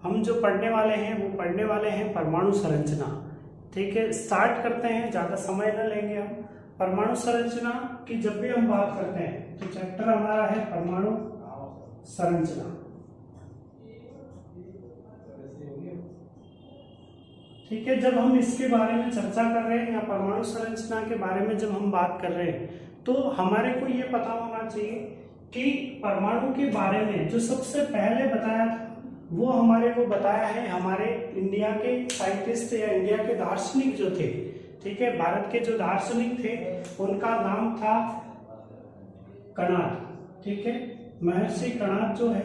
हम जो पढ़ने वाले हैं वो पढ़ने वाले हैं परमाणु संरचना। ठीक है, स्टार्ट करते हैं, ज़्यादा समय न लेंगे हम। परमाणु संरचना की जब भी हम बात करते हैं तो चैप्टर हमारा है परमाणु संरचना। ठीक है, जब हम इसके बारे में चर्चा कर रहे हैं या परमाणु संरचना के बारे में जब हम बात कर रहे हैं तो हमारे को ये पता होना चाहिए कि परमाणु के बारे में जो सबसे पहले बताया था वो हमारे को बताया है हमारे इंडिया के साइंटिस्ट या इंडिया के दार्शनिक जो थे। ठीक है, भारत के जो दार्शनिक थे उनका नाम था कणाद। ठीक है, महर्षि कणाद जो है,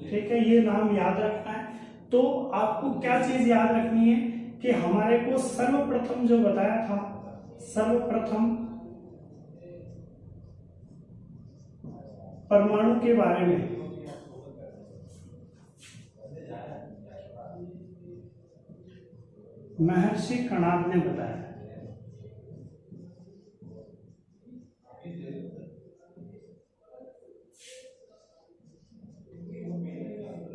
ठीक है, ये नाम याद रखना है। तो आपको क्या चीज याद रखनी है कि हमारे को सर्वप्रथम जो बताया था, सर्वप्रथम परमाणु के बारे में महर्षि कणाद ने बताया।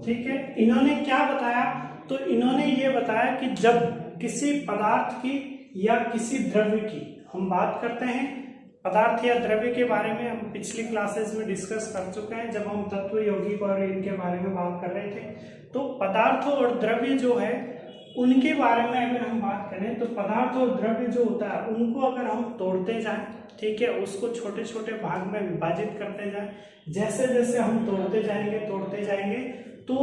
ठीक है, इन्होंने क्या बताया, तो इन्होंने ये बताया कि जब किसी पदार्थ की या किसी द्रव्य की हम बात करते हैं, पदार्थ या द्रव्य के बारे में हम पिछली क्लासेस में डिस्कस कर चुके हैं जब हम तत्व यौगिक और इनके बारे में बात कर रहे थे। तो पदार्थ और द्रव्य जो है उनके बारे में अगर हम बात करें तो पदार्थ और द्रव्य जो होता है उनको अगर हम तोड़ते जाएं, ठीक है, उसको छोटे छोटे भाग में विभाजित करते जाएं, जैसे जैसे हम तोड़ते जाएंगे तो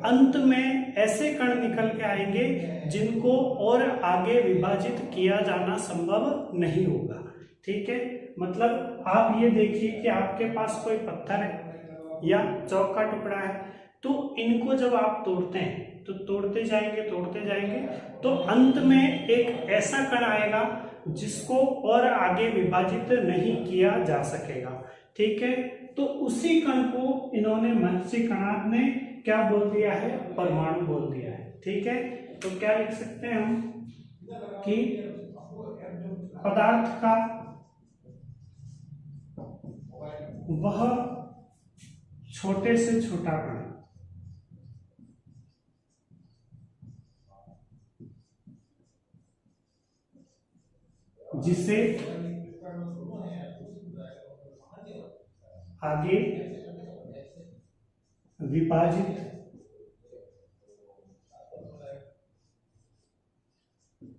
अंत में ऐसे कण निकल के आएंगे जिनको और आगे विभाजित किया जाना संभव नहीं होगा। ठीक है, मतलब आप ये देखिए कि आपके पास कोई पत्थर है या चौक का टुकड़ा है, तो इनको जब आप तोड़ते हैं तो तोड़ते जाएंगे तो अंत में एक ऐसा कण आएगा जिसको और आगे विभाजित नहीं किया जा सकेगा। ठीक है, तो उसी कण को इन्होंने महर्षि कणाद ने क्या बोल दिया है, परमाणु बोल दिया है। ठीक है, तो क्या लिख सकते हैं हम कि पदार्थ का वह छोटे से छोटा कण जिसे आगे विभाजित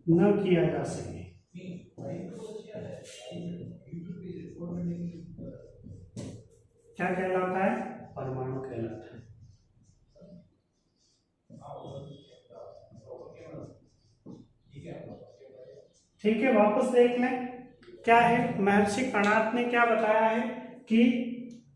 न किया जा सके, क्या कहलाता है, परमाणु कहलाता है। ठीक है, वापस देख लें क्या है, महर्षि कणाद ने क्या बताया है कि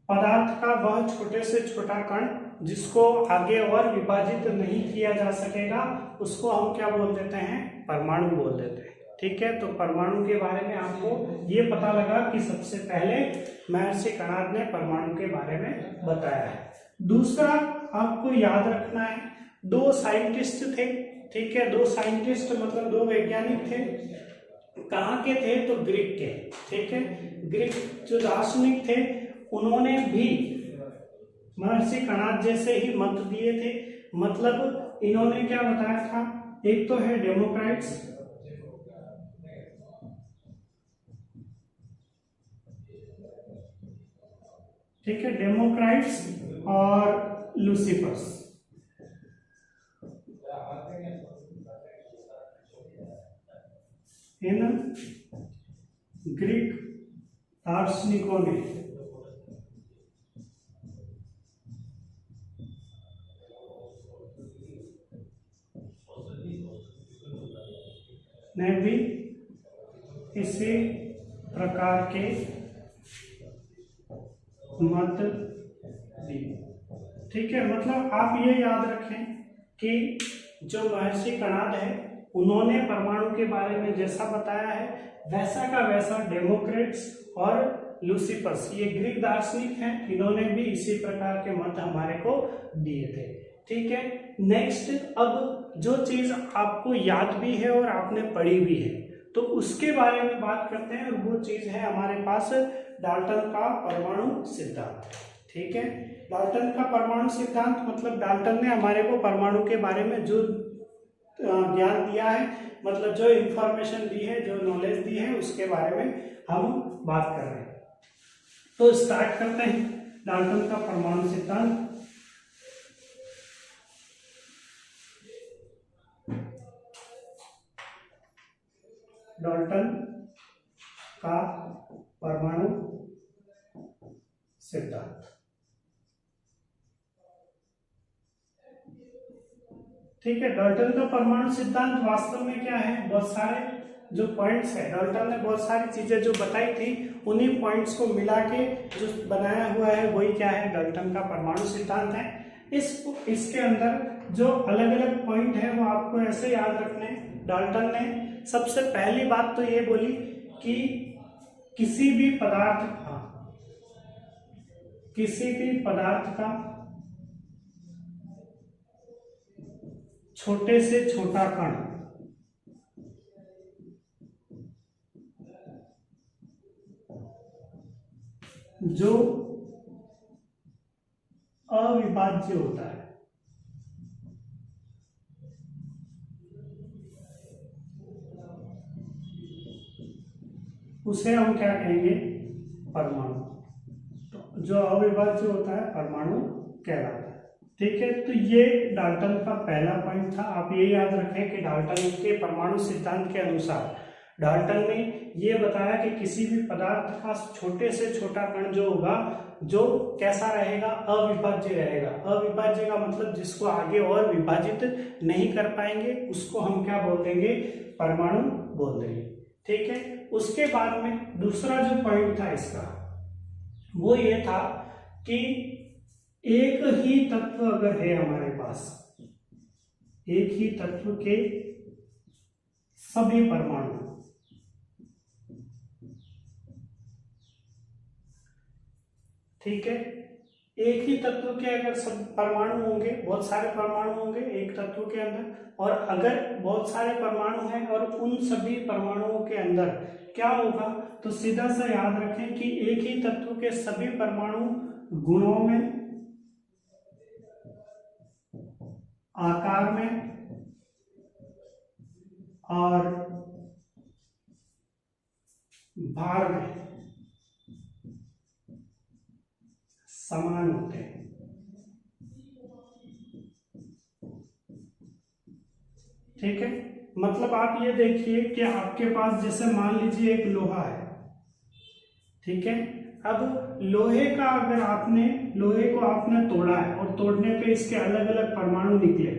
पदार्थ का वह छोटे से छोटा कण जिसको आगे और विभाजित नहीं किया जा सकेगा उसको हम क्या बोल देते हैं, परमाणु बोल देते हैं। ठीक है, तो परमाणु के बारे में आपको ये पता लगा कि सबसे पहले महर्षि कणाद ने परमाणु के बारे में बताया है। दूसरा आपको याद रखना है, दो साइंटिस्ट थे। ठीक है, दो साइंटिस्ट मतलब दो वैज्ञानिक थे, कहाँ के थे, तो ग्रीक के। ठीक है, ग्रीक जो दार्शनिक थे उन्होंने भी महर्षि कणाद जैसे ही मत दिए थे। मतलब इन्होंने क्या बताया था, एक तो है डेमोक्राइट्स, ठीक है, डेमोक्राइट्स और लूसीफर्स। इन ग्रीक दार्शनिकों ने भी इसी प्रकार के मत दी। ठीक है, मतलब आप ये याद रखें कि जो महर्षि कणाद है उन्होंने परमाणु के बारे में जैसा बताया है वैसा का वैसा डेमोक्रेट्स और लूसीफर्स, ये ग्रीक दार्शनिक हैं, इन्होंने भी इसी प्रकार के मत हमारे को दिए थे। ठीक है, नेक्स्ट अब जो चीज आपको याद भी है और आपने पढ़ी भी है तो उसके बारे में बात करते हैं, और वो चीज है हमारे पास डाल्टन का परमाणु सिद्धांत। ठीक है, डाल्टन का परमाणु सिद्धांत मतलब डाल्टन ने हमारे को परमाणु के बारे में जो ज्ञान दिया है, मतलब जो इंफॉर्मेशन दी है, जो नॉलेज दी है, उसके बारे में हम बात कर रहे हैं। तो स्टार्ट करते हैं डाल्टन का परमाणु सिद्धांत। डाल्टन का परमाणु सिद्धांत। ठीक है, डाल्टन का परमाणु सिद्धांत वास्तव में क्या है, बहुत सारे जो पॉइंट्स है, डाल्टन ने बहुत सारी चीजें जो बताई थी, उन्हीं पॉइंट्स को मिला के जो बनाया हुआ है वही क्या है, डाल्टन का परमाणु सिद्धांत है। इसके अंदर जो अलग अलग पॉइंट है वो आपको ऐसे याद रखने हैं। डाल्टन ने सबसे पहली बात तो ये बोली कि किसी भी पदार्थ का छोटे से छोटा कण जो अविभाज्य होता है उसे हम क्या कहेंगे, परमाणु। तो जो अविभाज्य होता है परमाणु कहलाता है। ठीक है, तो ये डाल्टन का पहला पॉइंट था। आप ये याद रखें कि डाल्टन के परमाणु सिद्धांत के अनुसार डाल्टन ने ये बताया कि किसी भी पदार्थ का छोटे से छोटा कण जो होगा, जो कैसा रहेगा, अविभाज्य रहेगा। अविभाज्य का मतलब जिसको आगे और विभाजित नहीं कर पाएंगे उसको हम क्या बोल देंगे, परमाणु बोल देंगे। ठीक है, उसके बाद में दूसरा जो पॉइंट था इसका वो ये था कि एक ही तत्व अगर है हमारे पास, एक ही तत्व के सभी परमाणु, ठीक है, एक ही तत्व के अगर सब परमाणु होंगे, बहुत सारे परमाणु होंगे एक तत्व के अंदर, और अगर बहुत सारे परमाणु हैं और उन सभी परमाणुओं के अंदर क्या होगा, तो सीधा सा याद रखें कि एक ही तत्व के सभी परमाणु गुणों में, आकार में और भार में समान होते हैं। ठीक है, मतलब आप ये देखिए कि आपके पास जैसे मान लीजिए एक लोहा है, ठीक है, अब लोहे को आपने तोड़ा है और तोड़ने पे इसके अलग अलग परमाणु निकले।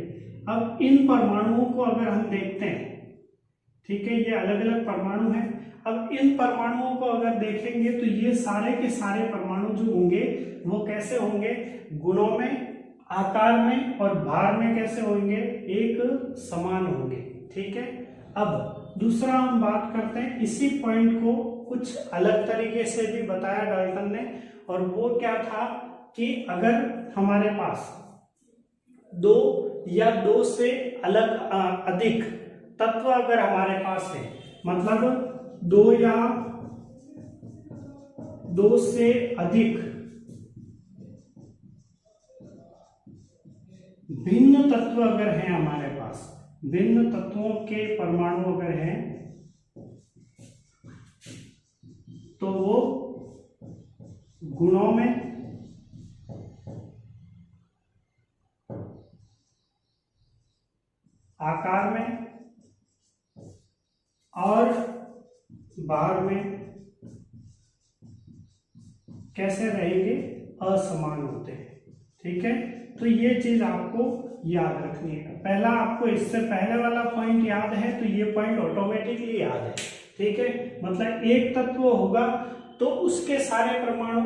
अब इन परमाणुओं को अगर हम देखते हैं, ठीक है, ये अलग अलग परमाणु हैं। अब इन परमाणुओं को अगर देखेंगे तो ये सारे के सारे परमाणु जो होंगे वो कैसे होंगे, गुणों में, आकार में और भार में कैसे होंगे, एक समान होंगे। ठीक है, अब दूसरा हम बात करते हैं, इसी पॉइंट को कुछ अलग तरीके से भी बताया डाल्टन ने, और वो क्या था कि अगर हमारे पास दो या दो से अधिक तत्व अगर हमारे पास है, मतलब दो या दो से अधिक भिन्न तत्व अगर हैं हमारे पास, भिन्न तत्वों के परमाणु अगर हैं, तो वो गुणों में, आकार में और भार में कैसे रहेंगे, असमान होते हैं। ठीक है, तो ये चीज आपको याद रखनी है। पहला आपको इससे पहले वाला पॉइंट याद है तो ये पॉइंट ऑटोमेटिकली याद है। ठीक है, मतलब एक तत्व होगा तो उसके सारे परमाणु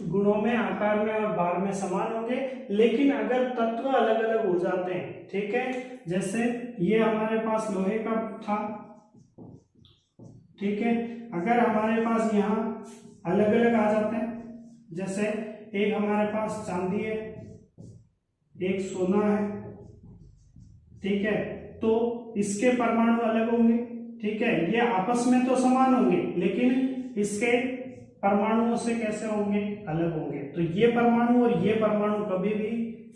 गुणों में, आकार में और भार में समान होंगे, लेकिन अगर तत्व अलग अलग हो जाते हैं, ठीक है, जैसे ये हमारे पास लोहे का था, ठीक है, अगर हमारे पास यहाँ अलग अलग आ जाते हैं, जैसे एक हमारे पास चांदी है, एक सोना है, ठीक है, तो इसके परमाणु अलग होंगे। ठीक है, ये आपस में तो समान होंगे लेकिन इसके परमाणुओं से कैसे होंगे, अलग होंगे। तो ये परमाणु और ये परमाणु कभी भी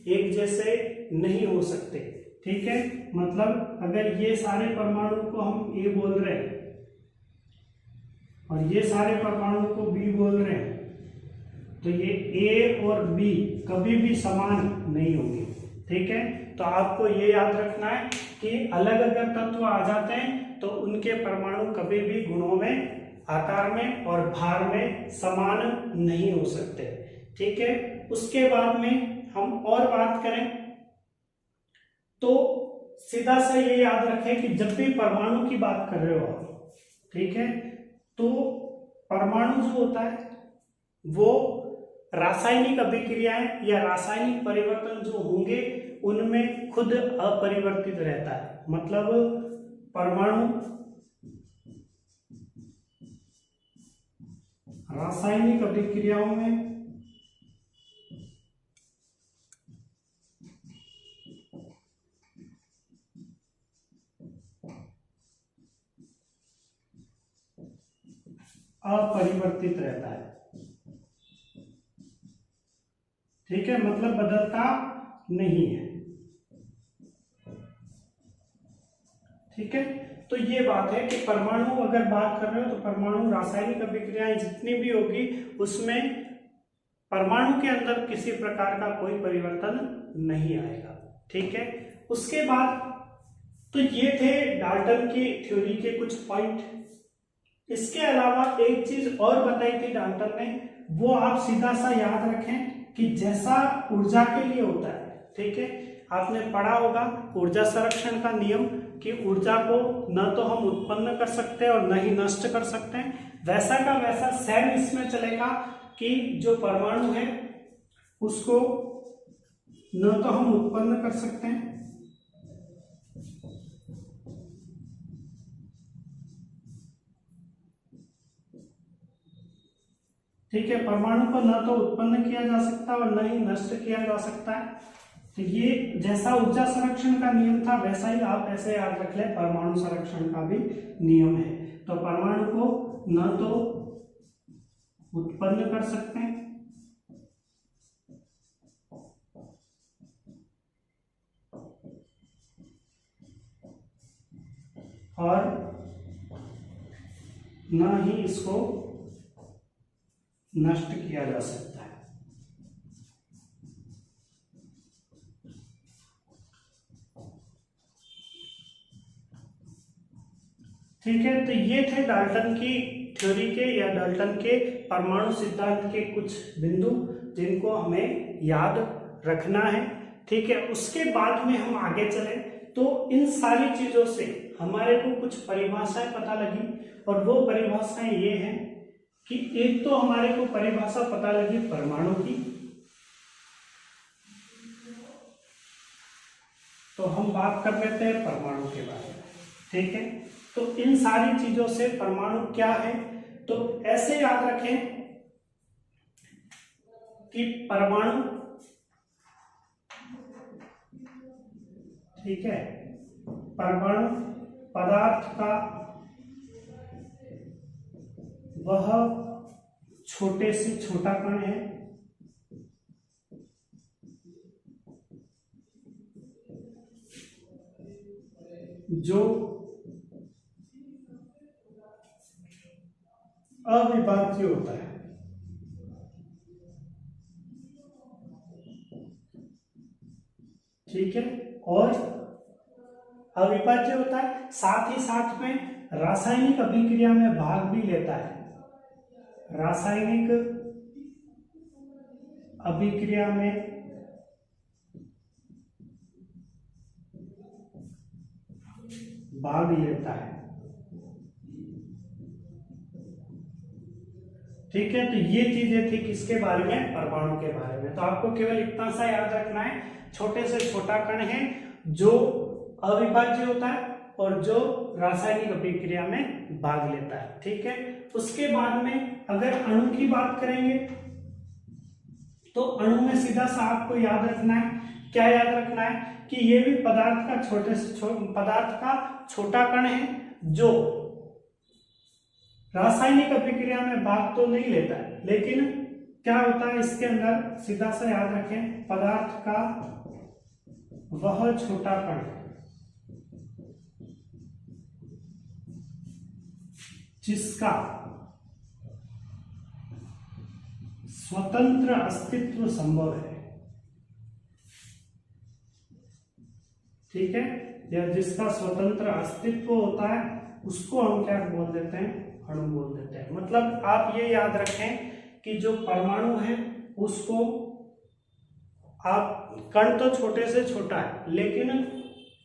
एक जैसे नहीं हो सकते, ठीक है। मतलब अगर ये सारे परमाणु को हम ए बोल रहे हैं और ये सारे परमाणु को बी बोल रहे हैं, तो ये ए और बी कभी भी समान नहीं होंगे, ठीक है। तो आपको ये याद रखना है कि अलग अगर तत्व आ जाते हैं तो उनके परमाणु कभी भी गुणों में, आकार में और भार में समान नहीं हो सकते, ठीक है। उसके बाद में हम और बात करें तो सीधा सा ये याद रखें कि जब भी परमाणु की बात कर रहे हो आप, ठीक है, तो परमाणु जो होता है वो रासायनिक अभिक्रियाएं या रासायनिक परिवर्तन जो होंगे उनमें खुद अपरिवर्तित रहता है। मतलब परमाणु रासायनिक अभिक्रियाओं में अपरिवर्तित रहता है, ठीक है, मतलब बदलता नहीं है, ठीक है। तो ये बात है कि परमाणु अगर बात कर रहे हो तो परमाणु रासायनिक अभिक्रियाएं जितनी भी होगी उसमें परमाणु के अंदर किसी प्रकार का कोई परिवर्तन नहीं आएगा, ठीक है। उसके बाद तो ये थे डाल्टन की थ्योरी के कुछ पॉइंट। इसके अलावा एक चीज और बताई थी डाल्टन ने, वो आप सीधा सा याद रखें कि जैसा ऊर्जा के लिए होता है, ठीक है, आपने पढ़ा होगा ऊर्जा संरक्षण का नियम कि ऊर्जा को न तो हम उत्पन्न कर सकते हैं और न ही नष्ट कर सकते हैं, वैसा का वैसा सेम इसमें चलेगा कि जो परमाणु है उसको न तो हम उत्पन्न कर सकते हैं ठीक है, परमाणु को न तो उत्पन्न किया जा सकता और न ही नष्ट किया जा सकता है। तो ये जैसा ऊर्जा संरक्षण का नियम था वैसा ही आप ऐसे याद रख लें परमाणु संरक्षण का भी नियम है। तो परमाणु को न तो उत्पन्न कर सकते हैं और न ही इसको नष्ट किया जा सकता है, ठीक है। तो ये थे डाल्टन की थ्योरी के या डाल्टन के परमाणु सिद्धांत के कुछ बिंदु जिनको हमें याद रखना है, ठीक है। उसके बाद में हम आगे चले तो इन सारी चीजों से हमारे को कुछ परिभाषाएं पता लगी और वो परिभाषाएं ये हैं कि एक तो हमारे को परिभाषा पता लगी परमाणु की, तो हम बात कर लेते हैं परमाणु के बारे में, ठीक है। तो इन सारी चीजों से परमाणु क्या है, तो ऐसे याद रखें कि परमाणु, ठीक है, परमाणु पदार्थ का वह छोटे से छोटा कण है जो अविभाज्य होता है, ठीक है, और अविभाज्य होता है, साथ ही साथ में रासायनिक अभिक्रिया में भाग भी लेता है, रासायनिक अभिक्रिया में भाग लेता है, ठीक है। तो ये चीजें थी किसके बारे में, परमाणु के बारे में। तो आपको केवल इतना सा याद रखना है, छोटे से छोटा कण है जो अविभाज्य होता है और जो रासायनिक अभिक्रिया में भाग लेता है, ठीक है। उसके बाद में अगर अणु की बात करेंगे तो अणु में सीधा सा आपको याद रखना है, क्या याद रखना है कि ये भी पदार्थ का छोटे से पदार्थ का छोटा कण है जो रासायनिक अभिक्रिया में भाग तो नहीं लेता है, लेकिन क्या होता है इसके अंदर, सीधा सा याद रखें, पदार्थ का वह छोटा कण जिसका स्वतंत्र अस्तित्व संभव है, ठीक है, या जिसका स्वतंत्र अस्तित्व होता है उसको हम क्या बोल देते हैं, अणु बोल देते हैं। मतलब आप ये याद रखें कि जो परमाणु है उसको आप, कण तो छोटे से छोटा है लेकिन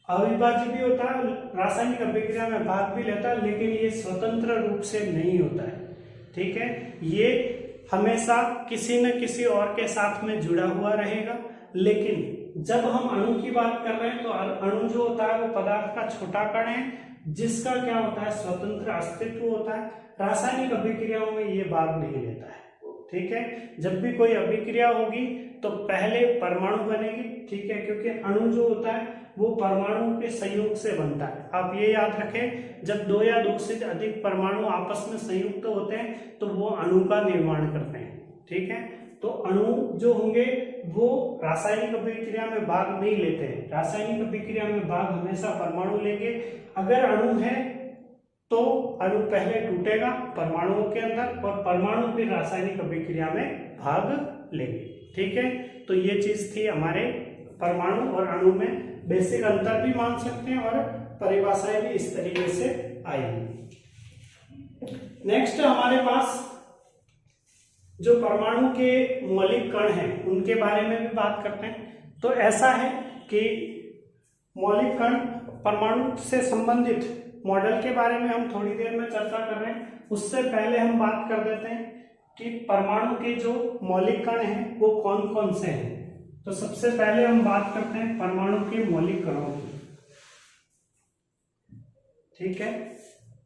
अविभाज्य भी होता है, रासायनिक अभिक्रिया में भाग भी लेता है, लेकिन ये स्वतंत्र रूप से नहीं होता है, ठीक है। ये हमेशा किसी न किसी और के साथ में जुड़ा हुआ रहेगा। लेकिन जब हम अणु की बात कर रहे हैं तो अणु जो होता है वो पदार्थ का छोटा कण है जिसका क्या होता है, स्वतंत्र अस्तित्व होता है। रासायनिक अभिक्रियाओं में ये भाग नहीं लेता है, ठीक है। जब भी कोई अभिक्रिया होगी तो पहले परमाणु बनेगी, ठीक है, क्योंकि अणु जो होता है वो परमाणु के संयोग से बनता है। आप ये याद रखें, जब दो या दो से अधिक परमाणु आपस में संयुक्त होते हैं तो वो अणु का निर्माण करते हैं, ठीक है। तो अणु जो होंगे वो रासायनिक अभिक्रिया में भाग नहीं लेते हैं। रासायनिक अभिक्रिया में भाग हमेशा परमाणु लेंगे। अगर अणु है तो अणु पहले टूटेगा परमाणुओं के अंदर और परमाणु फिर रासायनिक अभिक्रिया में भाग लेंगे, ठीक है। तो ये चीज थी हमारे परमाणु और अणु में, बेसिक अंतर भी मान सकते हैं और परिभाषाएं भी इस तरीके से आएंगी। नेक्स्ट हमारे पास जो परमाणु के मौलिक कण हैं उनके बारे में भी बात करते हैं। तो ऐसा है कि मौलिक कण परमाणु से संबंधित मॉडल के बारे में हम थोड़ी देर में चर्चा कर रहे हैं। उससे पहले हम बात कर देते हैं कि परमाणु के जो मौलिक कण हैं वो कौन कौन से हैं। तो सबसे पहले हम बात करते हैं परमाणु के मौलिक कणों की, ठीक है।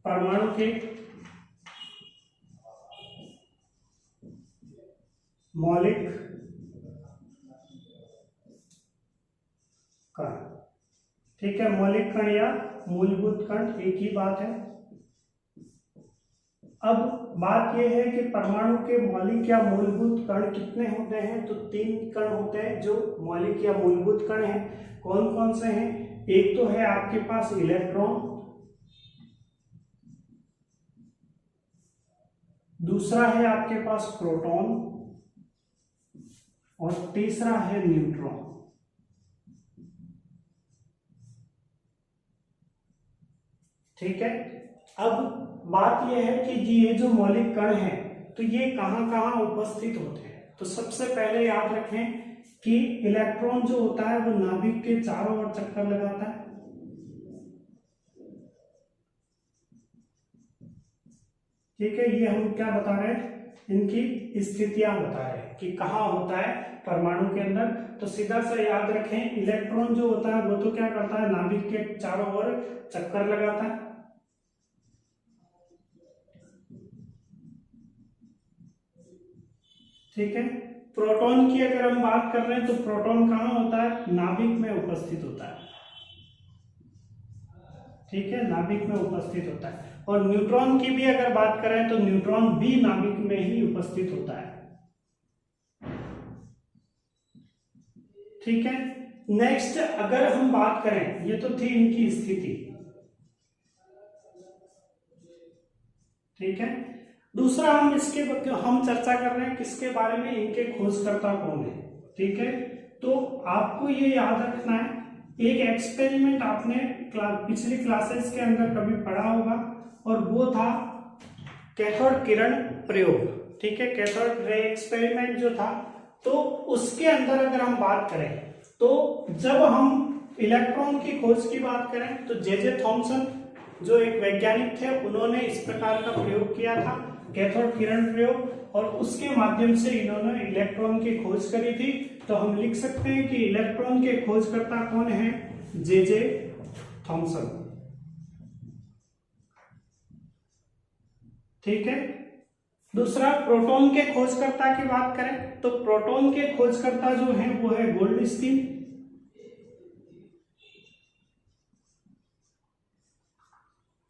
परमाणु के मौलिक कण, ठीक है। मौलिक कण या मूलभूत कण एक ही बात है। अब बात यह है कि परमाणु के मौलिक या मूलभूत कण कितने होते हैं। तो 3 कण होते हैं जो मौलिक या मूलभूत कण हैं। कौन कौन से हैं? एक तो है आपके पास इलेक्ट्रॉन, दूसरा है आपके पास प्रोटॉन और तीसरा है न्यूट्रॉन, ठीक है। अब बात यह है कि ये जो मौलिक कण है तो ये कहां कहां उपस्थित होते हैं। तो सबसे पहले याद रखें कि इलेक्ट्रॉन जो होता है वो नाभिक के चारों ओर चक्कर लगाता है, ठीक है। ये हम क्या बता रहे हैं, इनकी स्थितियां बता रहे हैं कि कहां होता है परमाणु के अंदर। तो सीधा सा याद रखें, इलेक्ट्रॉन जो होता है वो तो क्या करता है, नाभिक के चारों ओर चक्कर लगाता है, ठीक है। प्रोटॉन की अगर हम बात कर रहे हैं तो प्रोटॉन कहां होता है, नाभिक में उपस्थित होता है, ठीक है, नाभिक में उपस्थित होता है। और न्यूट्रॉन की भी अगर बात करें तो न्यूट्रॉन भी नाभिक में ही उपस्थित होता है, ठीक है। नेक्स्ट अगर हम बात करें, ये तो थी इनकी स्थिति, ठीक है। दूसरा हम चर्चा कर रहे हैं किसके बारे में, इनके खोजकर्ता कौन है, ठीक है। तो आपको ये याद रखना है, एक एक्सपेरिमेंट आपने पिछली क्लासेस के अंदर कभी पढ़ा होगा और वो था कैथोड किरण प्रयोग, ठीक है। कैथोड रे एक्सपेरिमेंट जो था, तो उसके अंदर अगर हम बात करें तो जब हम इलेक्ट्रॉन की खोज की बात करें तो जे थॉमसन जो एक वैज्ञानिक थे उन्होंने इस प्रकार का प्रयोग किया था, कैथोड किरण प्रयोग, और उसके माध्यम से इन्होंने इलेक्ट्रॉन की खोज करी थी। तो हम लिख सकते हैं कि इलेक्ट्रॉन के खोजकर्ता कौन है, जे थॉमसन, ठीक है। दूसरा प्रोटॉन के खोजकर्ता की बात करें तो प्रोटॉन के खोजकर्ता जो हैं वो है गोल्डस्टीन,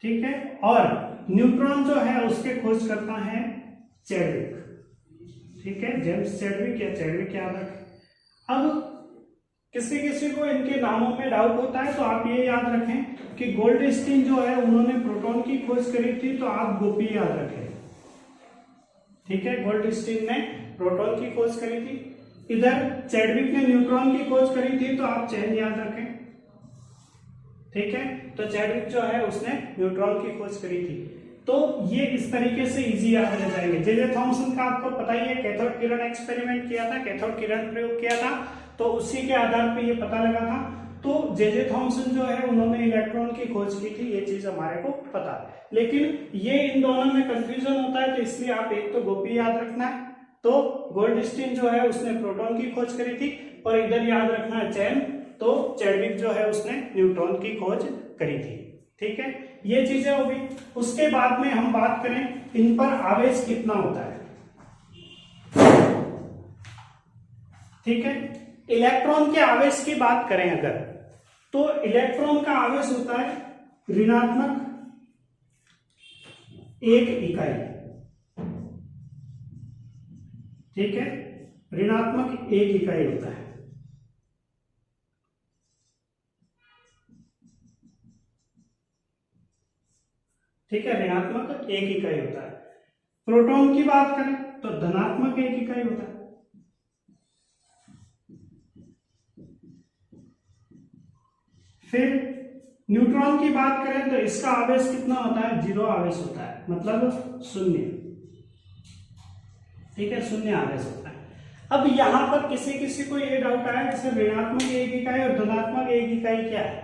ठीक है। और न्यूट्रॉन जो है उसके खोज करता है चैडविक, ठीक है, जेम्स चैडविक या चैडविक याद रखें। अब किसी किसी को इनके नामों में डाउट होता है, तो आप ये याद रखें कि गोल्डस्टीन जो है उन्होंने प्रोटॉन की खोज करी थी, तो आप गोपी याद रखें, ठीक है। गोल्डस्टीन ने प्रोटॉन की खोज करी थी, इधर चैडविक ने न्यूट्रॉन की खोज करी थी, तो आप चैन याद रखें, ठीक है। तो चैडविक जो है उसने न्यूट्रॉन की खोज करी थी। तो ये इस तरीके से इजी याद रह जाएंगे। जे थॉमसन का आपको पता ही है, कैथोड किरण एक्सपेरिमेंट किया था, कैथोड किरण प्रयोग किया था, तो उसी के आधार पे ये पता लगा था। तो जे थॉमसन जो है उन्होंने इलेक्ट्रॉन की खोज की थी, ये चीज हमारे को पता है। लेकिन ये इन दोनों में कंफ्यूजन होता है, तो इसलिए आप एक तो गोपी याद रखना है, तो गोल्डस्टीन जो है उसने प्रोटॉन की खोज करी थी, और इधर याद रखना है चैन, तो चैडविक जो है उसने न्यूट्रॉन की खोज करी थी, ठीक है। ये चीजें होगी। उसके बाद में हम बात करें इन पर आवेश कितना होता है, ठीक है। इलेक्ट्रॉन के आवेश की बात करें अगर, तो इलेक्ट्रॉन का आवेश होता है ऋणात्मक 1 इकाई, ठीक है, ऋणात्मक 1 इकाई होता है, ठीक है, ऋणात्मक 1 इकाई होता है। प्रोटॉन की बात करें तो धनात्मक 1 इकाई होता है। फिर न्यूट्रॉन की बात करें तो इसका आवेश कितना होता है, 0 आवेश होता है, मतलब 0, ठीक है, 0 आवेश होता है। अब यहां पर किसी किसी को ये डाउट आया जैसे ऋणात्मक 1 इकाई और धनात्मक 1 इकाई क्या है,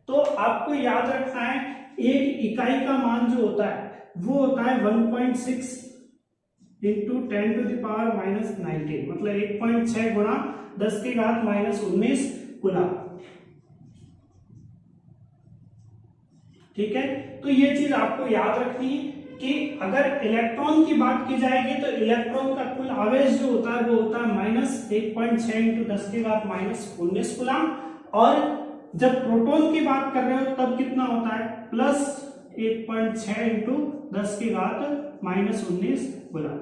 तो आपको याद रखना है 1 इकाई का मान जो होता है वो होता है 1.6 इंटू 10 टू द पावर -19, मतलब 1.6 गुणा 10 की घात -19 कूलम, ठीक है। तो ये चीज आपको याद रखनी है कि अगर इलेक्ट्रॉन की बात की जाएगी तो इलेक्ट्रॉन का कुल आवेश जो होता है वो होता है -1.6 इंटू 10 की घात -19 कूलम, और जब प्रोटॉन की बात कर रहे हो तब कितना होता है +1.6 इंटू 10 की घात -19 कूलम,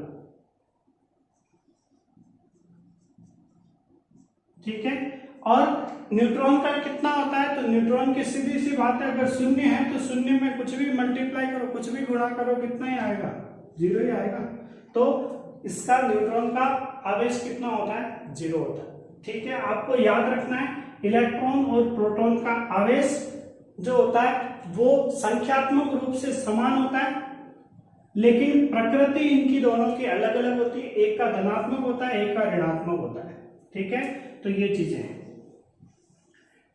ठीक है। और न्यूट्रॉन का कितना होता है, तो न्यूट्रॉन की सीधी सी बात है, अगर 0 है तो 0 में कुछ भी मल्टीप्लाई करो, कुछ भी गुणा करो, कितना ही आएगा, 0 ही आएगा। तो इसका न्यूट्रॉन का आवेश कितना होता है, 0 होता है, ठीक है। आपको याद रखना है इलेक्ट्रॉन और प्रोटॉन का आवेश जो होता है वो संख्यात्मक रूप से समान होता है, लेकिन प्रकृति इनकी दोनों की अलग अलग होती है, एक का धनात्मक होता है, एक का ऋणात्मक होता है, ठीक है। तो ये चीजें हैं।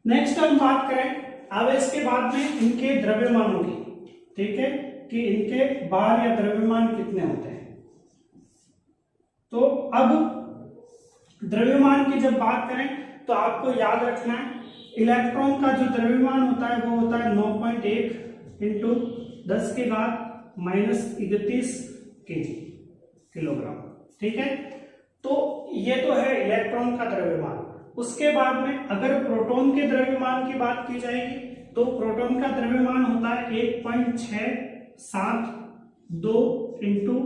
नेक्स्ट हम बात करें आवेश के बाद में इनके द्रव्यमानों की, ठीक है, कि इनके भार या द्रव्यमान कितने होते हैं। तो अब द्रव्यमान की जब बात करें तो आपको याद रखना है इलेक्ट्रॉन का जो द्रव्यमान होता है वो होता है 9.1 इंटू 10 की घात -31 केजी, किलोग्राम, ठीक है। तो ये तो है इलेक्ट्रॉन का द्रव्यमान। उसके बाद में अगर प्रोटॉन के द्रव्यमान की बात की जाएगी तो प्रोटॉन का द्रव्यमान होता है 1.672 इंटू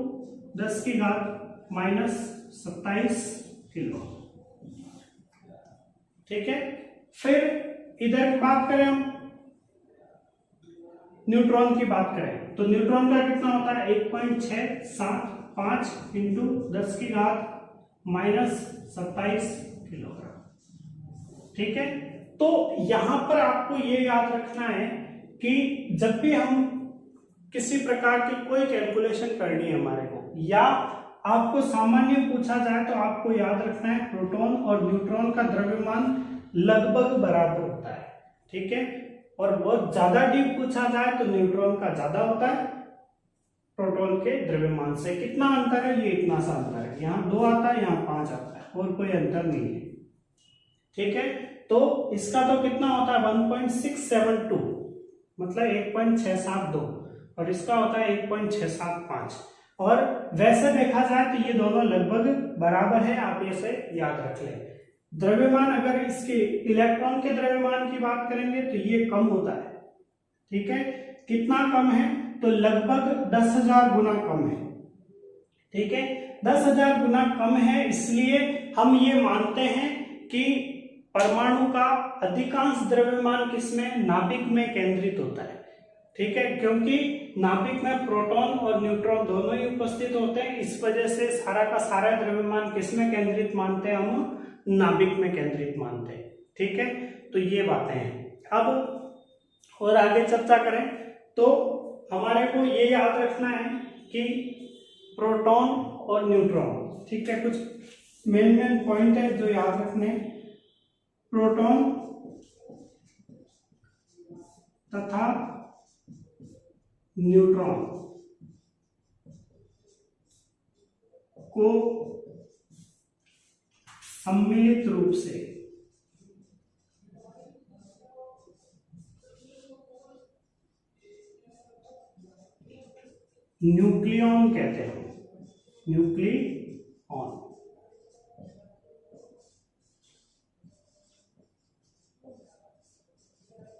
10 की घात -27 किलो, ठीक है। फिर इधर बात करें हम न्यूट्रॉन की बात करें तो न्यूट्रॉन का कितना होता है 1.675 इंटू 10 की घात -27 किलोग्राम, ठीक है। तो यहां पर आपको ये याद रखना है कि जब भी हम किसी प्रकार की कोई कैलकुलेशन करनी है हमारे को, या आपको सामान्य पूछा जाए तो आपको याद रखना है प्रोटॉन और न्यूट्रॉन का द्रव्यमान लगभग बराबर होता है, ठीक है। और बहुत ज्यादा डीप पूछा जाए तो न्यूट्रॉन का ज्यादा होता है प्रोटॉन के द्रव्यमान से। कितना अंतर है, ये इतना सा अंतर है, यहाँ 2 आता है, यहाँ 5 आता है, और कोई अंतर नहीं है, ठीक है। तो इसका तो कितना होता है 1.672, मतलब 1.672, और इसका होता है 1.675, और वैसे देखा जाए तो ये दोनों लगभग बराबर है, आप इसे याद रख लें। द्रव्यमान अगर इसके इलेक्ट्रॉन के द्रव्यमान की बात करेंगे तो ये कम होता है, ठीक है, कितना कम है, तो लगभग 10,000 गुना कम है। ठीक है, 10,000 गुना कम है, इसलिए हम ये मानते हैं कि परमाणु का अधिकांश द्रव्यमान किसमें, नाभिक में केंद्रित होता है। ठीक है, क्योंकि नाभिक में प्रोटॉन और न्यूट्रॉन दोनों ही उपस्थित होते हैं, इस वजह से सारा का सारा द्रव्यमान किसमें केंद्रित मानते हैं, हम नाभिक में केंद्रित मानते हैं। ठीक है, तो ये बातें हैं। अब और आगे चर्चा करें तो हमारे को ये याद रखना है कि प्रोटॉन और न्यूट्रॉन, ठीक है, कुछ मेन पॉइंट है जो याद रखने, प्रोटॉन तथा न्यूट्रॉन को सम्मिलित रूप से न्यूक्लियॉन कहते हैं, न्यूक्लियॉन।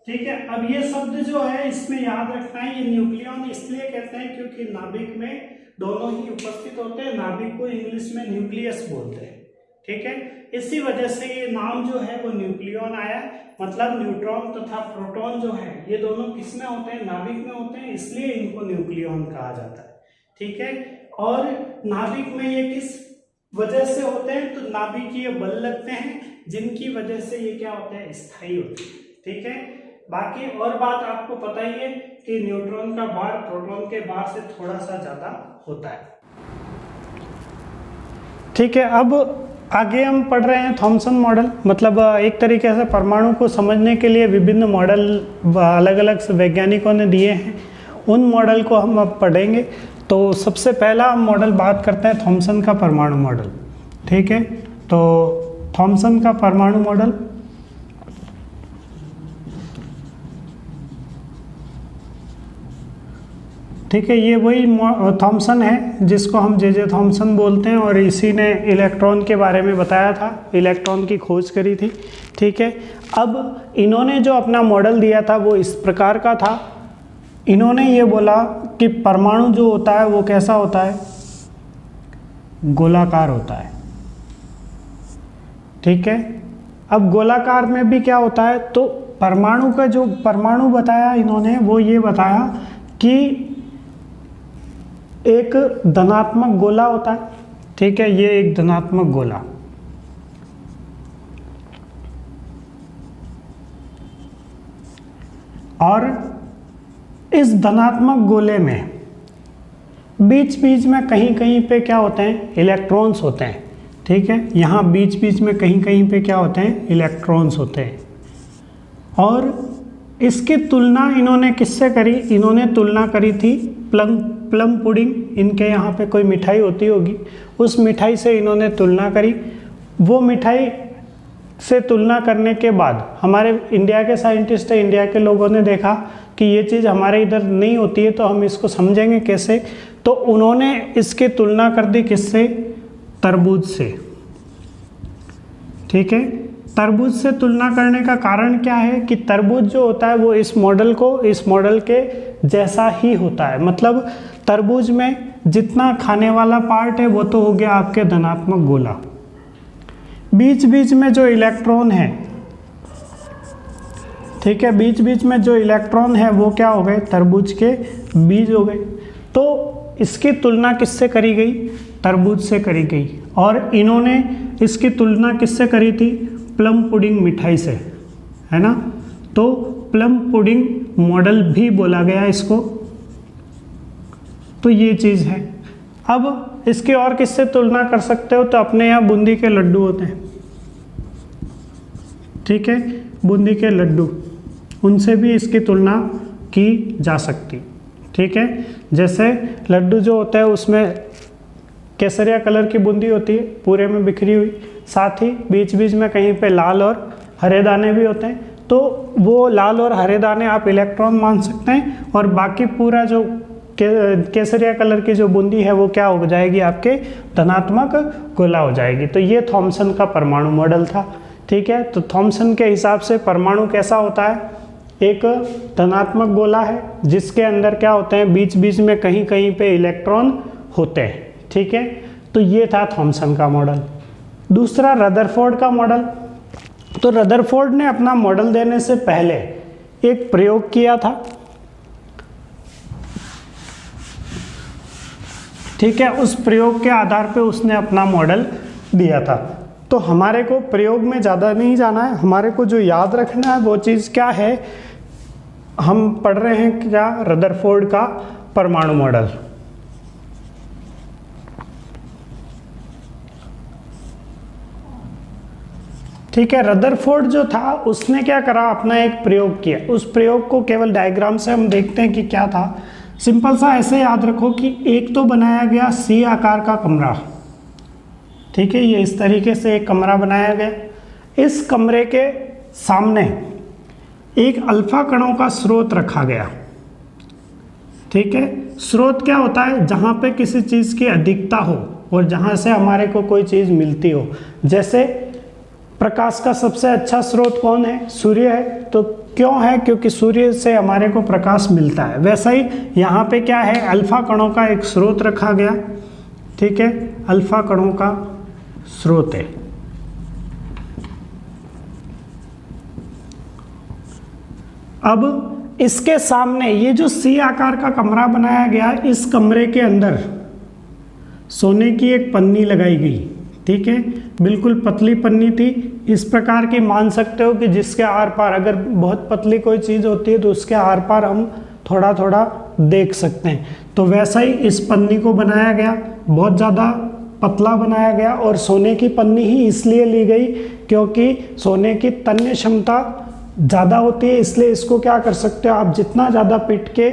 ठीक है, अब ये शब्द जो है इसमें याद रखना है, ये न्यूक्लियॉन इसलिए कहते हैं क्योंकि नाभिक में दोनों ही उपस्थित होते हैं, नाभिक को इंग्लिश में न्यूक्लियस बोलते हैं। ठीक है, इसी वजह से ये नाम जो है वो न्यूक्लियॉन आया, मतलब न्यूट्रॉन तथा प्रोटॉन जो है ये दोनों किसमें होते हैं, नाभिक में होते हैं, इसलिए इनको न्यूक्लियॉन कहा जाता है। ठीक है, और नाभिक में ये किस वजह से होते हैं, तो नाभिकीय बल लगते हैं जिनकी वजह से ये क्या होते हैं, स्थायी होते हैं। ठीक है, बाकी और बात आपको पता ही है कि न्यूट्रॉन का भार प्रोटॉन के भार से थोड़ा सा ज्यादा होता है। ठीक है, अब आगे हम पढ़ रहे हैं थॉमसन मॉडल, मतलब एक तरीके से परमाणु को समझने के लिए विभिन्न मॉडल अलग अलग वैज्ञानिकों ने दिए हैं, उन मॉडल को हम अब पढ़ेंगे। तो सबसे पहला मॉडल बात करते हैं थॉमसन का परमाणु मॉडल। ठीक है, तो थॉमसन का परमाणु मॉडल, ठीक है, ये वही थॉमसन है जिसको हम जे थॉमसन बोलते हैं, और इसी ने इलेक्ट्रॉन के बारे में बताया था, इलेक्ट्रॉन की खोज करी थी। ठीक है, अब इन्होंने जो अपना मॉडल दिया था वो इस प्रकार का था। इन्होंने ये बोला कि परमाणु जो होता है वो कैसा होता है, गोलाकार होता है। ठीक है, अब गोलाकार में भी क्या होता है, तो परमाणु का जो परमाणु बताया इन्होंने वो ये बताया कि एक धनात्मक गोला होता है। ठीक है, ये एक धनात्मक गोला, और इस धनात्मक गोले में बीच बीच में कहीं कहीं पे क्या होते हैं, इलेक्ट्रॉन्स होते हैं। ठीक है, यहाँ बीच बीच में कहीं कहीं पे क्या होते हैं, इलेक्ट्रॉन्स होते हैं। और इसकी तुलना इन्होंने किससे करी, इन्होंने तुलना करी थी प्लम पुडिंग, इनके यहाँ पे कोई मिठाई होती होगी, उस मिठाई से इन्होंने तुलना करी। वो मिठाई से तुलना करने के बाद हमारे इंडिया के साइंटिस्ट, इंडिया के लोगों ने देखा कि ये चीज़ हमारे इधर नहीं होती है, तो हम इसको समझेंगे कैसे, तो उन्होंने इसकी तुलना कर दी किससे, तरबूज से। ठीक है, तरबूज से तुलना करने का कारण क्या है कि तरबूज जो होता है वो इस मॉडल के जैसा ही होता है, मतलब तरबूज में जितना खाने वाला पार्ट है वो तो हो गया आपके धनात्मक गोला, बीच बीच में जो इलेक्ट्रॉन है, ठीक है, बीच बीच में जो इलेक्ट्रॉन है वो क्या हो गए, तरबूज के बीज हो गए। तो इसकी तुलना किससे करी गई, तरबूज से करी गई। और इन्होंने इसकी तुलना किससे करी थी, प्लम पुडिंग मिठाई से, है ना। तो प्लम पुडिंग मॉडल भी बोला गया इसको। तो ये चीज़ है। अब इसकी और किससे तुलना कर सकते हो, तो अपने यहाँ बूंदी के लड्डू होते हैं। ठीक है, बूंदी के लड्डू, उनसे भी इसकी तुलना की जा सकती। ठीक है, जैसे लड्डू जो होता है उसमें केसरिया कलर की बूंदी होती है पूरे में बिखरी हुई, साथ ही बीच बीच में कहीं पे लाल और हरे दाने भी होते हैं। तो वो लाल और हरे दाने आप इलेक्ट्रॉन मान सकते हैं, और बाकी पूरा जो केसरिया कलर की जो बूंदी है वो क्या हो जाएगी, आपके धनात्मक गोला हो जाएगी। तो ये थॉमसन का परमाणु मॉडल था। ठीक है, तो थॉमसन के हिसाब से परमाणु कैसा होता है, एक धनात्मक गोला है जिसके अंदर क्या होते हैं, बीच बीच में कहीं कहीं पे इलेक्ट्रॉन होते हैं। ठीक है, तो ये था थॉमसन का मॉडल। दूसरा रदरफोर्ड का मॉडल। तो रदरफोर्ड ने अपना मॉडल देने से पहले एक प्रयोग किया था। ठीक है, उस प्रयोग के आधार पे उसने अपना मॉडल दिया था। तो हमारे को प्रयोग में ज़्यादा नहीं जाना है, हमारे को जो याद रखना है वो चीज़ क्या है, हम पढ़ रहे हैं क्या, रदरफोर्ड का परमाणु मॉडल। ठीक है, रदरफोर्ड जो था उसने क्या करा, अपना एक प्रयोग किया। उस प्रयोग को केवल डायग्राम से हम देखते हैं कि क्या था। सिंपल सा ऐसे याद रखो कि एक तो बनाया गया सी आकार का कमरा। ठीक है, ये इस तरीके से एक कमरा बनाया गया। इस कमरे के सामने एक अल्फा कणों का स्रोत रखा गया। ठीक है, स्रोत क्या होता है, जहाँ पे किसी चीज़ की अधिकता हो और जहाँ से हमारे को कोई चीज़ मिलती हो। जैसे प्रकाश का सबसे अच्छा स्रोत कौन है, सूर्य है। तो क्यों है, क्योंकि सूर्य से हमारे को प्रकाश मिलता है। वैसा ही यहाँ पे क्या है, अल्फा कणों का एक स्रोत रखा गया। ठीक है, अल्फा कणों का स्रोत है। अब इसके सामने ये जो सी आकार का कमरा बनाया गया, इस कमरे के अंदर सोने की एक पन्नी लगाई गई। ठीक है, बिल्कुल पतली पन्नी थी, इस प्रकार की मान सकते हो कि जिसके आर पार, अगर बहुत पतली कोई चीज़ होती है तो उसके आर पार हम थोड़ा थोड़ा देख सकते हैं। तो वैसा ही इस पन्नी को बनाया गया, बहुत ज़्यादा पतला बनाया गया। और सोने की पन्नी ही इसलिए ली गई क्योंकि सोने की तन्य क्षमता ज़्यादा होती है, इसलिए इसको क्या कर सकते हो आप, जितना ज़्यादा पीट के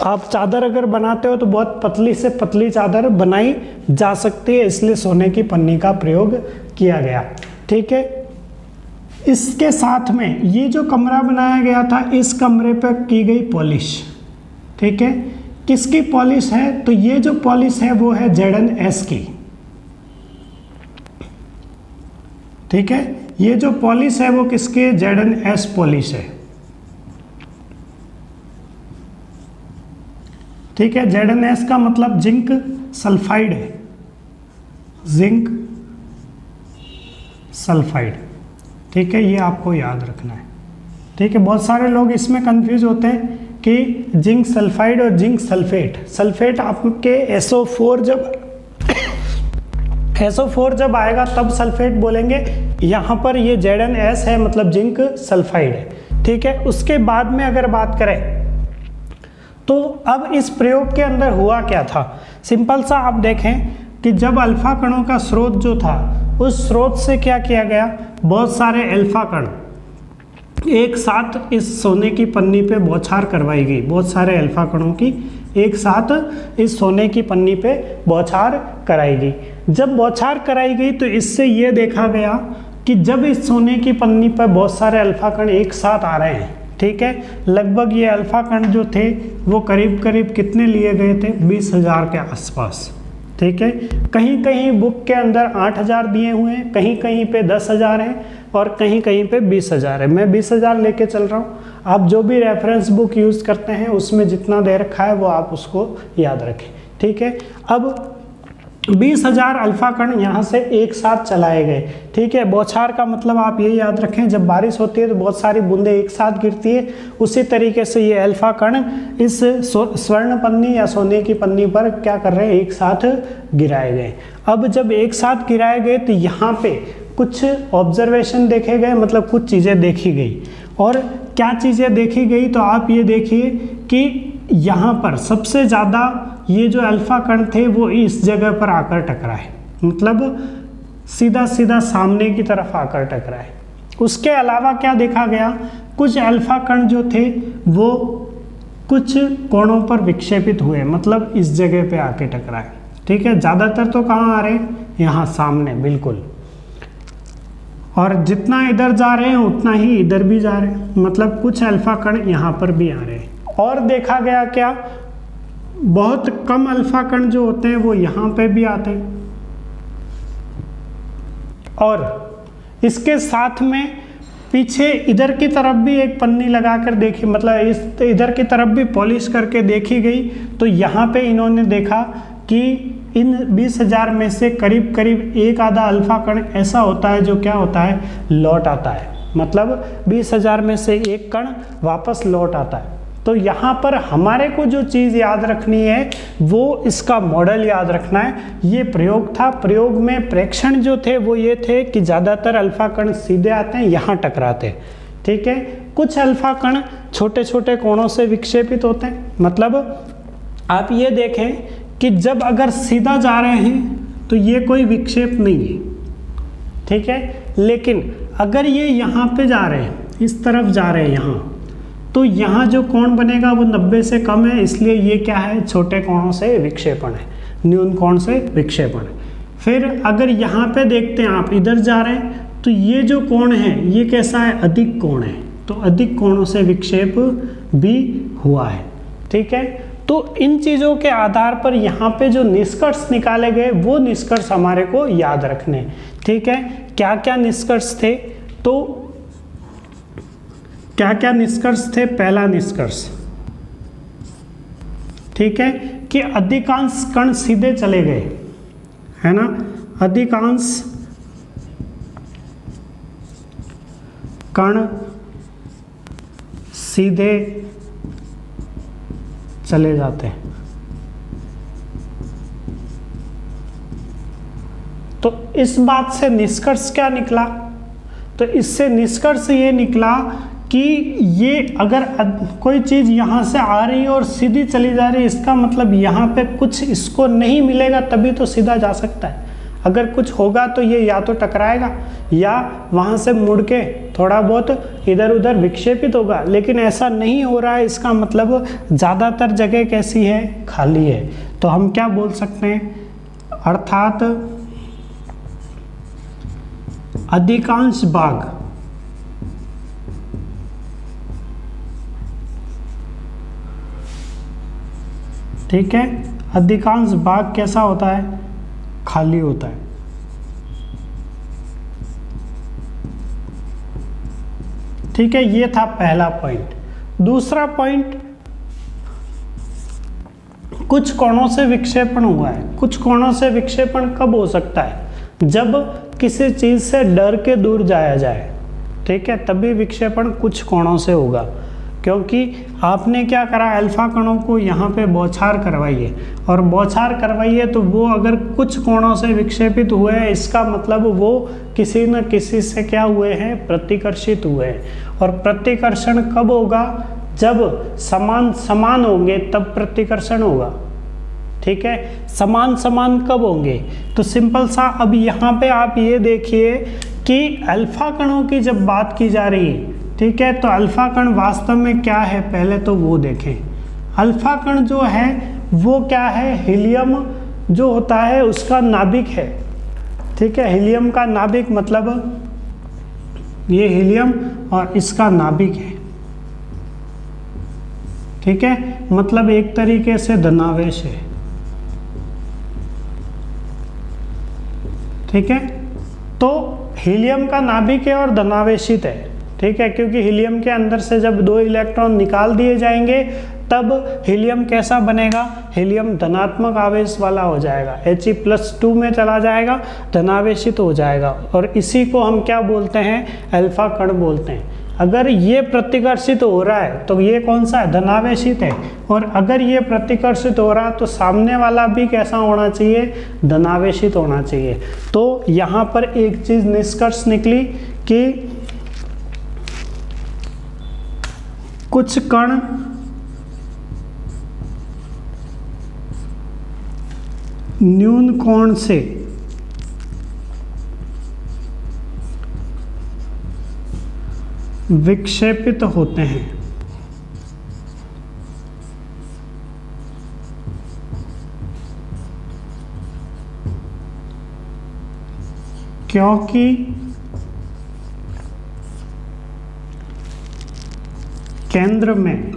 आप चादर अगर बनाते हो तो बहुत पतली से पतली चादर बनाई जा सकती है, इसलिए सोने की पन्नी का प्रयोग किया गया। ठीक है, इसके साथ में ये जो कमरा बनाया गया था, इस कमरे पर की गई पॉलिश। ठीक है, किसकी पॉलिश है, तो ये जो पॉलिश है वो है ZnS की। ठीक है, ये जो पॉलिश है वो किसकी, ZnS पॉलिश है। ठीक है, ZnS का मतलब जिंक सल्फाइड है, जिंक सल्फाइड। ठीक है, ये आपको याद रखना है। ठीक है, बहुत सारे लोग इसमें कंफ्यूज होते हैं कि जिंक सल्फाइड और जिंक सल्फेट। सल्फेट आपके SO4 जब आएगा तब सल्फेट बोलेंगे। यहाँ पर ये ZnS है, मतलब जिंक सल्फाइड है। ठीक है, उसके बाद में अगर बात करें तो अब इस प्रयोग के अंदर हुआ क्या था। सिंपल सा आप देखें कि जब अल्फा कणों का स्रोत जो था, उस स्रोत से क्या किया गया, बहुत सारे अल्फा कण एक साथ इस सोने की पन्नी पे बौछार करवाई गई। बहुत सारे अल्फा कणों की एक साथ इस सोने की पन्नी पे बौछार कराई गई। जब बौछार कराई गई तो इससे ये देखा गया कि जब इस सोने की पन्नी पर बहुत सारे अल्फा कण एक साथ आ रहे हैं, ठीक है, लगभग ये अल्फा कण जो थे वो करीब करीब कितने लिए गए थे, 20,000 के आसपास। ठीक है, कहीं कहीं बुक के अंदर 8,000 दिए हुए हैं, कहीं कहीं पे 10,000 हैं और कहीं कहीं पे 20,000 है। मैं 20,000 लेके चल रहा हूँ, आप जो भी रेफरेंस बुक यूज़ करते हैं उसमें जितना दे रखा है वो आप उसको याद रखें। ठीक है, अब 20,000 अल्फा कण यहाँ से एक साथ चलाए गए। ठीक है, बौछार का मतलब आप ये याद रखें, जब बारिश होती है तो बहुत सारी बूंदें एक साथ गिरती है, उसी तरीके से ये अल्फा कण इस स्वर्ण पन्नी या सोने की पन्नी पर क्या कर रहे हैं, एक साथ गिराए गए। अब जब एक साथ गिराए गए तो यहाँ पे कुछ ऑब्जर्वेशन देखे गए, मतलब कुछ चीज़ें देखी गई। और क्या चीज़ें देखी गई, तो आप ये देखिए कि यहाँ पर सबसे ज़्यादा ये जो अल्फा कण थे वो इस जगह पर आकर टकराए, मतलब सीधा सीधा सामने की तरफ आकर टकराए। उसके अलावा क्या देखा गया, कुछ अल्फा कण जो थे वो कुछ कोणों पर विक्षेपित हुए, मतलब इस जगह पे आके टकराए। ठीक है, ज़्यादातर तो कहाँ आ रहे हैं, यहाँ सामने बिल्कुल, और जितना इधर जा रहे हैं उतना ही इधर भी जा रहे हैं, मतलब कुछ अल्फा कण यहाँ पर भी आ रहे हैं। और देखा गया क्या, बहुत कम अल्फा कण जो होते हैं वो यहाँ पे भी आते हैं। और इसके साथ में पीछे इधर की तरफ भी एक पन्नी लगाकर देखी, मतलब इस इधर की तरफ भी पॉलिश करके देखी गई, तो यहाँ पे इन्होंने देखा कि इन 20,000 में से करीब करीब एक आधा अल्फा कण ऐसा होता है जो क्या होता है, लौट आता है। मतलब 20,000 में से एक कण वापस लौट आता है। तो यहाँ पर हमारे को जो चीज़ याद रखनी है वो इसका मॉडल याद रखना है। ये प्रयोग था, प्रयोग में प्रेक्षण जो थे वो ये थे कि ज़्यादातर अल्फा कण सीधे आते हैं, यहाँ टकराते हैं, ठीक है। कुछ अल्फा कण छोटे छोटे कोणों से विक्षेपित होते हैं। मतलब आप ये देखें कि जब अगर सीधा जा रहे हैं तो ये कोई विक्षेप नहीं है, ठीक है। लेकिन अगर ये यहाँ पे जा रहे हैं, इस तरफ जा रहे हैं यहाँ, तो यहाँ जो कोण बनेगा वो 90 से कम है, इसलिए ये क्या है, छोटे कोणों से विक्षेपण है, न्यून कोण से विक्षेपण है। फिर अगर यहाँ पे देखते हैं आप, इधर जा रहे हैं, तो ये जो कोण है ये कैसा है, अधिक कोण है, तो अधिक कोणों से विक्षेप भी हुआ है, ठीक है। तो इन चीज़ों के आधार पर यहाँ पे जो निष्कर्ष निकाले गए वो निष्कर्ष हमारे को याद रखने, ठीक है। क्या क्या निष्कर्ष थे, तो क्या क्या निष्कर्ष थे। पहला निष्कर्ष, ठीक है, कि अधिकांश कण सीधे चले गए, है ना, अधिकांश कण सीधे चले जाते हैं। तो इस बात से निष्कर्ष क्या निकला, तो इससे निष्कर्ष ये निकला कि ये अगर कोई चीज़ यहाँ से आ रही है और सीधी चली जा रही है, इसका मतलब यहाँ पे कुछ इसको नहीं मिलेगा, तभी तो सीधा जा सकता है। अगर कुछ होगा तो ये या तो टकराएगा या वहाँ से मुड़ के थोड़ा बहुत इधर उधर विक्षेपित होगा, लेकिन ऐसा नहीं हो रहा है। इसका मतलब ज़्यादातर जगह कैसी है, खाली है। तो हम क्या बोल सकते हैं, अर्थात अधिकांश भाग ठीक है, अधिकांश भाग कैसा होता है, खाली होता है। ठीक है, ये था पहला पॉइंट। दूसरा पॉइंट, कुछ कोणों से विक्षेपण हुआ है। कुछ कोणों से विक्षेपण कब हो सकता है, जब किसी चीज से डर के दूर जाया जाए, ठीक है, तभी विक्षेपण कुछ कोणों से होगा। क्योंकि आपने क्या करा, अल्फा कणों को यहाँ पे बौछार करवाई है, और बौछार करवाई है तो वो अगर कुछ कोणों से विक्षेपित हुए हैं, इसका मतलब वो किसी न किसी से क्या हुए हैं, प्रतिकर्षित हुए हैं। और प्रतिकर्षण कब होगा, जब समान समान होंगे तब प्रतिकर्षण होगा। ठीक है, समान समान कब होंगे, तो सिंपल सा, अब यहाँ पे आप ये देखिए कि अल्फा कणों की जब बात की जा रही है, ठीक है, तो अल्फा कण वास्तव में क्या है, पहले तो वो देखें। अल्फा कण जो है वो क्या है, हीलियम जो होता है उसका नाभिक है। ठीक है, हीलियम का नाभिक मतलब ये हीलियम और इसका नाभिक है। ठीक है, मतलब एक तरीके से धनावेश है। ठीक है, तो हीलियम का नाभिक है और धनावेशित है। ठीक है, क्योंकि हीलियम के अंदर से जब 2 इलेक्ट्रॉन निकाल दिए जाएंगे तब हीलियम कैसा बनेगा, हीलियम धनात्मक आवेश वाला हो जाएगा, He+2 में चला जाएगा, धनावेशित हो जाएगा, और इसी को हम क्या बोलते हैं, अल्फा कण बोलते हैं। अगर ये प्रतिकर्षित हो रहा है तो ये कौन सा है, धनावेशित है, और अगर ये प्रतिकर्षित हो रहा है तो सामने वाला भी कैसा होना चाहिए, धनावेशित होना चाहिए। तो यहाँ पर एक चीज निष्कर्ष निकली कि कुछ कण न्यून कोण से विक्षेपित होते हैं, क्योंकि केंद्र में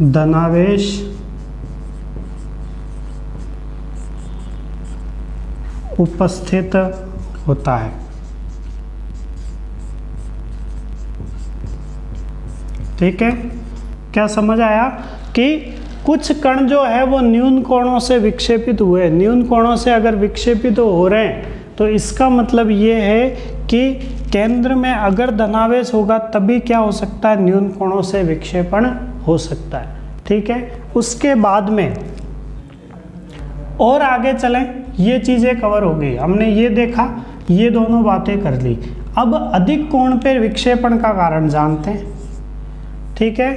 धनावेश उपस्थित होता है। ठीक है, क्या समझ आया कि कुछ कण जो है वो न्यून कोणों से विक्षेपित हुए, न्यून कोणों से अगर विक्षेपित हो रहे हैं तो इसका मतलब ये है कि केंद्र में अगर धनावेश होगा तभी क्या हो सकता है, न्यून कोणों से विक्षेपण हो सकता है। ठीक है, उसके बाद में और आगे चलें, ये चीज़ें कवर हो गई, हमने ये देखा, ये दोनों बातें कर ली। अब अधिक कोण पर विक्षेपण का कारण जानते हैं। ठीक है,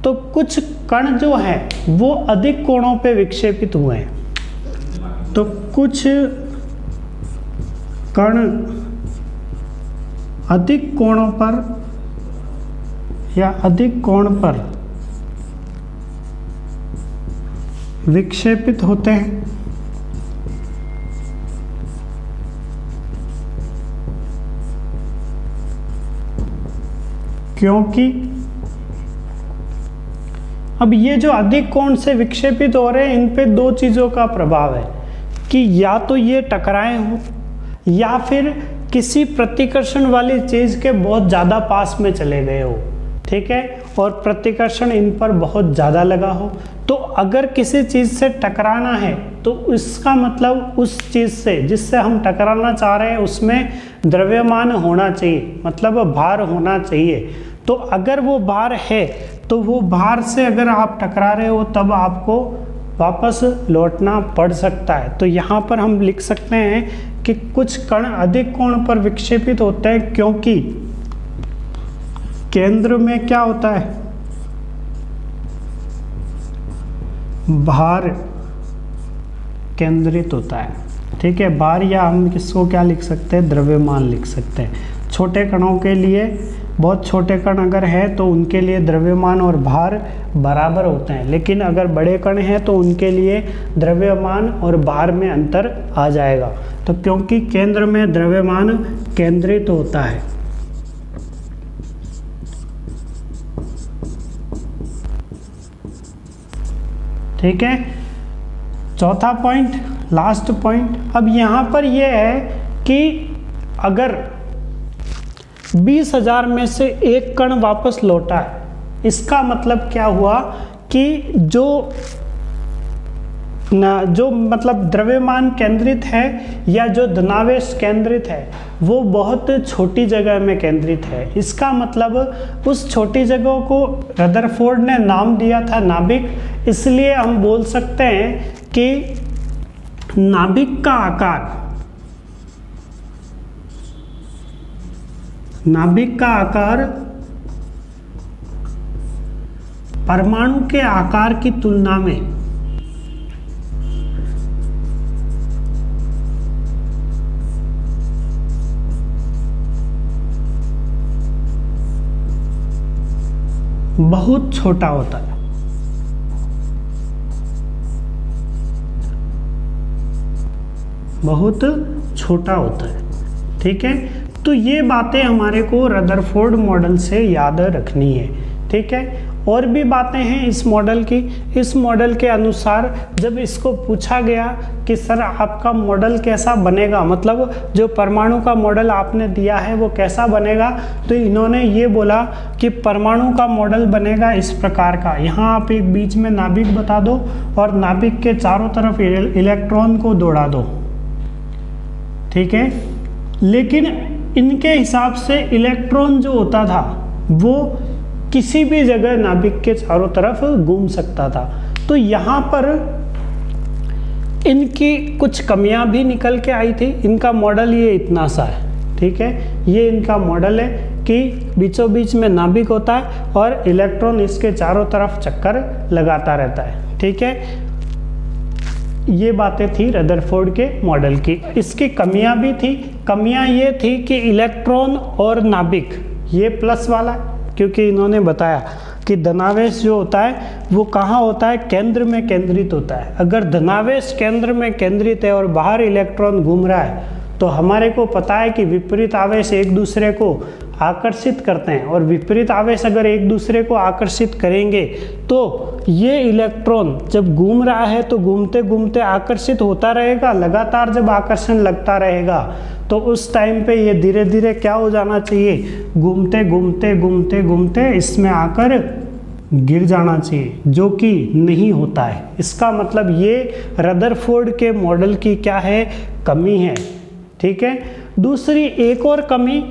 तो कुछ कण जो है वो अधिक कोणों पे विक्षेपित हुए हैं। तो कुछ कण अधिक कोणों पर या अधिक कोण पर विक्षेपित होते हैं। क्योंकि अब ये जो अधिक कोण से विक्षेपित हो रहे हैं, इन पे दो चीज़ों का प्रभाव है कि या तो ये टकराए हों या फिर किसी प्रतिकर्षण वाली चीज़ के बहुत ज़्यादा पास में चले गए हो। ठीक है, और प्रतिकर्षण इन पर बहुत ज़्यादा लगा हो। तो अगर किसी चीज़ से टकराना है तो इसका मतलब उस चीज़ से जिससे हम टकराना चाह रहे हैं उसमें द्रव्यमान होना चाहिए, मतलब भार होना चाहिए। तो अगर वो भार है तो वो भार से अगर आप टकरा रहे हो तब आपको वापस लौटना पड़ सकता है। तो यहाँ पर हम लिख सकते हैं कि कुछ कण अधिक कोण पर विक्षेपित होते हैं क्योंकि केंद्र में क्या होता है, भार केंद्रित होता है। ठीक है, भार या हम किसको क्या लिख सकते हैं, द्रव्यमान लिख सकते हैं। छोटे कणों के लिए, बहुत छोटे कण अगर है तो उनके लिए द्रव्यमान और भार बराबर होते हैं, लेकिन अगर बड़े कण हैं तो उनके लिए द्रव्यमान और भार में अंतर आ जाएगा। तो क्योंकि केंद्र में द्रव्यमान केंद्रित होता है। ठीक है, चौथा पॉइंट, लास्ट पॉइंट। अब यहाँ पर यह है कि अगर 20,000 में से एक कण वापस लौटा है, इसका मतलब क्या हुआ कि जो मतलब द्रव्यमान केंद्रित है या जो धनावेश केंद्रित है वो बहुत छोटी जगह में केंद्रित है। इसका मतलब उस छोटी जगह को रदरफोर्ड ने नाम दिया था नाभिक। इसलिए हम बोल सकते हैं कि नाभिक का आकार परमाणु के आकार की तुलना में बहुत छोटा होता है। बहुत छोटा होता है। ठीक है, तो ये बातें हमारे को रदरफोर्ड मॉडल से याद रखनी है। ठीक है, और भी बातें हैं इस मॉडल की। इस मॉडल के अनुसार जब इसको पूछा गया कि सर आपका मॉडल कैसा बनेगा, मतलब जो परमाणु का मॉडल आपने दिया है वो कैसा बनेगा, तो इन्होंने ये बोला कि परमाणु का मॉडल बनेगा इस प्रकार का। यहाँ आप एक बीच में नाभिक बता दो और नाभिक के चारों तरफ इलेक्ट्रॉन को दौड़ा दो। ठीक है, लेकिन इनके हिसाब से इलेक्ट्रॉन जो होता था वो किसी भी जगह नाभिक के चारों तरफ घूम सकता था। तो यहाँ पर इनकी कुछ कमियां भी निकल के आई थी। इनका मॉडल ये इतना सा है। ठीक है, ये इनका मॉडल है कि बीचों बीच में नाभिक होता है और इलेक्ट्रॉन इसके चारों तरफ चक्कर लगाता रहता है। ठीक है, ये बातें थी रदरफोर्ड के मॉडल की। इसकी कमियां भी थी। कमियां ये थी कि इलेक्ट्रॉन और नाभिक ये प्लस वाला है, क्योंकि इन्होंने बताया कि धनावेश जो होता है वो कहाँ होता है, केंद्र में केंद्रित होता है। अगर धनावेश केंद्र में केंद्रित है और बाहर इलेक्ट्रॉन घूम रहा है तो हमारे को पता है कि विपरीत आवेश एक दूसरे को आकर्षित करते हैं, और विपरीत आवेश अगर एक दूसरे को आकर्षित करेंगे तो ये इलेक्ट्रॉन जब घूम रहा है तो घूमते घूमते आकर्षित होता रहेगा। लगातार जब आकर्षण लगता रहेगा तो उस टाइम पे ये धीरे धीरे क्या हो जाना चाहिए, घूमते घूमते घूमते घूमते इसमें आकर गिर जाना चाहिए, जो कि नहीं होता है। इसका मतलब ये रदरफोर्ड के मॉडल की क्या है, कमी है। ठीक है। दूसरी एक और कमी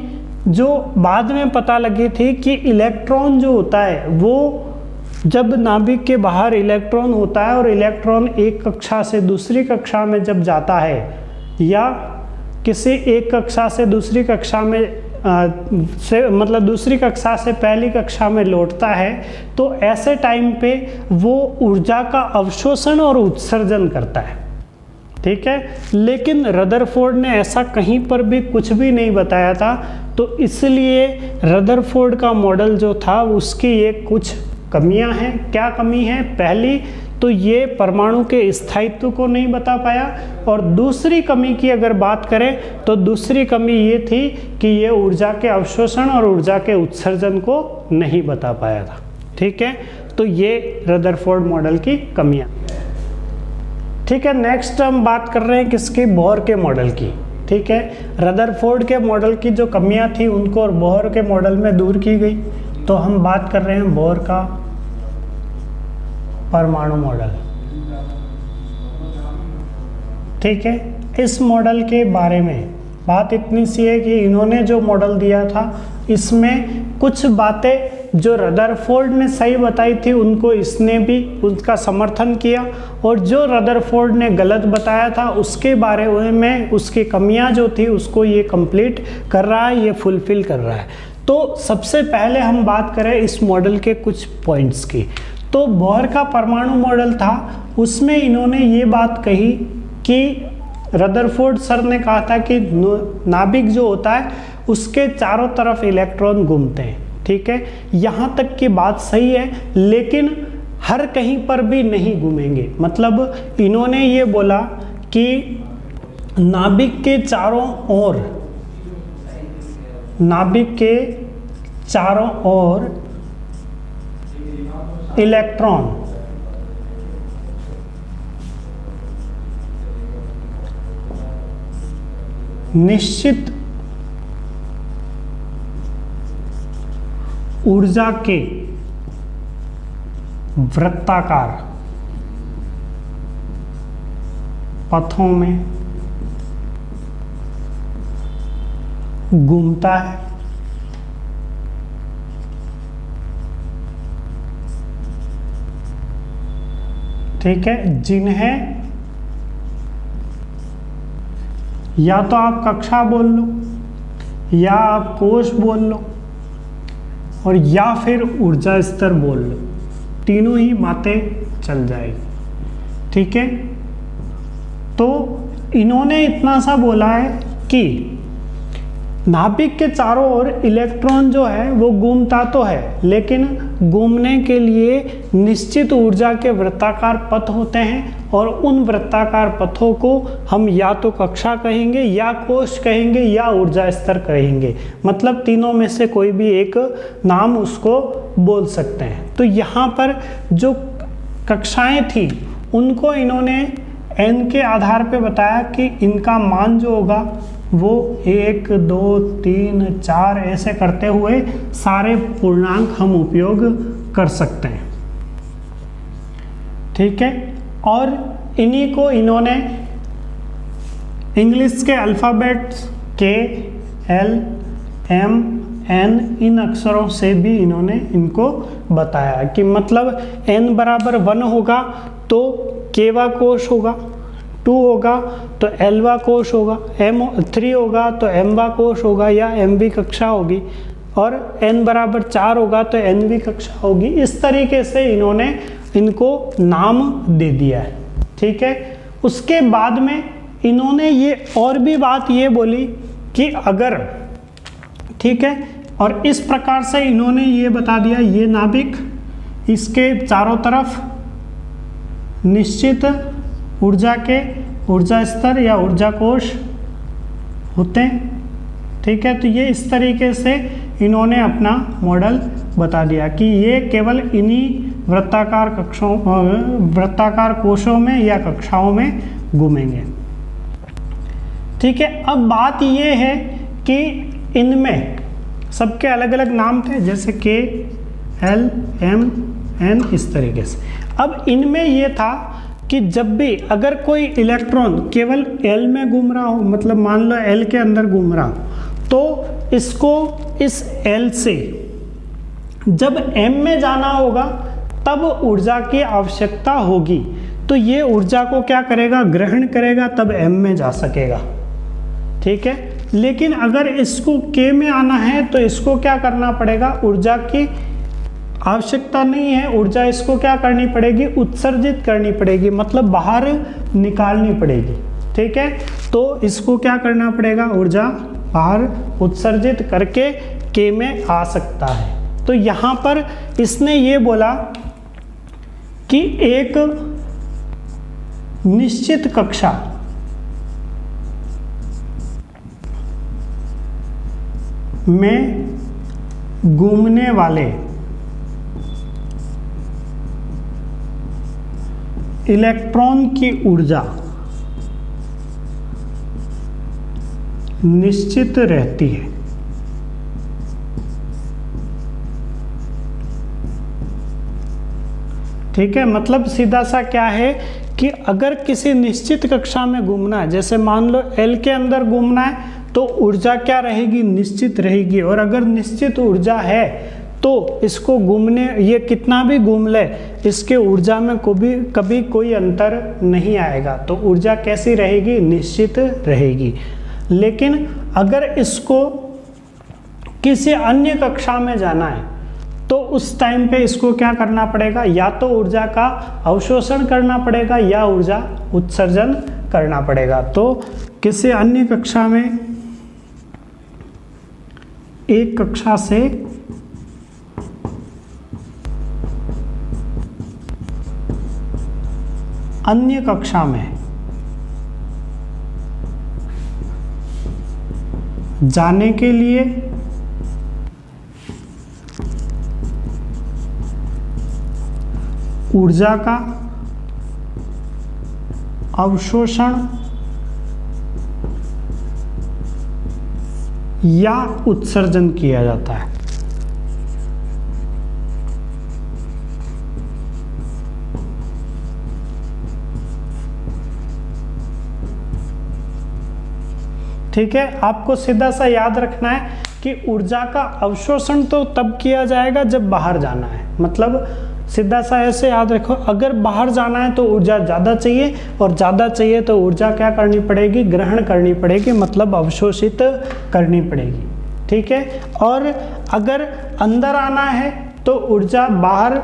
जो बाद में पता लगी थी कि इलेक्ट्रॉन जो होता है वो जब नाभिक के बाहर इलेक्ट्रॉन होता है और इलेक्ट्रॉन एक कक्षा से दूसरी कक्षा में जब जाता है या किसी एक कक्षा से दूसरी कक्षा में मतलब दूसरी कक्षा से पहली कक्षा में लौटता है, तो ऐसे टाइम पे वो ऊर्जा का अवशोषण और उत्सर्जन करता है। ठीक है। लेकिन रदरफोर्ड ने ऐसा कहीं पर भी कुछ भी नहीं बताया था, तो इसलिए रदरफोर्ड का मॉडल जो था उसकी ये कुछ कमियां हैं। क्या कमी है? पहली तो ये परमाणु के स्थायित्व को नहीं बता पाया, और दूसरी कमी की अगर बात करें तो दूसरी कमी ये थी कि ये ऊर्जा के अवशोषण और ऊर्जा के उत्सर्जन को नहीं बता पाया था। ठीक है। तो ये रदरफोर्ड मॉडल की कमियां। ठीक है। नेक्स्ट हम बात कर रहे हैं किसकी, बोहर के मॉडल की। ठीक है। रदरफोर्ड के मॉडल की जो कमियां थी उनको और बोहर के मॉडल में दूर की गई। तो हम बात कर रहे हैं बोहर का परमाणु मॉडल। ठीक है। इस मॉडल के बारे में बात इतनी सी है कि इन्होंने जो मॉडल दिया था इसमें कुछ बातें जो रदरफोर्ड ने सही बताई थी उनको इसने भी उसका समर्थन किया, और जो रदरफोर्ड ने गलत बताया था उसके बारे में उसकी कमियां जो थी उसको ये कंप्लीट कर रहा है, ये फुलफिल कर रहा है। तो सबसे पहले हम बात करें इस मॉडल के कुछ पॉइंट्स की। तो बोहर का परमाणु मॉडल था, उसमें इन्होंने ये बात कही कि रदरफोर्ड सर ने कहा था कि नाभिक जो होता है उसके चारों तरफ इलेक्ट्रॉन घूमते हैं। ठीक है। यहाँ तक की बात सही है, लेकिन हर कहीं पर भी नहीं घूमेंगे। मतलब इन्होंने ये बोला कि नाभिक के चारों ओर इलेक्ट्रॉन निश्चित ऊर्जा के वृत्ताकार पथों में घूमता है। ठीक है। जिन्हें या तो आप कक्षा बोल लो, या आप कोश बोल लो, और या फिर ऊर्जा स्तर बोल लो, तीनों ही बातें चल जाएगी। ठीक है। तो इन्होंने इतना सा बोला है कि नाभिक के चारों ओर इलेक्ट्रॉन जो है वो घूमता तो है, लेकिन घूमने के लिए निश्चित ऊर्जा के वृत्ताकार पथ होते हैं, और उन वृत्ताकार पथों को हम या तो कक्षा कहेंगे, या कोश कहेंगे, या ऊर्जा स्तर कहेंगे। मतलब तीनों में से कोई भी एक नाम उसको बोल सकते हैं। तो यहाँ पर जो कक्षाएं थी उनको इन्होंने n के आधार पे बताया कि इनका मान जो होगा वो 1, 2, 3, 4 ऐसे करते हुए सारे पूर्णांक हम उपयोग कर सकते हैं। ठीक है। और इन्हीं को इन्होंने इंग्लिश के alphabets K, L, M, N इन अक्षरों से भी इन्होंने इनको बताया कि मतलब n बराबर 1 होगा तो Kवा कोश होगा, 2 होगा तो Lवा कोश होगा, M3 होगा तो Mवा कोश होगा या Mवी कक्षा होगी, और n बराबर 4 होगा तो Nवी कक्षा होगी। इस तरीके से इन्होंने इनको नाम दे दिया है। ठीक है। उसके बाद में इन्होंने ये और भी बात ये बोली कि अगर, ठीक है, और इस प्रकार से इन्होंने ये बता दिया, ये नाभिक, इसके चारों तरफ निश्चित ऊर्जा के ऊर्जा स्तर या ऊर्जा कोश होते हैं। ठीक है, तो ये इस तरीके से इन्होंने अपना मॉडल बता दिया कि ये केवल इन्हीं वृत्ताकार कोशों में या कक्षाओं में घूमेंगे। ठीक है, अब बात ये है कि इनमें सबके अलग अलग नाम थे, जैसे के, एल, एम, एन, इस तरीके से। अब इनमें ये था कि जब भी अगर कोई इलेक्ट्रॉन केवल एल में घूम रहा हो, मतलब मान लो एल के अंदर घूम रहा हो, तो इसको इस एल से जब एम में जाना होगा तब ऊर्जा की आवश्यकता होगी, तो ये ऊर्जा को क्या करेगा, ग्रहण करेगा, तब एम में जा सकेगा। ठीक है, लेकिन अगर इसको के में आना है तो इसको क्या करना पड़ेगा, ऊर्जा की आवश्यकता नहीं है, ऊर्जा इसको क्या करनी पड़ेगी, उत्सर्जित करनी पड़ेगी, मतलब बाहर निकालनी पड़ेगी। ठीक है, तो इसको क्या करना पड़ेगा, ऊर्जा बाहर उत्सर्जित करके के में आ सकता है। तो यहाँ पर इसने ये बोला कि एक निश्चित कक्षा में घूमने वाले इलेक्ट्रॉन की ऊर्जा निश्चित रहती है। ठीक है, मतलब सीधा सा क्या है कि अगर किसी निश्चित कक्षा में घूमना है, जैसे मान लो एल के अंदर घूमना है, तो ऊर्जा क्या रहेगी, निश्चित रहेगी। और अगर निश्चित ऊर्जा है तो इसको घूमने, ये कितना भी घूम ले, इसके ऊर्जा में कभी कोई अंतर नहीं आएगा, तो ऊर्जा कैसी रहेगी, निश्चित रहेगी। लेकिन अगर इसको किसी अन्य कक्षा में जाना है तो उस टाइम पे इसको क्या करना पड़ेगा, या तो ऊर्जा का अवशोषण करना पड़ेगा या ऊर्जा उत्सर्जन करना पड़ेगा। तो किसी अन्य कक्षा में, एक कक्षा से अन्य कक्षा में जाने के लिए ऊर्जा का अवशोषण या उत्सर्जन किया जाता है। ठीक है, आपको सीधा सा याद रखना है कि ऊर्जा का अवशोषण तो तब किया जाएगा जब बाहर जाना है। मतलब सीधा सा ऐसे याद रखो, अगर बाहर जाना है तो ऊर्जा ज़्यादा चाहिए, और ज़्यादा चाहिए तो ऊर्जा क्या करनी पड़ेगी, ग्रहण करनी पड़ेगी, मतलब अवशोषित करनी पड़ेगी। ठीक है, और अगर अंदर आना है तो ऊर्जा बाहर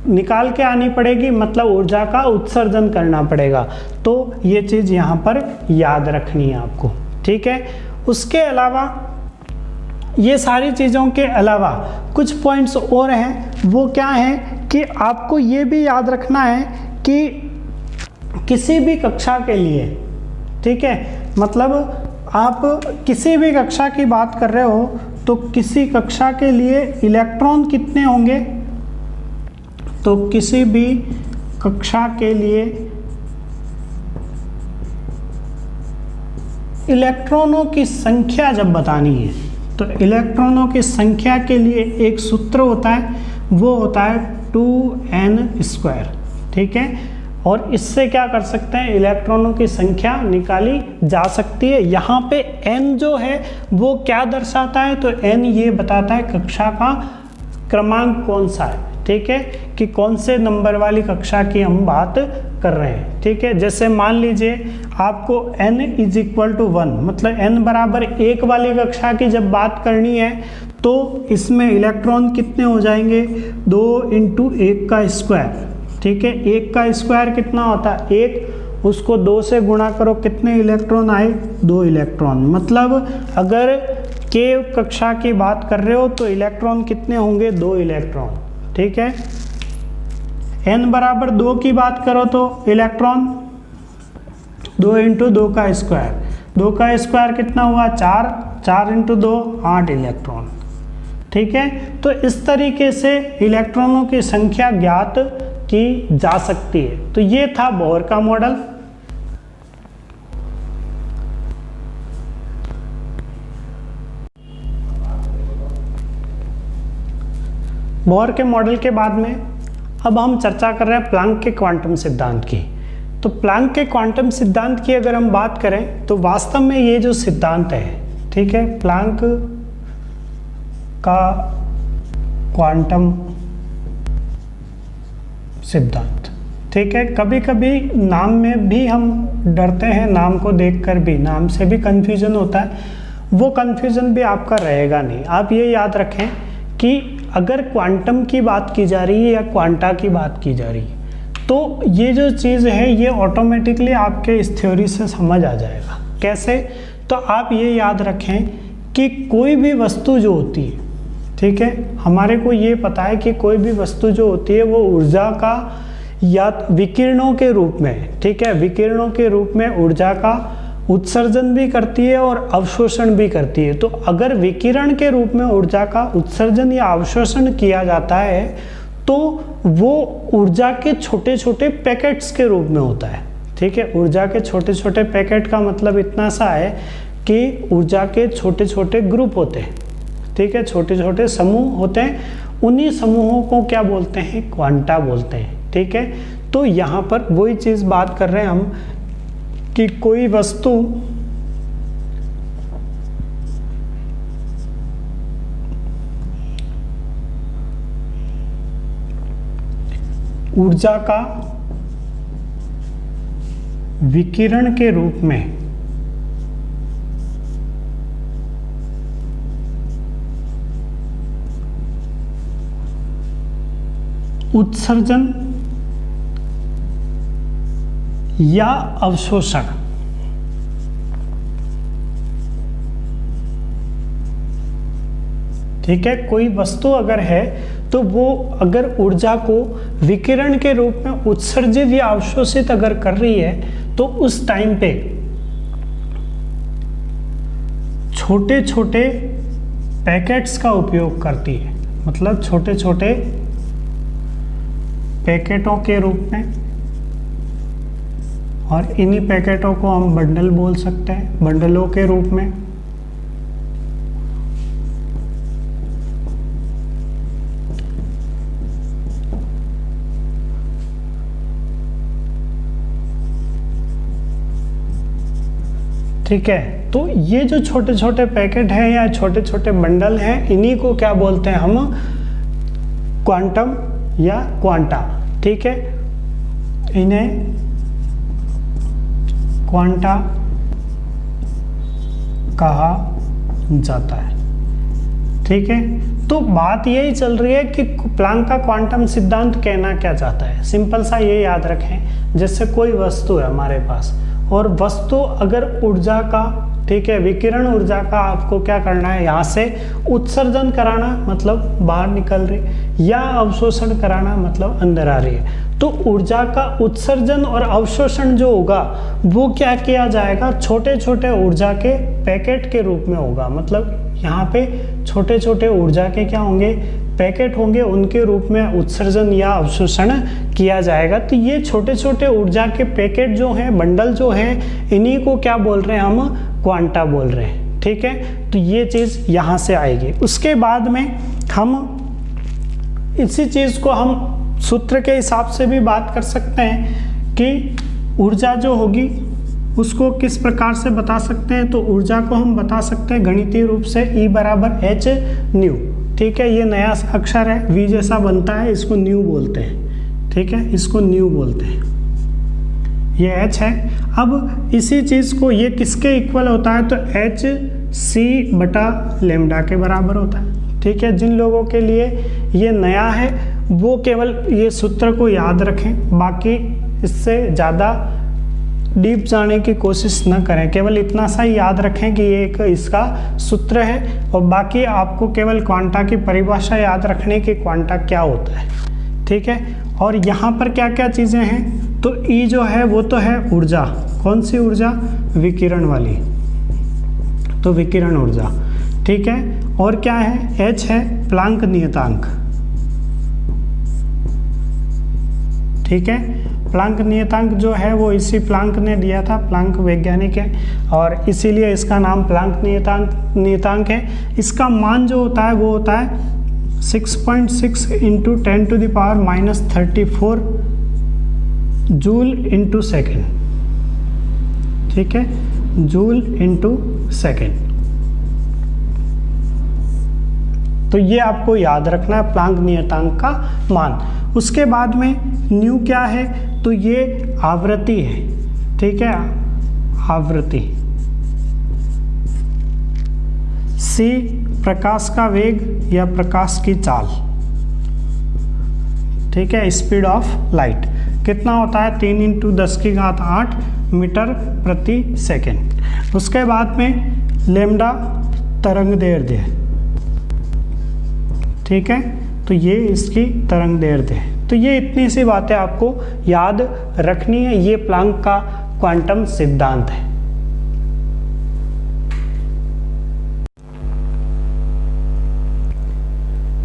निकाल के आनी पड़ेगी, मतलब ऊर्जा का उत्सर्जन करना पड़ेगा। तो ये चीज़ यहाँ पर याद रखनी है आपको। ठीक है, उसके अलावा ये सारी चीज़ों के अलावा कुछ पॉइंट्स और हैं, वो क्या है कि आपको ये भी याद रखना है कि किसी भी कक्षा के लिए, ठीक है, मतलब आप किसी भी कक्षा की बात कर रहे हो तो किसी कक्षा के लिए इलेक्ट्रॉन कितने होंगे, तो किसी भी कक्षा के लिए इलेक्ट्रॉनों की संख्या जब बतानी है तो इलेक्ट्रॉनों की संख्या के लिए एक सूत्र होता है, वो होता है 2n²। ठीक है, और इससे क्या कर सकते हैं, इलेक्ट्रॉनों की संख्या निकाली जा सकती है। यहाँ पे n जो है वो क्या दर्शाता है, तो n ये बताता है कक्षा का क्रमांक कौन सा है। ठीक है, कि कौन से नंबर वाली कक्षा की हम बात कर रहे हैं। ठीक है, जैसे मान लीजिए आपको n = 1, मतलब n बराबर 1 वाली कक्षा की जब बात करनी है तो इसमें इलेक्ट्रॉन कितने हो जाएंगे, 2 × 1 का स्क्वायर। ठीक है, 1 का स्क्वायर कितना होता है, 1, उसको 2 से गुणा करो, कितने इलेक्ट्रॉन आए, 2 इलेक्ट्रॉन। मतलब अगर k कक्षा की बात कर रहे हो तो इलेक्ट्रॉन कितने होंगे, 2 इलेक्ट्रॉन। ठीक है, n बराबर 2 की बात करो तो इलेक्ट्रॉन 2 × 2 का स्क्वायर, 2 का स्क्वायर कितना हुआ, 4, 4 × 2 8 इलेक्ट्रॉन। ठीक है, तो इस तरीके से इलेक्ट्रॉनों की संख्या ज्ञात की जा सकती है। तो ये था बोहर का मॉडल। बोहर के मॉडल के बाद में अब हम चर्चा कर रहे हैं प्लांक के क्वांटम सिद्धांत की। तो प्लांक के क्वांटम सिद्धांत की अगर हम बात करें तो वास्तव में ये जो सिद्धांत है, ठीक है, प्लांक का क्वांटम सिद्धांत, ठीक है, कभी कभी नाम में भी हम डरते हैं, नाम को देखकर भी, नाम से भी कंफ्यूजन होता है। वो कंफ्यूजन भी आपका रहेगा नहीं। आप ये याद रखें कि अगर क्वांटम की बात की जा रही है या क्वांटा की बात की जा रही है, तो ये जो चीज़ है ये ऑटोमेटिकली आपके इस थ्योरी से समझ आ जाएगा। कैसे? तो आप ये याद रखें कि कोई भी वस्तु जो होती है, ठीक है, हमारे को ये पता है कि कोई भी वस्तु जो होती है वो ऊर्जा का या विकिरणों के रूप में, ठीक है, विकिरणों के रूप में ऊर्जा का उत्सर्जन भी करती है और अवशोषण भी करती है। तो अगर विकिरण के रूप में ऊर्जा का उत्सर्जन या अवशोषण किया जाता है तो वो ऊर्जा के छोटे छोटे पैकेट्स के रूप में होता है। ठीक है, ऊर्जा के छोटे छोटे पैकेट का मतलब इतना सा है कि ऊर्जा के छोटे छोटे ग्रुप होते हैं, ठीक है, छोटे छोटे समूह होते हैं। उन्हीं समूहों को क्या बोलते हैं? क्वांटा बोलते हैं। ठीक है, तो यहाँ पर वही चीज़ बात कर रहे हैं हम कि कोई वस्तु ऊर्जा का विकिरण के रूप में उत्सर्जन या अवशोषण, ठीक है, कोई वस्तु अगर है तो वो अगर ऊर्जा को विकिरण के रूप में उत्सर्जित या अवशोषित अगर कर रही है तो उस टाइम पे छोटे छोटे पैकेट्स का उपयोग करती है। मतलब छोटे छोटे पैकेटों के रूप में, और इन्हीं पैकेटों को हम बंडल बोल सकते हैं, बंडलों के रूप में। ठीक है, तो ये जो छोटे छोटे पैकेट हैं या छोटे छोटे बंडल हैं, इन्हीं को क्या बोलते हैं हम? क्वांटम या क्वांटा। ठीक है, इन्हें क्वांटा कहा जाता है। ठीक है, तो बात यही चल रही है कि प्लांक का क्वांटम सिद्धांत कहना क्या चाहता है। सिंपल सा ये याद रखें, जैसे कोई वस्तु है हमारे पास, और वस्तु अगर ऊर्जा का, ठीक है, विकिरण ऊर्जा का आपको क्या करना है? यहाँ से उत्सर्जन कराना, मतलब बाहर निकल रही, या अवशोषण कराना, मतलब अंदर आ रही है। तो ऊर्जा का उत्सर्जन और अवशोषण जो होगा वो क्या किया जाएगा? छोटे छोटे ऊर्जा के पैकेट के रूप में होगा। मतलब यहाँ पे छोटे छोटे ऊर्जा के क्या होंगे? पैकेट होंगे, उनके रूप में उत्सर्जन या अवशोषण किया जाएगा। तो ये छोटे छोटे ऊर्जा के पैकेट जो हैं, बंडल जो हैं, इन्हीं को क्या बोल रहे हैं हम? क्वांटा बोल रहे हैं। ठीक है, तो ये चीज़ यहाँ से आएगी। उसके बाद में हम इसी चीज़ को हम सूत्र के हिसाब से भी बात कर सकते हैं कि ऊर्जा जो होगी उसको किस प्रकार से बता सकते हैं। तो ऊर्जा को हम बता सकते हैं गणितीय रूप से E = h न्यू। ठीक है, ये नया अक्षर है, V जैसा बनता है, इसको न्यू बोलते हैं। ठीक है, इसको न्यू बोलते हैं, ये h है। अब इसी चीज़ को ये किसके इक्वल होता है? तो hc/λ के बराबर होता है। ठीक है, जिन लोगों के लिए ये नया है वो केवल ये सूत्र को याद रखें, बाकी इससे ज़्यादा डीप जाने की कोशिश न करें। केवल इतना सा ही याद रखें कि ये एक इसका सूत्र है, और बाकी आपको केवल क्वांटा की परिभाषा याद रखने की, क्वांटा क्या होता है। ठीक है, और यहाँ पर क्या क्या चीज़ें हैं? तो E जो है वो तो है ऊर्जा। कौन सी ऊर्जा? विकिरण वाली। तो विकिरण ऊर्जा, ठीक है। और क्या है, h है प्लांक नियतांक, ठीक है। प्लांक नियतांक जो है वो इसी प्लांक ने दिया था, प्लांक वैज्ञानिक है और इसीलिए इसका नाम प्लांक नियतांक है। इसका मान जो होता है वो होता है 6.6 × 10⁻34 जूल इंटू सेकेंड, ठीक है, जूल इंटू सेकेंड। तो ये आपको याद रखना है प्लांक नियतांक का मान। उसके बाद में न्यू क्या है, तो ये आवृत्ति है, ठीक है, आवृत्ति। सी प्रकाश का वेग या प्रकाश की चाल, ठीक है, स्पीड ऑफ लाइट कितना होता है, 3 × 10⁸ मीटर प्रति सेकेंड। उसके बाद में लैम्डा तरंगदैर्ध्य, ठीक है, तो ये इसकी तरंगदैर्ध्य है। तो ये इतनी सी बातें आपको याद रखनी है, ये प्लांक का क्वांटम सिद्धांत है।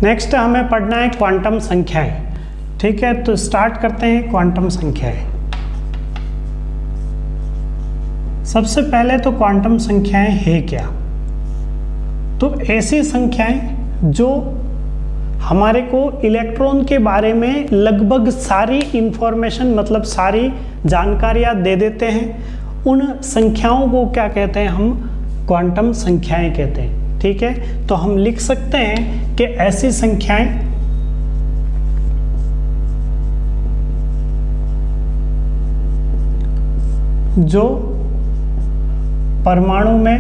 नेक्स्ट हमें पढ़ना है क्वांटम संख्याएं, ठीक है। तो स्टार्ट करते हैं क्वांटम संख्याएं। सबसे पहले तो क्वांटम संख्याएं है क्या, तो ऐसी संख्याएं जो हमारे को इलेक्ट्रॉन के बारे में लगभग सारी इंफॉर्मेशन, मतलब सारी जानकारियां दे देते हैं, उन संख्याओं को क्या कहते हैं, हम क्वांटम संख्याएं कहते हैं, ठीक है। तो हम लिख सकते हैं कि ऐसी संख्याएं जो परमाणु में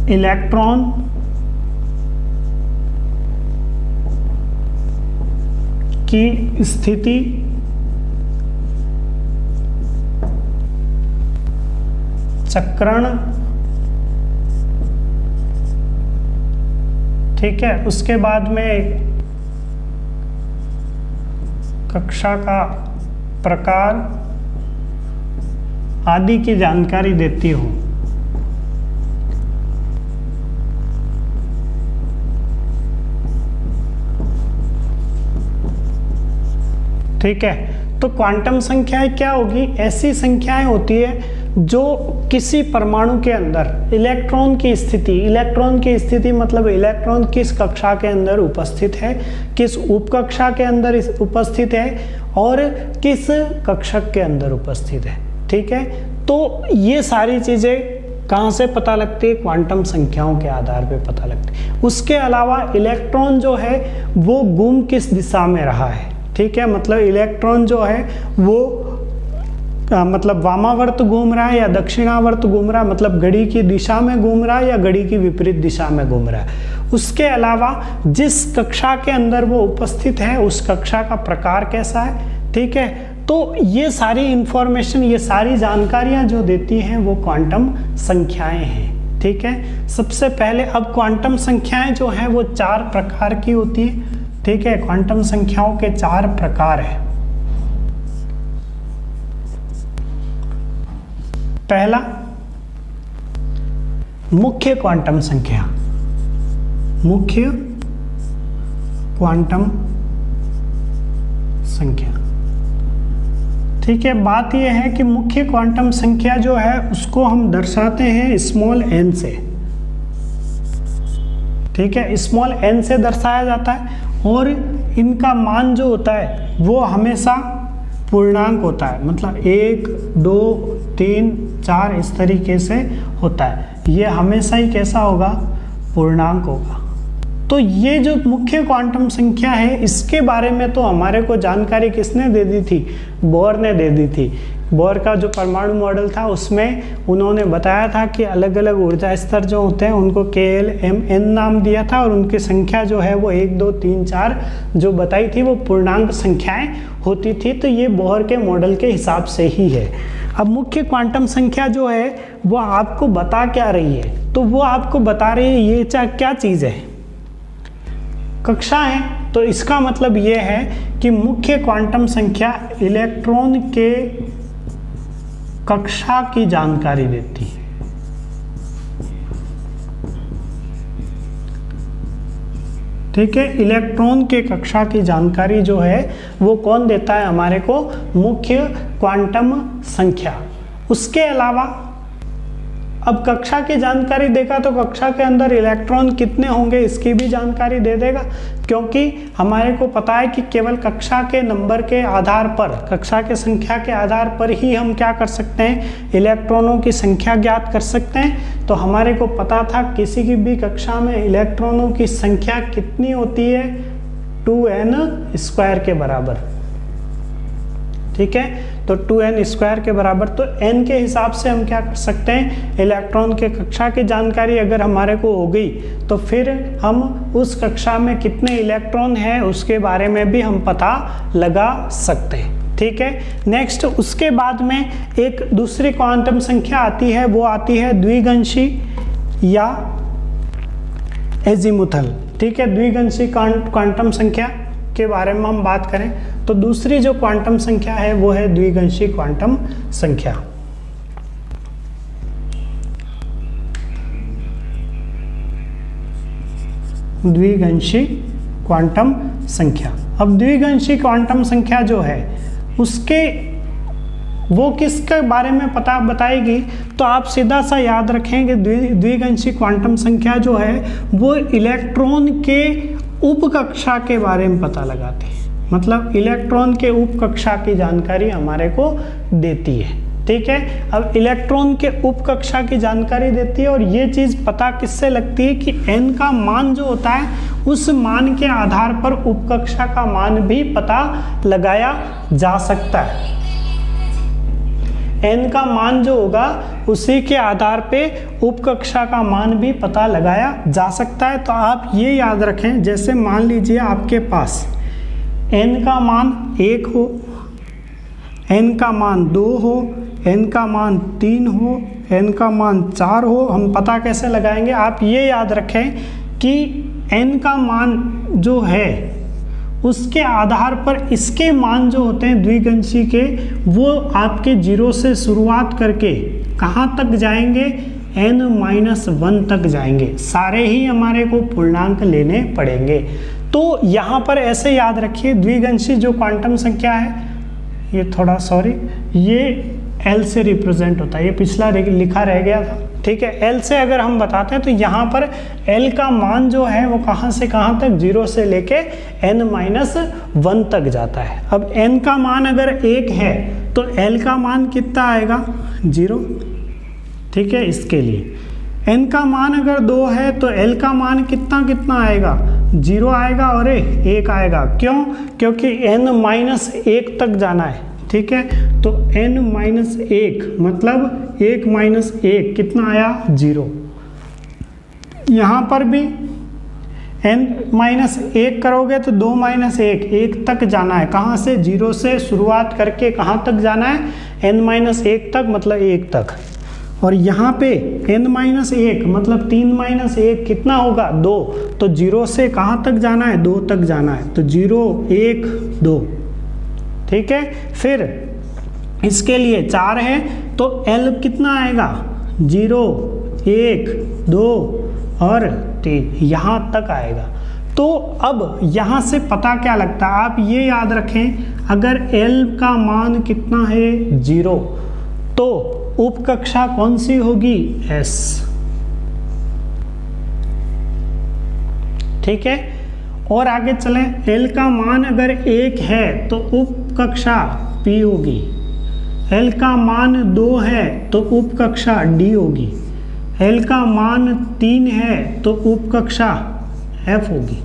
इलेक्ट्रॉन की स्थिति चक्रण, ठीक है, उसके बाद में कक्षा का प्रकार आदि की जानकारी देती हूं, ठीक है। तो क्वांटम संख्याएं क्या होगी, ऐसी संख्याएं होती है जो किसी परमाणु के अंदर इलेक्ट्रॉन की स्थिति मतलब इलेक्ट्रॉन किस कक्षा के अंदर उपस्थित है, किस उपकक्षा के अंदर उपस्थित है और किस कक्षक के अंदर उपस्थित है, ठीक है। तो ये सारी चीजें कहाँ से पता लगती है, क्वांटम संख्याओं के आधार पे पता लगती है। उसके अलावा इलेक्ट्रॉन जो है वो घूम किस दिशा में रहा है, ठीक है, मतलब इलेक्ट्रॉन जो है वो मतलब वामावर्त घूम रहा है या दक्षिणावर्त घूम रहा है, मतलब घड़ी की दिशा में घूम रहा है या घड़ी की विपरीत दिशा में घूम रहा है। उसके अलावा जिस कक्षा के अंदर वो उपस्थित है उस कक्षा का प्रकार कैसा है, ठीक है। तो ये सारी इंफॉर्मेशन, ये सारी जानकारियां जो देती हैं वो क्वांटम संख्याएं हैं, ठीक है। सबसे पहले अब क्वांटम संख्याएं जो हैं वो 4 प्रकार की होती है, ठीक है। क्वांटम संख्याओं के 4 प्रकार हैं। पहला मुख्य क्वांटम संख्या, मुख्य क्वांटम संख्या, ठीक है। बात यह है कि मुख्य क्वांटम संख्या जो है उसको हम दर्शाते हैं स्मॉल n से, ठीक है, स्मॉल n से दर्शाया जाता है और इनका मान जो होता है वो हमेशा पूर्णांक होता है, मतलब 1, 2, 3, 4 इस तरीके से होता है। ये हमेशा ही कैसा होगा, पूर्णांक होगा। तो ये जो मुख्य क्वांटम संख्या है इसके बारे में तो हमारे को जानकारी किसने दे दी थी, बोर ने दे दी थी। बोर का जो परमाणु मॉडल था उसमें उन्होंने बताया था कि अलग अलग ऊर्जा स्तर जो होते हैं उनको KL MN नाम दिया था और उनकी संख्या जो है वो 1, 2, 3, 4 जो बताई थी वो पूर्णांक संख्याएं होती थी। तो ये बोर के मॉडल के हिसाब से ही है। अब मुख्य क्वांटम संख्या जो है वो आपको बता क्या रही है, तो वो आपको बता रही है ये क्या चीज़ है, कक्षा है। तो इसका मतलब ये है कि मुख्य क्वांटम संख्या इलेक्ट्रॉन के कक्षा की जानकारी देती है। ठीक है, इलेक्ट्रॉन के कक्षा की जानकारी जो है वो कौन देता है हमारे को? मुख्य क्वांटम संख्या। उसके अलावा अब कक्षा की जानकारी देखा तो कक्षा के अंदर इलेक्ट्रॉन कितने होंगे इसकी भी जानकारी दे देगा, क्योंकि हमारे को पता है कि केवल कक्षा के नंबर के आधार पर, कक्षा के संख्या के आधार पर ही हम क्या कर सकते हैं? इलेक्ट्रॉनों की संख्या ज्ञात कर सकते हैं। तो हमारे को पता था किसी की भी कक्षा में इलेक्ट्रॉनों की संख्या कितनी होती है? 2n² के बराबर। ठीक है, तो 2n² के बराबर। तो n के हिसाब से हम क्या कर सकते हैं? इलेक्ट्रॉन के कक्षा की जानकारी अगर हमारे को हो गई तो फिर हम उस कक्षा में कितने इलेक्ट्रॉन हैं उसके बारे में भी हम पता लगा सकते हैं। ठीक है, नेक्स्ट उसके बाद में एक दूसरी क्वांटम संख्या आती है, वो आती है द्विगंशी या एजीमुथल। ठीक है, द्विगंशी क्वांटम संख्या के बारे में हम बात करें तो दूसरी जो क्वांटम संख्या है वो है द्विगंशी क्वांटम संख्या। द्विगंशी क्वांटम संख्या। अब द्विगंशी क्वांटम संख्या जो है उसके वो किसके बारे में पता बताएगी? तो आप सीधा सा याद रखेंगे द्विगंशी क्वांटम संख्या जो है वो इलेक्ट्रॉन के उपकक्षा के बारे में पता लगाती है, मतलब इलेक्ट्रॉन के उपकक्षा की जानकारी हमारे को देती है। ठीक है, अब इलेक्ट्रॉन के उपकक्षा की जानकारी देती है और ये चीज़ पता किससे लगती है कि n का मान जो होता है उस मान के आधार पर उपकक्षा का मान भी पता लगाया जा सकता है। n का मान जो होगा उसी के आधार पे उपकक्षा का मान भी पता लगाया जा सकता है। तो आप ये याद रखें, जैसे मान लीजिए आपके पास n का मान 1 हो, n का मान 2 हो, n का मान 3 हो, n का मान 4 हो, हम पता कैसे लगाएंगे? आप ये याद रखें कि n का मान जो है उसके आधार पर इसके मान जो होते हैं द्विगंशी के वो आपके 0 से शुरुआत करके कहाँ तक जाएंगे? n-1 तक जाएंगे। सारे ही हमारे को पूर्णांक लेने पड़ेंगे। तो यहाँ पर ऐसे याद रखिए द्विगंशी जो क्वांटम संख्या है, ये थोड़ा सॉरी, ये L से रिप्रेजेंट होता है, ये पिछला लिखा रह गया था। ठीक है, L से अगर हम बताते हैं तो यहाँ पर L का मान जो है वो कहाँ से कहाँ तक? 0 से लेके n-1 तक जाता है। अब n का मान अगर 1 है तो L का मान कितना आएगा? 0। ठीक है, इसके लिए n का मान अगर 2 है तो L का मान कितना कितना आएगा? 0 आएगा और 1 आएगा। क्यों? क्योंकि n-1 तक जाना है। ठीक है, तो n-1 मतलब 1 - 1 कितना आया? 0। यहाँ पर भी n-1 करोगे तो 2 - 1 तक जाना है। कहाँ से? 0 से शुरुआत करके कहाँ तक जाना है? n-1 तक, मतलब 1 तक। और यहाँ पे n-1 मतलब 3 - 1 कितना होगा? 2। तो 0 से कहाँ तक जाना है? 2 तक जाना है। तो 0 1 2। ठीक है, फिर इसके लिए 4 है तो L कितना आएगा? 0 1 2 और 3, यहाँ तक आएगा। तो अब यहाँ से पता क्या लगता है? आप ये याद रखें, अगर L का मान कितना है? 0, तो उपकक्षा कौन सी होगी? S। ठीक है, और आगे चलें, L का मान अगर 1 है तो उपकक्षा P होगी, L का मान 2 है तो उपकक्षा D होगी, L का मान 3 है तो उपकक्षा F होगी।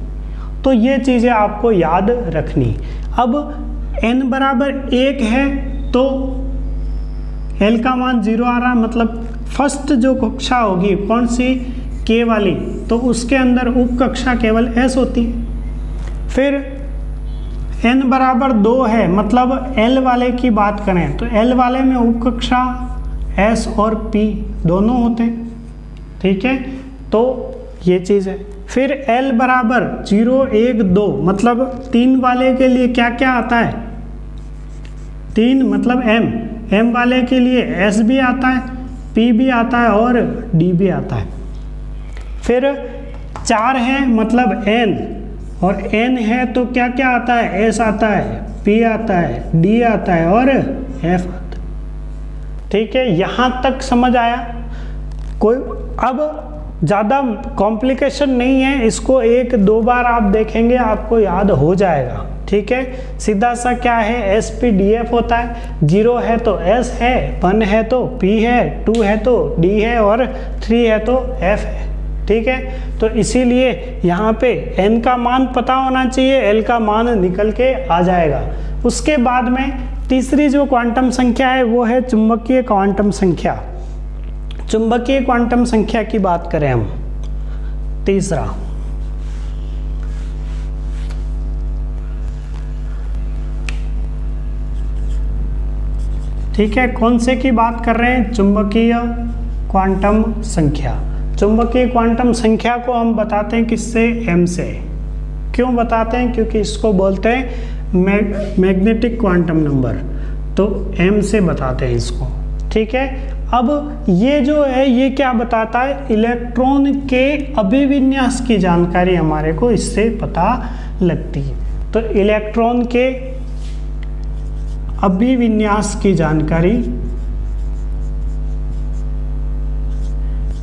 तो ये चीज़ें आपको याद रखनी। अब n बराबर 1 है तो L का मान 0 आ रहा, मतलब फर्स्ट जो कक्षा होगी कौन सी? K वाली, तो उसके अंदर उपकक्षा केवल S होती। फिर n बराबर 2 है, मतलब L वाले की बात करें तो L वाले में उपकक्षा S और P दोनों होते हैं। ठीक है, तो ये चीज़ है। फिर L बराबर 0 1 2, मतलब 3 वाले के लिए क्या क्या आता है? 3 मतलब m वाले के लिए s भी आता है, p भी आता है और d भी आता है। फिर 4 है मतलब n, और n है तो क्या क्या आता है, s आता है, p आता है, d आता है और f आता है। ठीक है, यहाँ तक समझ आया? कोई अब ज़्यादा कॉम्प्लिकेशन नहीं है, इसको 1-2 बार आप देखेंगे आपको याद हो जाएगा। ठीक है, सीधा सा क्या है, एस पी डी एफ होता है, 0 है तो S है, 1 है तो P है, 2 है तो D है और 3 है तो F है। ठीक है, तो इसीलिए यहाँ पे n का मान पता होना चाहिए, l का मान निकल के आ जाएगा। उसके बाद में तीसरी जो क्वांटम संख्या है वो है चुंबकीय क्वांटम संख्या। चुंबकीय क्वांटम संख्या की बात करें हम, तीसरा, ठीक है, कौन से की बात कर रहे हैं, चुंबकीय क्वांटम संख्या। चुंबकीय क्वांटम संख्या को हम बताते हैं किससे, m से। क्यों बताते हैं, क्योंकि इसको बोलते हैं मैग्नेटिक क्वांटम नंबर, तो m से बताते हैं इसको। ठीक है, अब ये जो है ये क्या बताता है, इलेक्ट्रॉन के अभिविन्यास की जानकारी हमारे को इससे पता लगती है। तो इलेक्ट्रॉन के अभिविन्यास की जानकारी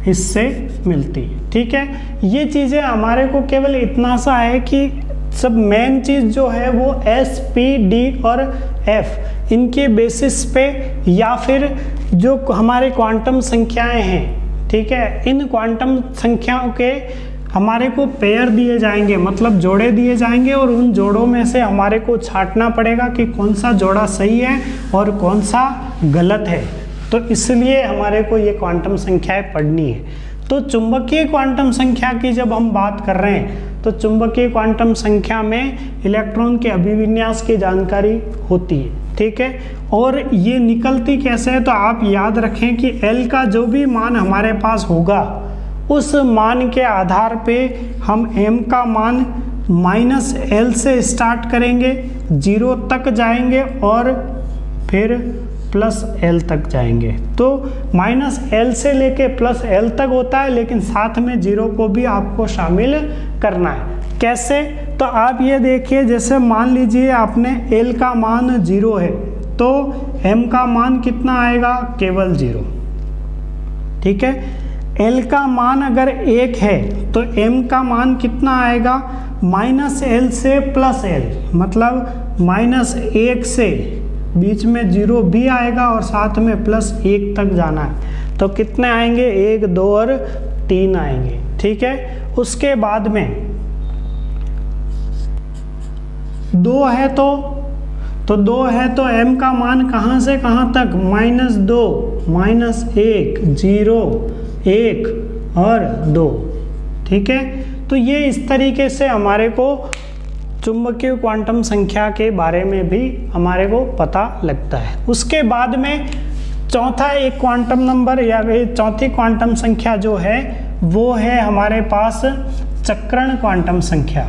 इससे मिलती है। ठीक है, ये चीज़ें हमारे को केवल इतना सा है कि सब मेन चीज़ जो है वो S, P, D और F इनके बेसिस पे, या फिर जो हमारे क्वांटम संख्याएं हैं, ठीक है, इन क्वांटम संख्याओं के हमारे को पेयर दिए जाएंगे, मतलब जोड़े दिए जाएंगे, और उन जोड़ों में से हमारे को छांटना पड़ेगा कि कौन सा जोड़ा सही है और कौन सा गलत है। तो इसलिए हमारे को ये क्वांटम संख्याएं पढ़नी है। तो चुंबकीय क्वांटम संख्या की जब हम बात कर रहे हैं तो चुंबकीय क्वांटम संख्या में इलेक्ट्रॉन के अभिविन्यास की जानकारी होती है। ठीक है, और ये निकलती कैसे है, तो आप याद रखें कि L का जो भी मान हमारे पास होगा उस मान के आधार पे हम m का मान -L से स्टार्ट करेंगे, 0 तक जाएंगे और फिर +L तक जाएंगे। तो -L से लेके +L तक होता है, लेकिन साथ में 0 को भी आपको शामिल करना है। कैसे, तो आप ये देखिए, जैसे मान लीजिए आपने L का मान 0 है तो m का मान कितना आएगा, केवल 0। ठीक है, L का मान अगर 1 है तो m का मान कितना आएगा, -L से +L, मतलब -1 से बीच में 0 भी आएगा और साथ में +1 तक जाना है, तो कितने आएंगे, 1, 2 और 3 आएंगे। ठीक है, उसके बाद में 2 है तो 2 है तो m का मान कहाँ से कहाँ तक, -2, -1, 0, 1 और 2। ठीक है, तो ये इस तरीके से हमारे को चुंबकीय क्वांटम संख्या के बारे में भी हमारे को पता लगता है। उसके बाद में चौथा एक क्वांटम नंबर या चौथी क्वांटम संख्या जो है वो है हमारे पास चक्रण क्वांटम संख्या।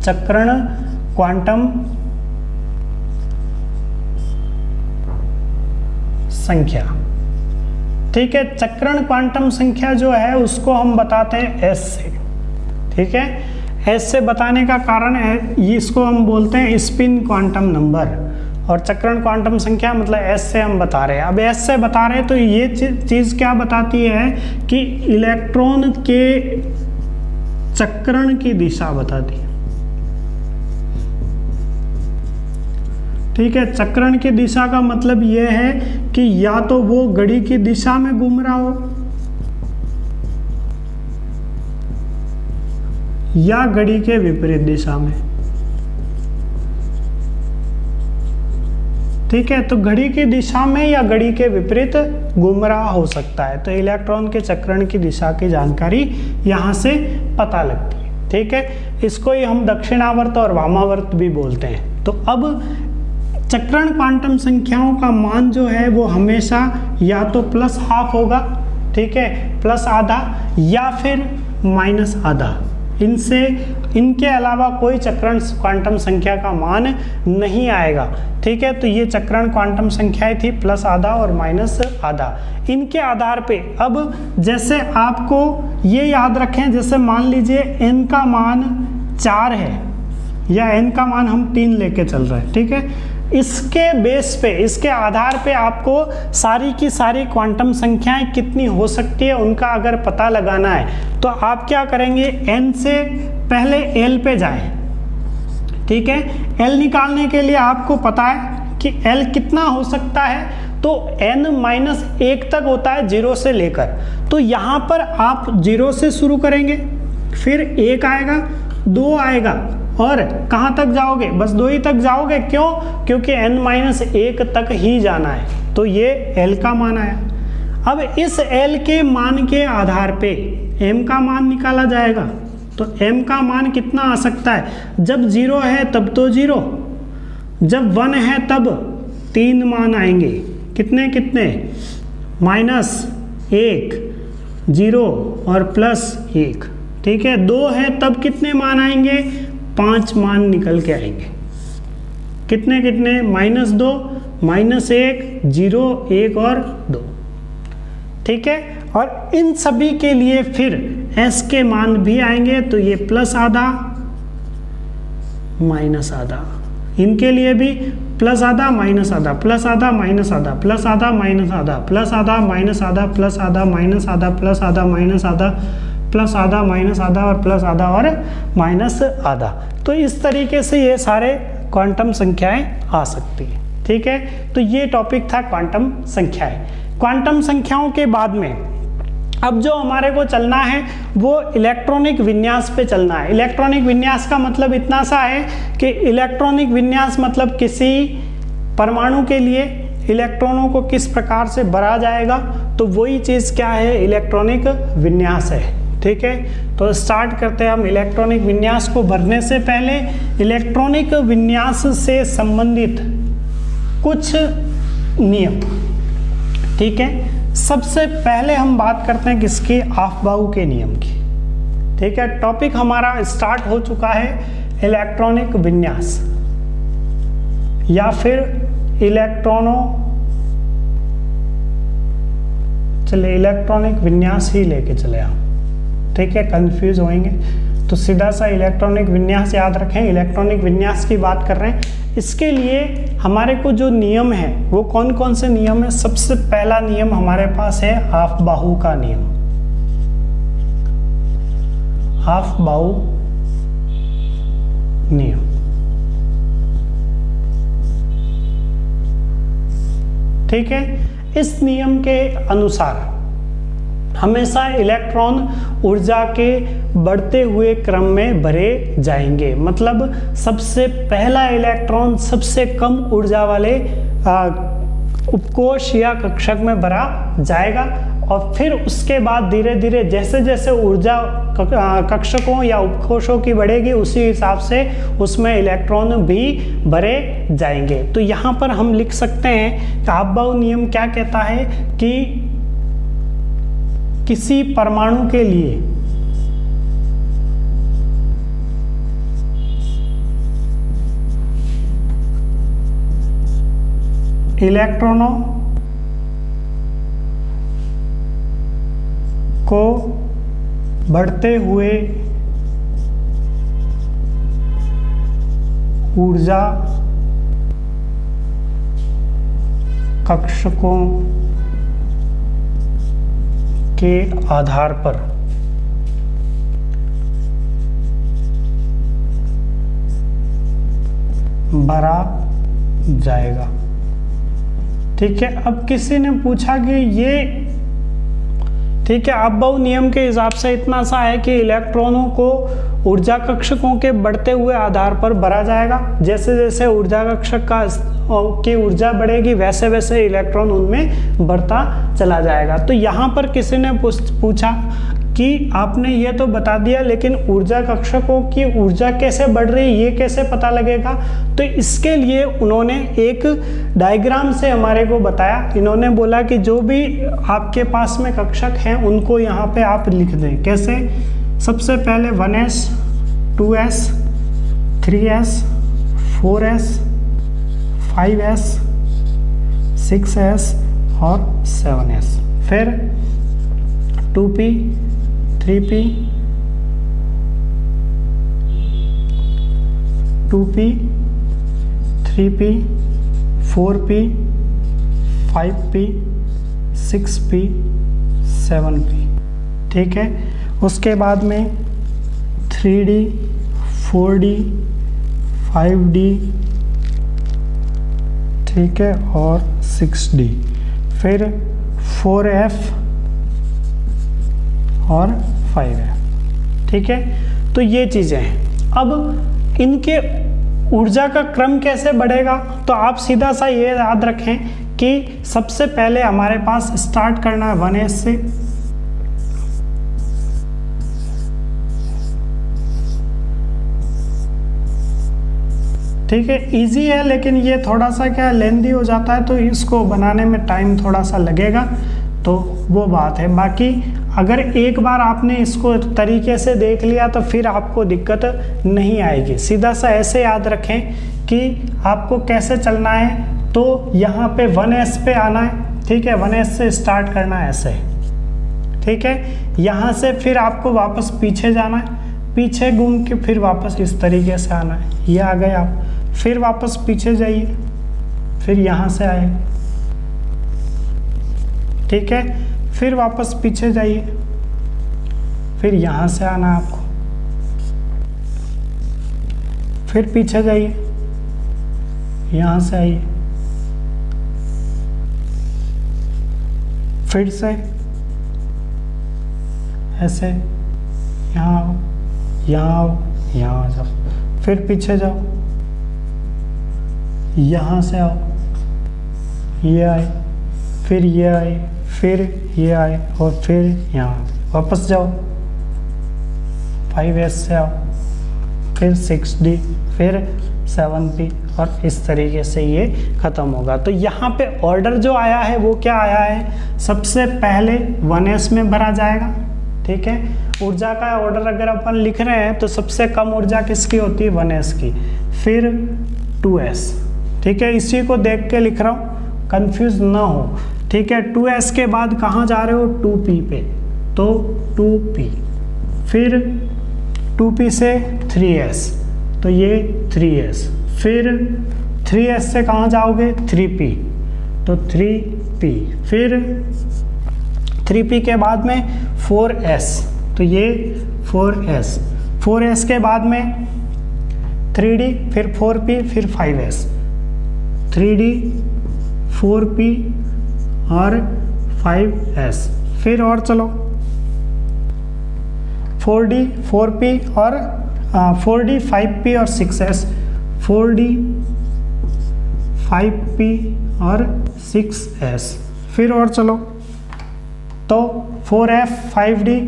चक्रण क्वांटम संख्या। ठीक है, चक्रण क्वांटम संख्या जो है उसको हम बताते हैं S से। ठीक है, S से बताने का कारण है, इसको हम बोलते हैं स्पिन क्वांटम नंबर, और चक्रण क्वांटम संख्या मतलब S से हम बता रहे हैं। अब S से बता रहे हैं तो ये चीज़ क्या बताती है कि इलेक्ट्रॉन के चक्रण की दिशा बताती है। ठीक है, चक्रण की दिशा का मतलब यह है कि या तो वो घड़ी की दिशा में घूम रहा हो या घड़ी के विपरीत दिशा में। ठीक है, तो घड़ी की दिशा में या घड़ी के विपरीत घूम रहा हो सकता है, तो इलेक्ट्रॉन के चक्रण की दिशा की जानकारी यहाँ से पता लगती है। ठीक है, इसको ही हम दक्षिणावर्त और वामावर्त भी बोलते हैं। तो अब चक्रण क्वांटम संख्याओं का मान जो है वो हमेशा या तो +½ होगा, ठीक है, +½ या फिर -½ इनके अलावा कोई चक्रण क्वांटम संख्या का मान नहीं आएगा। ठीक है, तो ये चक्रण क्वांटम संख्याएं थी प्लस आधा और माइनस आधा। इनके आधार पे अब जैसे आपको ये याद रखें, जैसे मान लीजिए n का मान 4 है या n का मान हम 3 लेके चल रहे हैं। ठीक है, इसके बेस पे, इसके आधार पे आपको सारी की सारी क्वांटम संख्याएं कितनी हो सकती है उनका अगर पता लगाना है तो आप क्या करेंगे, n से पहले l पे जाएं। ठीक है, l निकालने के लिए आपको पता है कि l कितना हो सकता है, तो n-1 तक होता है 0 से लेकर। तो यहाँ पर आप 0 से शुरू करेंगे, फिर 1 आएगा, 2 आएगा और कहाँ तक जाओगे, बस 2 ही तक जाओगे। क्यों? क्योंकि n-1 तक ही जाना है। तो ये l का मान आया। अब इस l के मान के आधार पे m का मान निकाला जाएगा। तो m का मान कितना आ सकता है, जब 0 है तब तो 0, जब 1 है तब 3 मान आएंगे। कितने कितने, -1, 0 और +1। ठीक है, 2 है तब कितने मान आएंगे, 5 मान निकल के आएंगे। कितने कितने, -2, -1, 0, 1 और 2। ठीक है, और इन सभी के लिए फिर s के मान भी आएंगे। तो ये प्लस आधा माइनस आधा, इनके लिए भी प्लस आधा माइनस आधा, प्लस आधा माइनस आधा, प्लस आधा माइनस आधा, प्लस आधा माइनस आधा, प्लस आधा माइनस आधा, प्लस आधा माइनस आधा, प्लस आधा माइनस आधा और प्लस आधा और माइनस आधा। तो इस तरीके से ये सारे क्वांटम संख्याएं आ सकती है। ठीक है, तो ये टॉपिक था क्वांटम संख्याएं। क्वांटम संख्याओं के बाद में अब जो हमारे को चलना है वो इलेक्ट्रॉनिक विन्यास पे चलना है। इलेक्ट्रॉनिक विन्यास का मतलब इतना सा है कि इलेक्ट्रॉनिक विन्यास मतलब किसी परमाणु के लिए इलेक्ट्रॉनों को किस प्रकार से भरा जाएगा, तो वही चीज़ क्या है, इलेक्ट्रॉनिक विन्यास है। ठीक है, तो स्टार्ट करते हैं हम इलेक्ट्रॉनिक विन्यास को। भरने से पहले इलेक्ट्रॉनिक विन्यास से संबंधित कुछ नियम। ठीक है, सबसे पहले हम बात करते हैं किसकी, अफबाऊ के नियम की। ठीक है, टॉपिक हमारा स्टार्ट हो चुका है इलेक्ट्रॉनिक विन्यास या फिर चलिए इलेक्ट्रॉनिक विन्यास ही लेके चले आप। ठीक है, कंफ्यूज होंगे तो सीधा सा इलेक्ट्रॉनिक विन्यास याद रखें। इलेक्ट्रॉनिक विन्यास की बात कर रहे हैं, इसके लिए हमारे को जो नियम है वो कौन कौन से नियम है। सबसे पहला नियम हमारे पास है अफबाऊ का नियम। अफबाऊ नियम, ठीक है। इस नियम के अनुसार हमेशा इलेक्ट्रॉन ऊर्जा के बढ़ते हुए क्रम में भरे जाएंगे। मतलब सबसे पहला इलेक्ट्रॉन सबसे कम ऊर्जा वाले उपकोष या कक्षक में भरा जाएगा और फिर उसके बाद धीरे धीरे जैसे जैसे ऊर्जा कक्षकों या उपकोषों की बढ़ेगी उसी हिसाब से उसमें इलेक्ट्रॉन भी भरे जाएंगे। तो यहाँ पर हम लिख सकते हैं कि अफबाऊ नियम क्या कहता है कि किसी परमाणु के लिए इलेक्ट्रॉनों को बढ़ते हुए ऊर्जा कक्षकों के आधार पर भरा जाएगा। ठीक है, अब किसी ने पूछा कि ये ठीक है अफबाऊ नियम के हिसाब से इतना सा है कि इलेक्ट्रॉनों को ऊर्जा कक्षकों के बढ़ते हुए आधार पर भरा जाएगा। जैसे जैसे ऊर्जा कक्षक की ऊर्जा बढ़ेगी वैसे वैसे इलेक्ट्रॉन उनमें बढ़ता चला जाएगा। तो यहाँ पर किसी ने पूछा कि आपने ये तो बता दिया लेकिन ऊर्जा कक्षकों की ऊर्जा कैसे बढ़ रही है, ये कैसे पता लगेगा। तो इसके लिए उन्होंने एक डायग्राम से हमारे को बताया। इन्होंने बोला कि जो भी आपके पास में कक्षक हैं उनको यहाँ पे आप लिख दें। कैसे सबसे पहले 1s 2s 3s 4s 5s 6s और 7s, फिर 2p 3p 2p 3p 4p 5p 6p 7p, ठीक है। उसके बाद में 3d 4d 5d, ठीक है, और 6d, फिर 4f और 5f, ठीक है। तो ये चीज़ें हैं। अब इनके ऊर्जा का क्रम कैसे बढ़ेगा, तो आप सीधा सा ये याद रखें कि सबसे पहले हमारे पास स्टार्ट करना है 1s से, ठीक है। इजी है लेकिन ये थोड़ा सा क्या लेंदी हो जाता है, तो इसको बनाने में टाइम थोड़ा सा लगेगा, तो वो बात है। बाकी अगर एक बार आपने इसको तरीके से देख लिया तो फिर आपको दिक्कत नहीं आएगी। सीधा सा ऐसे याद रखें कि आपको कैसे चलना है, तो यहाँ पे 1s पे आना है, ठीक है, 1s से स्टार्ट करना है ऐसे, ठीक है। यहाँ से फिर आपको वापस पीछे जाना है, पीछे घूम के फिर वापस इस तरीके से आना है, ये आ गए आप, फिर वापस पीछे जाइए, फिर यहाँ से आए, ठीक है, फिर वापस पीछे जाइए, फिर यहाँ से आना है आपको, फिर पीछे जाइए, यहाँ से आइए, फिर से ऐसे यहाँ आओ, यहाँ आओ, यहाँ आ जाओ, फिर पीछे जाओ, यहाँ से आओ, ये आए, फिर ये आए, फिर ये आए, और फिर यहाँ वापस जाओ, 5s से आओ, फिर 6d, फिर 7p, और इस तरीके से ये ख़त्म होगा। तो यहाँ पे ऑर्डर जो आया है वो क्या आया है, सबसे पहले 1s में भरा जाएगा, ठीक है। ऊर्जा का ऑर्डर अगर अपन लिख रहे हैं तो सबसे कम ऊर्जा किसकी होती है, 1s की, फिर 2s, ठीक है। इसी को देख के लिख रहा हूँ, कंफ्यूज ना हो, ठीक है। 2s के बाद कहाँ जा रहे हो, 2p पे, तो 2p, फिर 2p से 3s, तो ये 3s, फिर 3s से कहाँ जाओगे, 3p, तो 3p, फिर 3p के बाद में 4s, तो ये 4s, 4s के बाद में 3d, फिर 4p, फिर 5s, 3d 4p और 5s, फिर और चलो 4d 4p और 4d 5p और 6s, 4d 5p और 6s, फिर और चलो, तो 4f 5d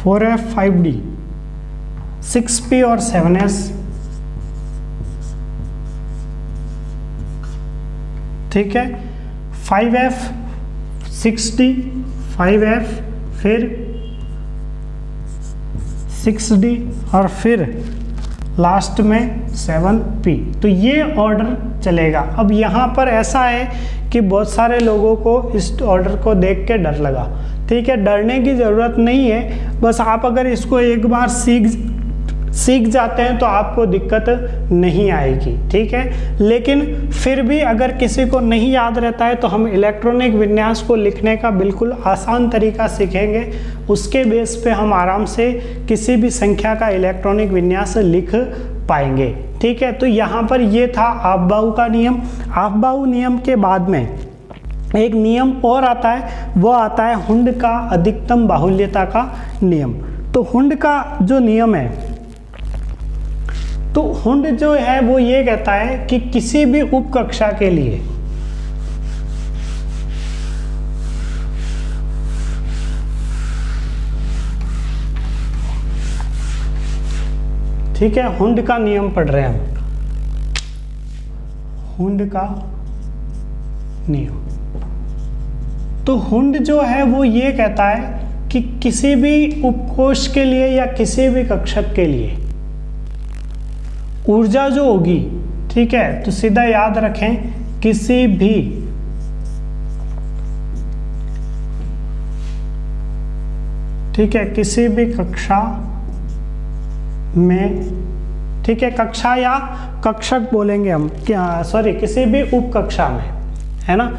4f 5d 6p और 7s, ठीक है। 5f 6d 5f, फिर 6d और फिर लास्ट में 7p, तो ये ऑर्डर चलेगा। अब यहाँ पर ऐसा है कि बहुत सारे लोगों को इस ऑर्डर को देख के डर लगा, ठीक है। डरने की ज़रूरत नहीं है, बस आप अगर इसको एक बार सीख जाते हैं तो आपको दिक्कत नहीं आएगी, ठीक है। लेकिन फिर भी अगर किसी को नहीं याद रहता है तो हम इलेक्ट्रॉनिक विन्यास को लिखने का बिल्कुल आसान तरीका सीखेंगे, उसके बेस पे हम आराम से किसी भी संख्या का इलेक्ट्रॉनिक विन्यास लिख पाएंगे, ठीक है। तो यहाँ पर ये था ऑफबाउ का नियम। ऑफबाउ नियम के बाद में एक नियम और आता है, वो आता है हुंड का अधिकतम बाहुल्यता का नियम। तो हुंड का जो नियम है, तो हुंड जो है वो ये कहता है कि किसी भी उप कक्षा के लिए ठीक है, हुंड का नियम पढ़ रहे हैं हम, हुंड का नियम। तो हुंड जो है वो ये कहता है कि किसी भी उपकोष के लिए या किसी भी कक्षक के लिए ऊर्जा जो होगी, ठीक है, तो सीधा याद रखें किसी भी किसी भी कक्षा में, ठीक है, कक्षा या कक्षक बोलेंगे हम, क्या सॉरी, किसी भी उपकक्षा में, है ना।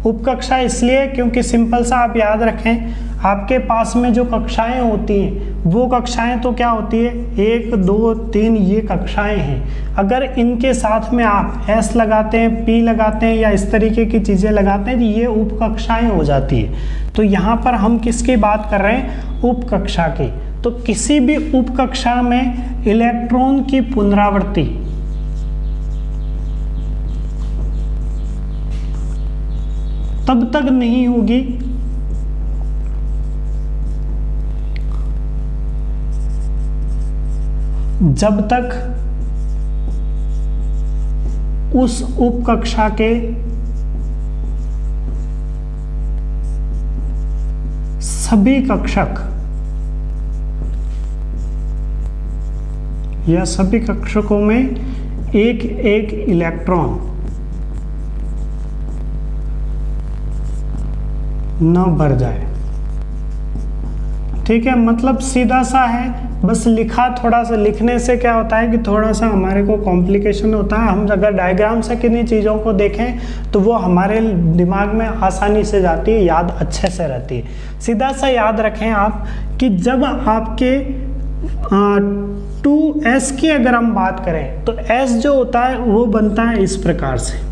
उपकक्षा इसलिए क्योंकि सिंपल सा आप याद रखें, आपके पास में जो कक्षाएं होती हैं वो कक्षाएं तो क्या होती है, 1 2 3 ये कक्षाएं हैं। अगर इनके साथ में आप S लगाते हैं, P लगाते हैं या इस तरीके की चीज़ें लगाते हैं तो ये उपकक्षाएं हो जाती है। तो यहाँ पर हम किसकी बात कर रहे हैं, उपकक्षा की। तो किसी भी उपकक्षा में इलेक्ट्रॉन की पुनरावृत्ति तब तक नहीं होगी जब तक उस उपकक्षा के सभी कक्षक या सभी कक्षकों में एक एक इलेक्ट्रॉन न भर जाए। ठीक है, मतलब सीधा सा है, बस लिखा, थोड़ा सा लिखने से क्या होता है कि थोड़ा सा हमारे को कॉम्प्लिकेशन होता है। हम अगर डायग्राम से किन्हीं चीज़ों को देखें तो वो हमारे दिमाग में आसानी से जाती है, याद अच्छे से रहती है। सीधा सा याद रखें आप कि जब आपके 2s की अगर हम बात करें तो s जो होता है वो बनता है इस प्रकार से।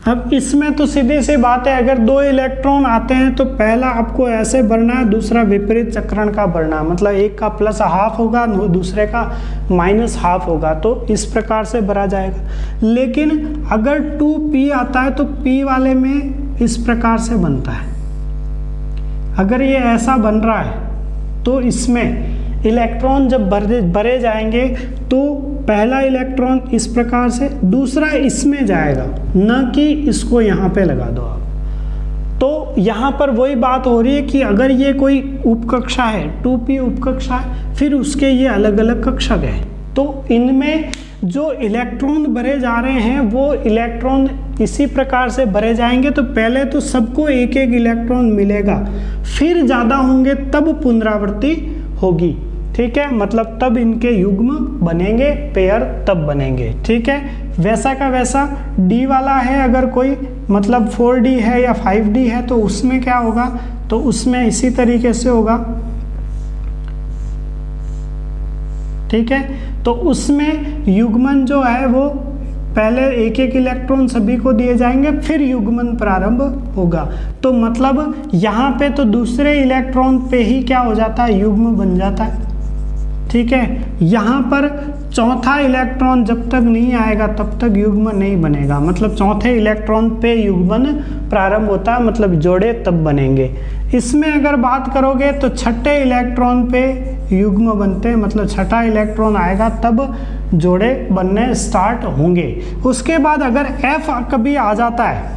अब इसमें तो सीधी सी बात है, अगर 2 इलेक्ट्रॉन आते हैं तो पहला आपको ऐसे भरना है, दूसरा विपरीत चक्रण का भरना है, मतलब एक का प्लस हाफ होगा, दूसरे का माइनस हाफ होगा, तो इस प्रकार से भरा जाएगा। लेकिन अगर 2p आता है तो p वाले में इस प्रकार से बनता है। अगर ये ऐसा बन रहा है तो इसमें इलेक्ट्रॉन जब भरे जाएंगे तो पहला इलेक्ट्रॉन इस प्रकार से, दूसरा इसमें जाएगा, न कि इसको यहाँ पे लगा दो आप। तो यहाँ पर वही बात हो रही है कि अगर ये कोई उपकक्षा है, 2p उपकक्षा है, फिर उसके ये अलग अलग कक्षक है, तो इनमें जो इलेक्ट्रॉन भरे जा रहे हैं वो इलेक्ट्रॉन इसी प्रकार से भरे जाएंगे। तो पहले तो सबको एक एक इलेक्ट्रॉन मिलेगा, फिर ज़्यादा होंगे तब पुनरावृत्ति होगी। ठीक है, मतलब तब इनके युग्म बनेंगे, पेयर तब बनेंगे। ठीक है, वैसा का वैसा D वाला है, अगर कोई मतलब 4D है या 5D है तो उसमें क्या होगा, तो उसमें इसी तरीके से होगा। ठीक है, तो उसमें युग्मन जो है वो पहले एक एक इलेक्ट्रॉन सभी को दिए जाएंगे, फिर युग्मन प्रारंभ होगा। तो मतलब यहाँ पे तो दूसरे इलेक्ट्रॉन पे ही क्या हो जाता है, युग्म बन जाता है। ठीक है, यहाँ पर चौथा इलेक्ट्रॉन जब तक नहीं आएगा तब तक युग्म नहीं बनेगा, मतलब चौथे इलेक्ट्रॉन पे युग्मन प्रारंभ होता है, मतलब जोड़े तब बनेंगे। इसमें अगर बात करोगे तो छठे इलेक्ट्रॉन पे युग्म बनते हैं, मतलब छठा इलेक्ट्रॉन आएगा तब जोड़े बनने स्टार्ट होंगे। उसके बाद अगर F कभी आ जाता है,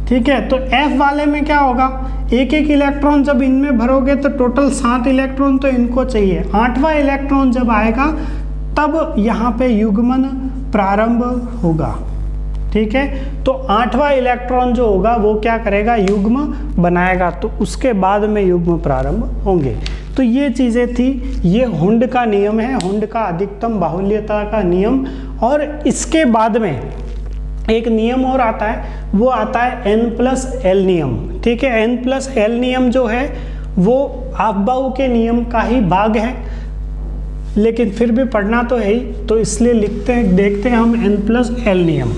ठीक है, तो F वाले में क्या होगा, एक एक इलेक्ट्रॉन जब इनमें भरोगे तो टोटल 7 इलेक्ट्रॉन तो इनको चाहिए। 8वां इलेक्ट्रॉन जब आएगा तब यहाँ पे युग्मन प्रारंभ होगा। ठीक है, तो 8वां इलेक्ट्रॉन जो होगा वो क्या करेगा, युग्म बनाएगा, तो उसके बाद में युग्म प्रारंभ होंगे। तो ये चीज़ें थी, ये हुंड का नियम है, हुंड का अधिकतम बाहुल्यता का नियम। और इसके बाद में एक नियम और आता है, वो आता है N+L नियम। ठीक है, N+L नियम जो है वो अफबाऊ के नियम का ही भाग है, लेकिन फिर भी पढ़ना तो है ही, तो इसलिए लिखते हैं, देखते हैं हम N+L नियम।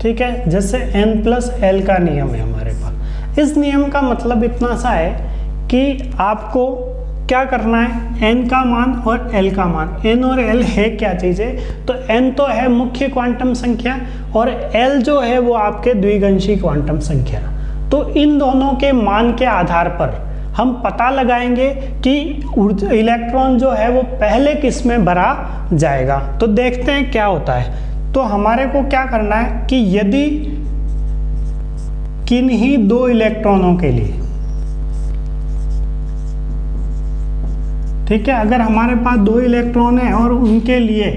ठीक है, जैसे N+L का नियम है हमारे पास। इस नियम का मतलब इतना सा है कि आपको क्या करना है, n का मान और l का मान। n और l है क्या चीज़ें, तो n तो है मुख्य क्वांटम संख्या और l जो है वो आपके द्विगंशी क्वांटम संख्या। तो इन दोनों के मान के आधार पर हम पता लगाएंगे कि इलेक्ट्रॉन जो है वो पहले किस में भरा जाएगा। तो देखते हैं क्या होता है। तो हमारे को क्या करना है कि यदि किन्हीं दो इलेक्ट्रॉनों के लिए, ठीक है, अगर हमारे पास दो इलेक्ट्रॉन है और उनके लिए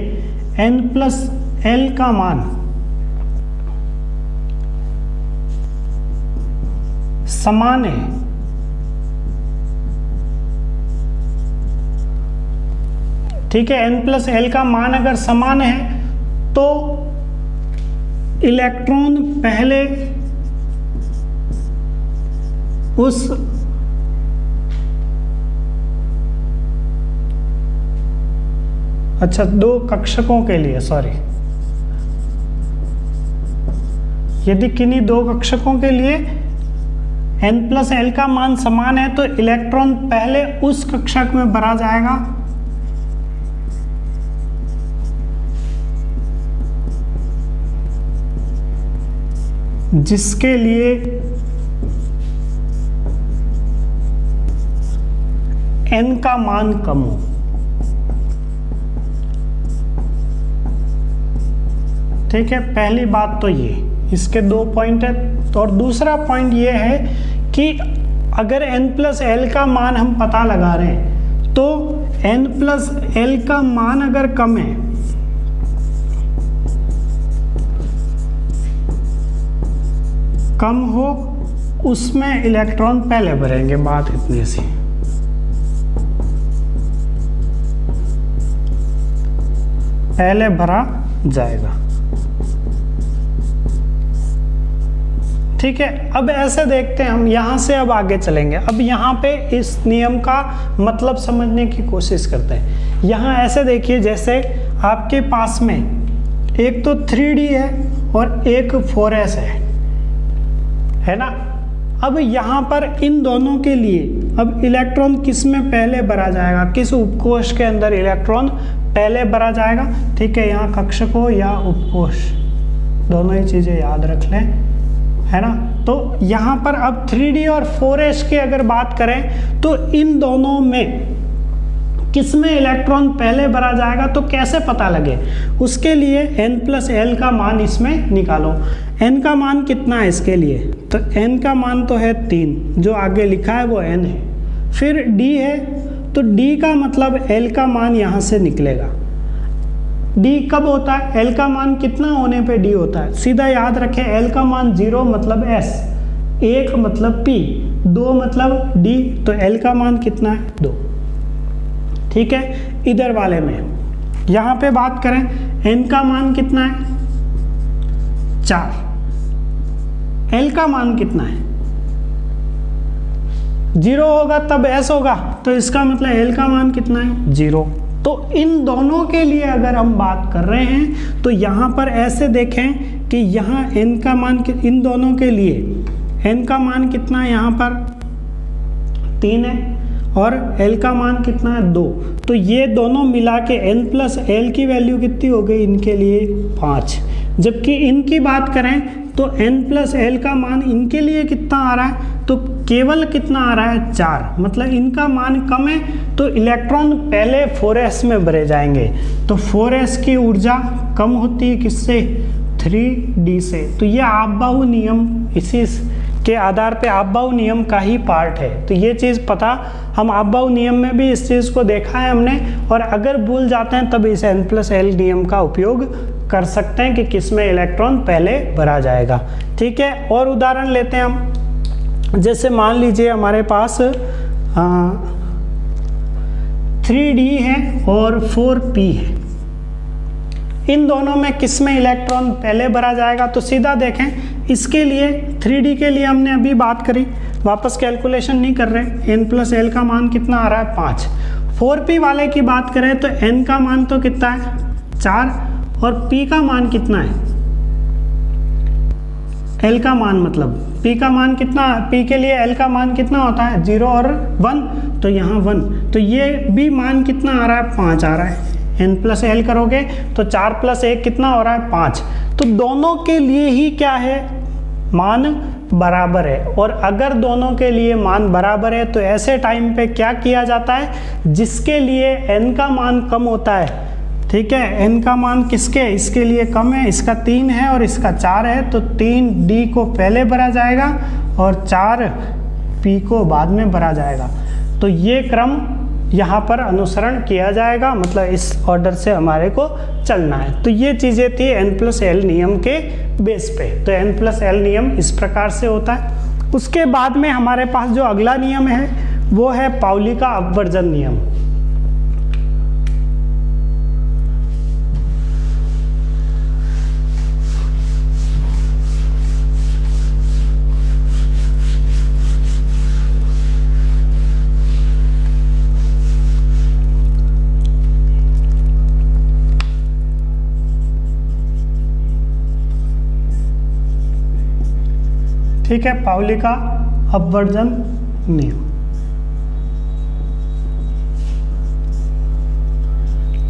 n+l का मान समान है, ठीक है, n+l का मान अगर समान है तो इलेक्ट्रॉन पहले उस अच्छा दो कक्षकों के लिए, सॉरी, यदि किन्हीं दो कक्षकों के लिए n+l का मान समान है तो इलेक्ट्रॉन पहले उस कक्षक में भरा जाएगा जिसके लिए n का मान कम हो। ठीक है, पहली बात तो ये, इसके दो पॉइंट है। और दूसरा पॉइंट ये है कि अगर n+l का मान हम पता लगा रहे हैं तो n+l का मान अगर कम है कम हो उसमें इलेक्ट्रॉन पहले भरेंगे, बात इतनी सी। पहले भरा जाएगा। ठीक है, अब ऐसे देखते हैं हम, यहां से अब आगे चलेंगे। अब यहाँ पे इस नियम का मतलब समझने की कोशिश करते हैं। यहाँ ऐसे देखिए, जैसे आपके पास में एक तो 3D है और एक 4s है ना। अब यहाँ पर इन दोनों के लिए अब इलेक्ट्रॉन किस में पहले भरा जाएगा, किस उपकोष के अंदर इलेक्ट्रॉन पहले भरा जाएगा। ठीक है, यहाँ कक्षक हो या उपकोष, दोनों ही चीजें याद रख लें, है ना। तो यहाँ पर अब 3D और 4s की अगर बात करें तो इन दोनों में किस में इलेक्ट्रॉन पहले भरा जाएगा, तो कैसे पता लगे, उसके लिए n+l का मान इसमें निकालो। n का मान कितना है इसके लिए, तो n का मान तो है 3, जो आगे लिखा है वो n है। फिर d है, तो d का मतलब l का मान यहाँ से निकलेगा। d कब होता है, l का मान कितना होने पे d होता है, सीधा याद रखें, l का मान 0 मतलब s, 1 मतलब p, 2 मतलब d, तो l का मान कितना है 2। ठीक है, इधर वाले में यहाँ पे बात करें, n का मान कितना है 4, l का मान कितना है 0 होगा तब s होगा, तो इसका मतलब l का मान कितना है 0। तो इन दोनों के लिए अगर हम बात कर रहे हैं तो यहाँ पर ऐसे देखें कि यहाँ n का मान, इन दोनों के लिए n का मान कितना है, यहाँ पर 3 है और l का मान कितना है 2, तो ये दोनों मिला के n+l की वैल्यू कितनी हो गई इनके लिए 5। जबकि इनकी बात करें तो n+l का मान इनके लिए कितना आ रहा है, तो केवल कितना आ रहा है 4, मतलब इनका मान कम है, तो इलेक्ट्रॉन पहले 4s में भरे जाएंगे। तो 4s की ऊर्जा कम होती है किससे, 3D से। तो ये आपबाहु नियम, इसी के आधार पे आपबाहु नियम का ही पार्ट है। तो ये चीज़ पता, हम आपबाहु नियम में भी इस चीज़ को देखा है हमने, और अगर भूल जाते हैं तब इस n+l नियम का उपयोग कर सकते हैं कि किस में इलेक्ट्रॉन पहले भरा जाएगा। ठीक है, और उदाहरण लेते हैं हम, जैसे मान लीजिए हमारे पास 3D है और 4p है, इन दोनों में किस में इलेक्ट्रॉन पहले भरा जाएगा, तो सीधा देखें, इसके लिए 3D के लिए हमने अभी बात करी, वापस कैलकुलेशन नहीं कर रहे, n+l का मान कितना आ रहा है 5। 4p वाले की बात करें तो n का मान तो कितना है 4 और p का मान कितना है, l का मान मतलब p का मान कितना, p के लिए l का मान कितना होता है 0 और 1, तो यहाँ 1, तो ये भी मान कितना आ रहा है 5 आ रहा है। n+l करोगे तो 4 + 1 कितना हो रहा है 5। तो दोनों के लिए ही क्या है, मान बराबर है। और अगर दोनों के लिए मान बराबर है तो ऐसे टाइम पे क्या किया जाता है, जिसके लिए n का मान कम होता है, ठीक है, n का मान किसके, इसके लिए कम है, इसका 3 है और इसका 4 है, तो 3d को पहले भरा जाएगा और 4p को बाद में भरा जाएगा। तो ये क्रम यहाँ पर अनुसरण किया जाएगा, मतलब इस ऑर्डर से हमारे को चलना है। तो ये चीज़ें थी n+l नियम के बेस पे। तो n+l नियम इस प्रकार से होता है। उसके बाद में हमारे पास जो अगला नियम है वो है पाउली का अपवर्जन नियम। ठीक है, पाउली का अपवर्जन नियम।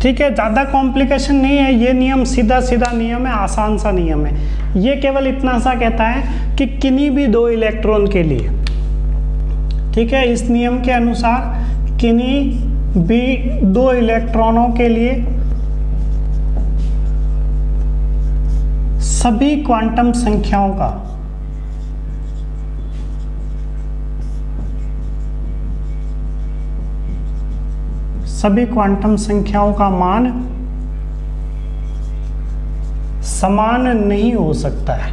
ठीक है, ज़्यादा कॉम्प्लिकेशन नहीं है, ये नियम सीधा सीधा नियम है, आसान सा नियम है। ये केवल इतना सा कहता है कि किन्हीं भी 2 इलेक्ट्रॉन के लिए, ठीक है, इस नियम के अनुसार किन्हीं भी 2 इलेक्ट्रॉनों के लिए सभी क्वांटम संख्याओं का मान समान नहीं हो सकता है।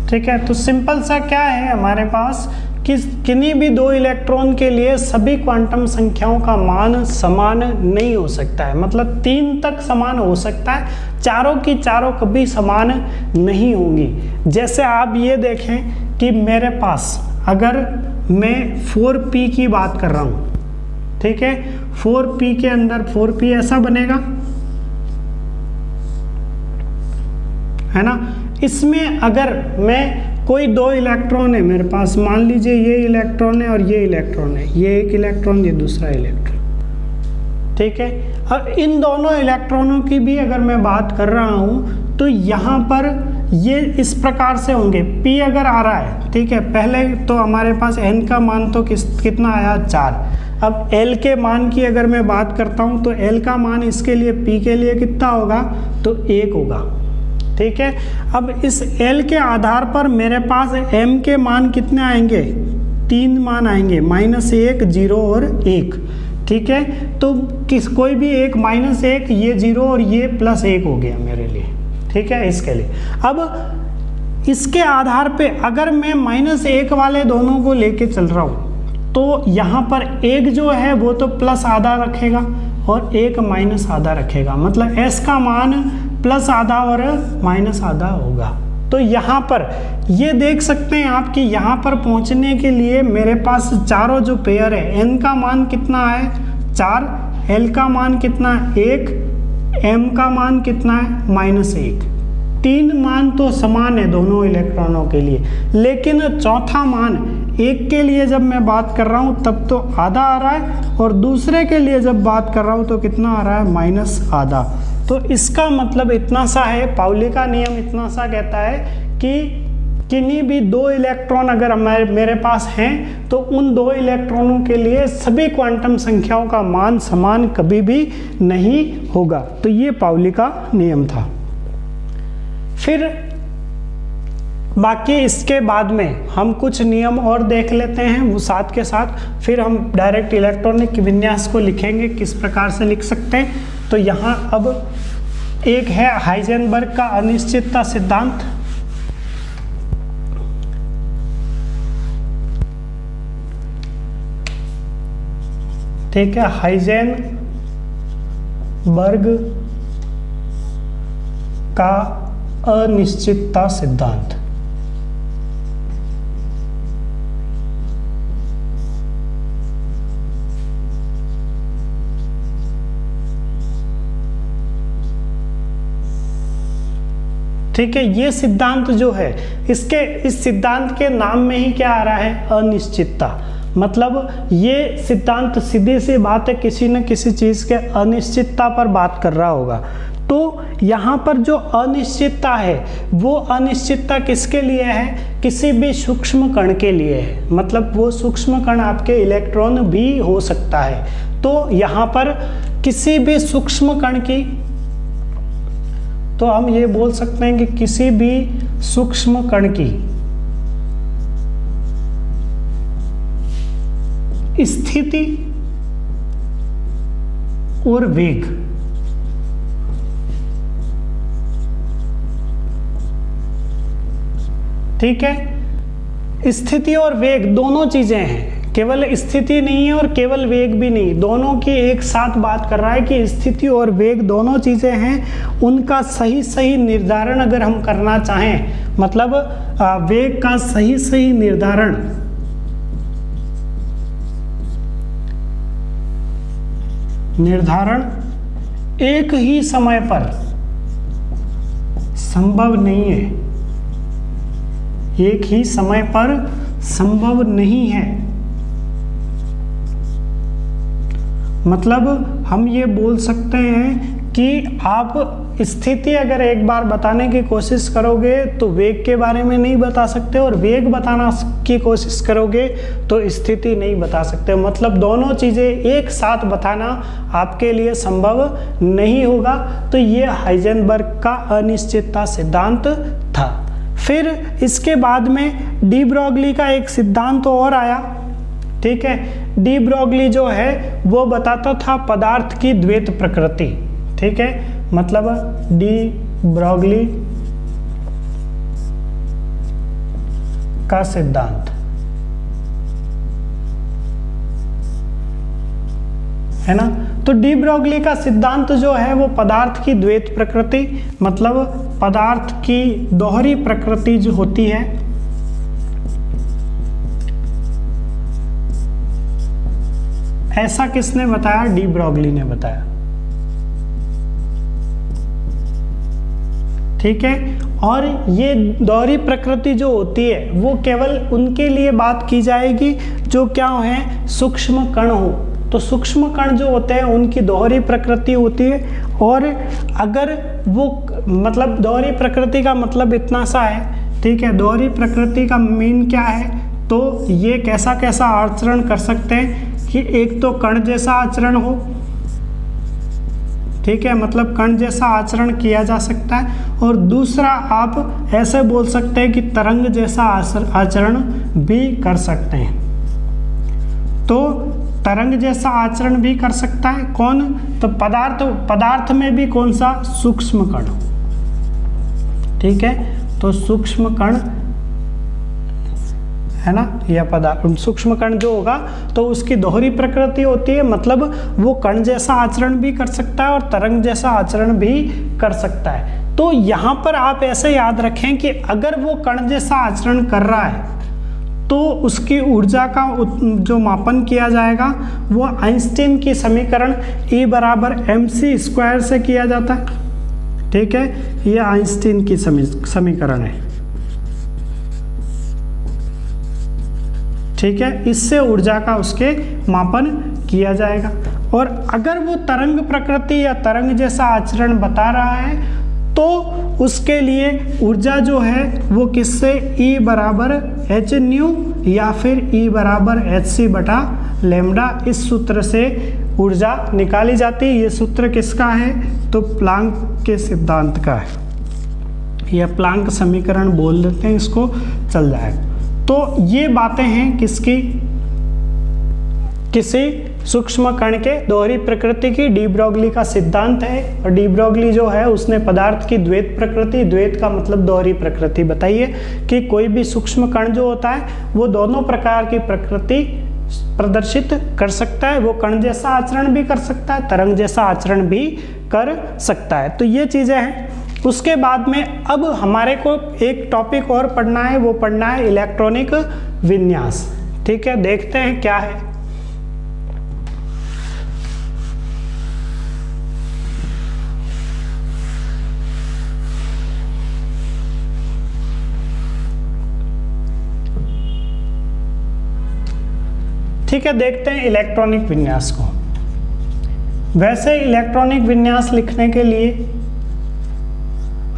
ठीक है, तो सिंपल सा क्या है हमारे पास कि किन्हीं भी 2 इलेक्ट्रॉन के लिए सभी क्वांटम संख्याओं का मान समान नहीं हो सकता है। मतलब 3 तक समान हो सकता है, चारों की चारों कभी समान नहीं होंगी। जैसे आप ये देखें कि मेरे पास अगर मैं 4p की बात कर रहा हूँ, ठीक है, 4p के अंदर 4p ऐसा बनेगा, है ना। इसमें अगर मैं कोई 2 इलेक्ट्रॉन है मेरे पास, मान लीजिए ये इलेक्ट्रॉन है और ये इलेक्ट्रॉन है, ये एक इलेक्ट्रॉन, ये दूसरा इलेक्ट्रॉन, ठीक है। अब इन दोनों इलेक्ट्रॉनों की भी अगर मैं बात कर रहा हूँ तो यहाँ पर ये इस प्रकार से होंगे। p अगर आ रहा है, ठीक है, पहले तो हमारे पास n का मान तो कितना आया, 4। अब l के मान की अगर मैं बात करता हूँ तो l का मान इसके लिए p के लिए कितना होगा, तो 1 होगा, ठीक है। अब इस l के आधार पर मेरे पास m के मान कितने आएंगे, 3 मान आएंगे, -1, 0 और 1, ठीक है। तो कोई भी एक -1, ये 0 और ये +1 हो गया मेरे लिए, ठीक है, इसके लिए। अब इसके आधार पे अगर मैं -1 वाले दोनों को लेके चल रहा हूँ तो यहाँ पर एक जो है वो तो प्लस आधा रखेगा और एक माइनस आधा रखेगा, मतलब s का मान प्लस आधा और माइनस आधा होगा। तो यहाँ पर ये देख सकते हैं आप कि यहाँ पर पहुँचने के लिए मेरे पास चारों जो पेयर है, n का मान कितना है, 4, l का मान कितना है, 1, m का मान कितना है, -1। 3 मान तो समान है दोनों इलेक्ट्रॉनों के लिए, लेकिन चौथा मान 1 के लिए जब मैं बात कर रहा हूँ तब तो आधा आ रहा है और दूसरे के लिए जब बात कर रहा हूँ तो कितना आ रहा है, -आधा। तो इसका मतलब इतना सा है, पाउली का नियम इतना सा कहता है कि किन्हीं भी 2 इलेक्ट्रॉन अगर मेरे पास हैं तो उन 2 इलेक्ट्रॉनों के लिए सभी क्वांटम संख्याओं का मान समान कभी भी नहीं होगा। तो ये पाउली का नियम था। फिर बाकी इसके बाद में हम कुछ नियम और देख लेते हैं, वो साथ के साथ फिर हम डायरेक्ट इलेक्ट्रॉनिक विन्यास को लिखेंगे, किस प्रकार से लिख सकते हैं। तो यहाँ अब एक है हाइजेनबर्ग का अनिश्चितता सिद्धांत। ठीक है, हाइजेनबर्ग का अनिश्चितता सिद्धांत। ठीक है, ये सिद्धांत जो है इस सिद्धांत के नाम में ही क्या आ रहा है, अनिश्चितता। मतलब ये सिद्धांत सीधी सी बात है, किसी न किसी चीज़ के अनिश्चितता पर बात कर रहा होगा। तो यहाँ पर जो अनिश्चितता है वो अनिश्चितता किसके लिए है? किसी भी सूक्ष्म कण के लिए है, मतलब वो सूक्ष्म कण आपके इलेक्ट्रॉन भी हो सकता है। तो यहाँ पर किसी भी सूक्ष्म कण की, तो हम ये बोल सकते हैं कि किसी भी सूक्ष्म कण की स्थिति और वेग ठीक है, स्थिति और वेग दोनों चीजें हैं, केवल स्थिति नहीं है और केवल वेग भी नहीं, दोनों की एक साथ बात कर रहा है कि स्थिति और वेग दोनों चीजें हैं। उनका सही सही निर्धारण अगर हम करना चाहें, मतलब वेग का सही सही निर्धारण एक ही समय पर संभव नहीं है, एक ही समय पर संभव नहीं है। मतलब हम ये बोल सकते हैं कि आप स्थिति अगर एक बार बताने की कोशिश करोगे तो वेग के बारे में नहीं बता सकते, और वेग बताना की कोशिश करोगे तो स्थिति नहीं बता सकते। मतलब दोनों चीज़ें एक साथ बताना आपके लिए संभव नहीं होगा। तो ये हाइजेनबर्ग का अनिश्चितता सिद्धांत था। फिर इसके बाद में डी ब्रोगली का एक सिद्धांत और आया, ठीक है। डी ब्रोगली जो है वो बताता था पदार्थ की द्वैत प्रकृति, ठीक है। मतलब डी ब्रोगली का सिद्धांत है ना। तो डी ब्रोगली का सिद्धांत जो है वो पदार्थ की द्वैत प्रकृति, मतलब पदार्थ की दोहरी प्रकृति जो होती है, ऐसा किसने बताया? डी ब्रोगली ने बताया, ठीक है। और ये दोहरी प्रकृति जो होती है वो केवल उनके लिए बात की जाएगी जो क्या है, सूक्ष्म कण हो। तो सूक्ष्म कण जो होते हैं उनकी दोहरी प्रकृति होती है। और अगर वो, मतलब दोहरी प्रकृति का मतलब इतना सा है, ठीक है। दोहरी प्रकृति का मीन क्या है? तो ये कैसा कैसा आचरण कर सकते हैं कि एक तो कण जैसा आचरण हो, ठीक है, मतलब कण जैसा आचरण किया जा सकता है। और दूसरा आप ऐसे बोल सकते हैं कि तरंग जैसा आचरण भी कर सकते हैं। तो तरंग जैसा आचरण भी कर सकता है कौन? तो पदार्थ में भी कौन सा? सूक्ष्म कण, ठीक है। तो सूक्ष्म कण है ना, या पदार्थ, सूक्ष्म कण जो होगा तो उसकी दोहरी प्रकृति होती है, मतलब वो कण जैसा आचरण भी कर सकता है और तरंग जैसा आचरण भी कर सकता है। तो यहाँ पर आप ऐसे याद रखें कि अगर वो कण जैसा आचरण कर रहा है तो उसकी ऊर्जा का जो मापन किया जाएगा वो आइंस्टीन की समीकरण E बराबर mc² से किया जाता है, ठीक है। ये आइंस्टीन की समीकरण है, ठीक है। इससे ऊर्जा का उसके मापन किया जाएगा। और अगर वो तरंग प्रकृति या तरंग जैसा आचरण बता रहा है तो उसके लिए ऊर्जा जो है वो किससे, E बराबर hν या फिर E बराबर hc बटा लैम्डा, इस सूत्र से ऊर्जा निकाली जाती है। ये सूत्र किसका है? तो प्लांक के सिद्धांत का है, या प्लांक समीकरण बोल देते हैं इसको, चल जाएगा। तो ये बातें हैं किसकी? किसी सूक्ष्म कण के दोहरी प्रकृति की। डी ब्रोगली का सिद्धांत है, और डी ब्रोगली जो है उसने पदार्थ की द्वैत प्रकृति, द्वैत का मतलब दोहरी प्रकृति बताई है कि कोई भी सूक्ष्म कण जो होता है वो दोनों प्रकार की प्रकृति प्रदर्शित कर सकता है। वो कण जैसा आचरण भी कर सकता है, तरंग जैसा आचरण भी कर सकता है। तो ये चीजें हैं। उसके बाद में अब हमारे को एक टॉपिक और पढ़ना है, वो पढ़ना है इलेक्ट्रॉनिक विन्यास, ठीक है। देखते हैं क्या है। ठीक है, देखते हैं इलेक्ट्रॉनिक विन्यास को। वैसे इलेक्ट्रॉनिक विन्यास लिखने के लिए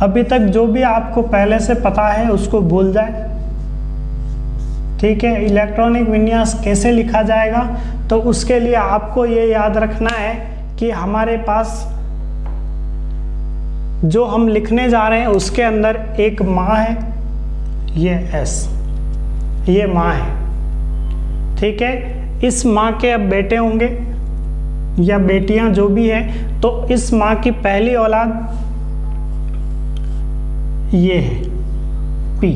अभी तक जो भी आपको पहले से पता है उसको भूल जाए। ठीक है, इलेक्ट्रॉनिक विन्यास कैसे लिखा जाएगा, तो उसके लिए आपको ये याद रखना है कि हमारे पास जो हम लिखने जा रहे हैं उसके अंदर एक माँ है, ये एस, ये माँ है। ठीक है, इस माँ के अब बेटे होंगे या बेटियां जो भी है, तो इस माँ की पहली औलाद ये है पी।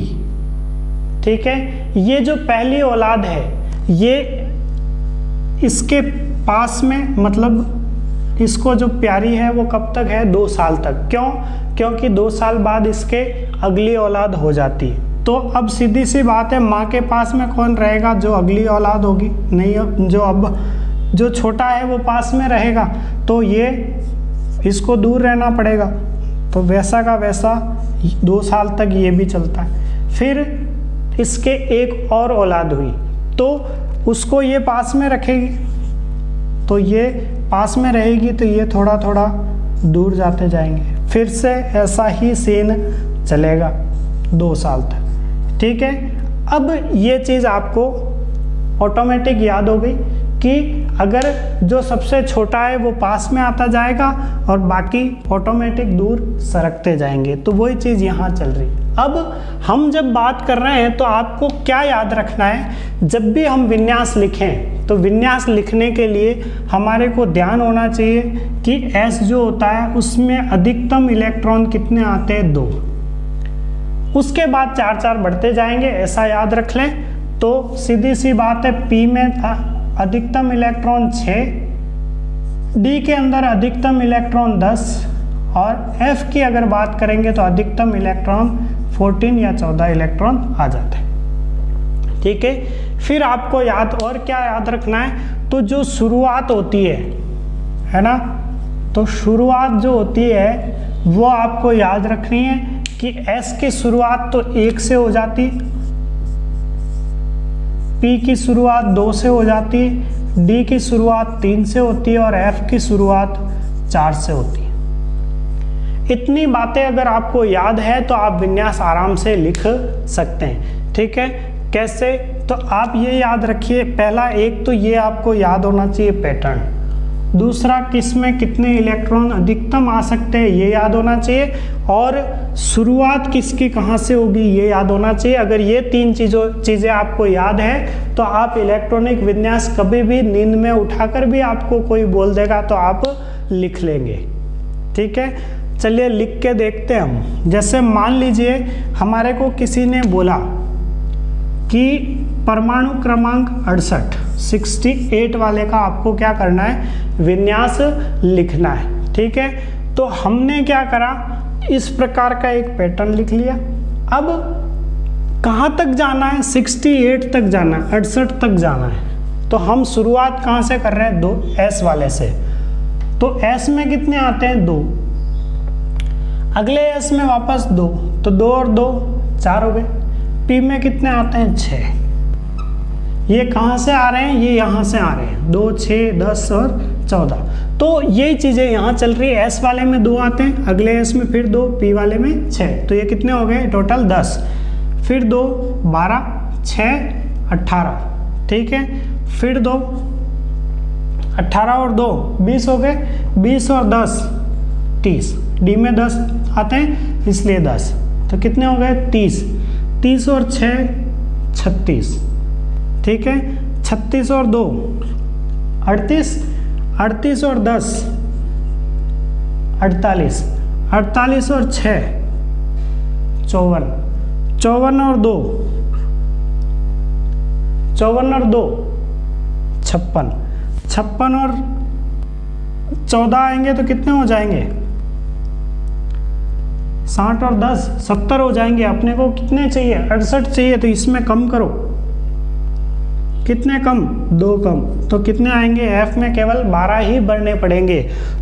ठीक है, ये जो पहली औलाद है ये इसके पास में, मतलब इसको जो प्यारी है वो कब तक है, 2 साल तक। क्यों? क्योंकि 2 साल बाद इसके अगली औलाद हो जाती है। तो अब सीधी सी बात है, माँ के पास में कौन रहेगा, जो अगली औलाद होगी, नहीं जो अब जो छोटा है वो पास में रहेगा, तो ये इसको दूर रहना पड़ेगा। तो वैसा का वैसा 2 साल तक ये भी चलता है। फिर इसके एक और औलाद हुई तो उसको ये पास में रखेगी, तो ये पास में रहेगी, तो ये थोड़ा थोड़ा दूर जाते जाएंगे। फिर से ऐसा ही सीन चलेगा 2 साल तक। ठीक है, अब ये चीज़ आपको ऑटोमेटिक याद हो गई कि अगर जो सबसे छोटा है वो पास में आता जाएगा और बाकी ऑटोमेटिक दूर सरकते जाएंगे। तो वही चीज़ यहाँ चल रही है। अब हम जब बात कर रहे हैं तो आपको क्या याद रखना है, जब भी हम विन्यास लिखें तो विन्यास लिखने के लिए हमारे को ध्यान होना चाहिए कि एस जो होता है उसमें अधिकतम इलेक्ट्रॉन कितने आते हैं, 2। उसके बाद 4-4 बढ़ते जाएंगे, ऐसा याद रख लें। तो सीधी सी बात है, पी में अधिकतम इलेक्ट्रॉन 6, डी के अंदर अधिकतम इलेक्ट्रॉन 10 और एफ की अगर बात करेंगे तो अधिकतम इलेक्ट्रॉन 14 या 14 इलेक्ट्रॉन आ जाते हैं। ठीक है, फिर आपको याद और क्या याद रखना है, तो जो शुरुआत होती है ना, तो शुरुआत जो होती है वो आपको याद रखनी है कि एस की शुरुआत तो 1 से हो जाती, पी की शुरुआत 2 से हो जाती, डी की शुरुआत 3 से होती है और एफ की शुरुआत 4 से होती है। इतनी बातें अगर आपको याद है तो आप विन्यास आराम से लिख सकते हैं। ठीक है, कैसे, तो आप ये याद रखिए, पहला एक तो ये आपको याद होना चाहिए पैटर्न, दूसरा किस में कितने इलेक्ट्रॉन अधिकतम आ सकते हैं ये याद होना चाहिए, और शुरुआत किसकी कहाँ से होगी ये याद होना चाहिए। अगर ये 3 चीज़ें आपको याद है तो आप इलेक्ट्रॉनिक विन्यास कभी भी नींद में उठाकर भी आपको कोई बोल देगा तो आप लिख लेंगे। ठीक है, चलिए लिख के देखते हैं हम। जैसे मान लीजिए हमारे को किसी ने बोला कि परमाणु क्रमांक 68 वाले का आपको क्या करना है, विन्यास लिखना है। ठीक है, तो हमने क्या करा, इस प्रकार का एक पैटर्न लिख लिया। अब कहाँ तक जाना है, 68 तक जाना है, 68 तक जाना है। तो हम शुरुआत कहाँ से कर रहे हैं, 2 एस वाले से। तो एस में कितने आते हैं, 2, अगले एस में वापस 2, तो 2 और 2 4 हो गए। पी में कितने आते हैं, 6। ये कहाँ से आ रहे हैं, ये यहाँ से आ रहे हैं, 2, 6, 10 और 14। तो यही चीज़ें यहाँ चल रही है। एस वाले में 2 आते हैं, अगले एस में फिर 2, पी वाले में 6, तो ये कितने हो गए टोटल 10, फिर 2 12, 6 18। ठीक है, फिर 2 18 और 2 20 हो गए, 20 और 10 30, डी में 10 आते हैं इसलिए 10, तो कितने हो गए 30, 30 और 6 36। ठीक है, 36 और 2 38, 38 और 10 48, 48 और 6 54, 54 और 2 56, 56 और 14 आएंगे तो कितने हो जाएंगे, 60 और 10 70 हो जाएंगे। अपने को कितने चाहिए, 68 चाहिए, तो इसमें कम करो, कितने कम, 2 कम, तो कितने आएंगे, एफ में केवल 12 ही बढ़ने पड़ेंगे।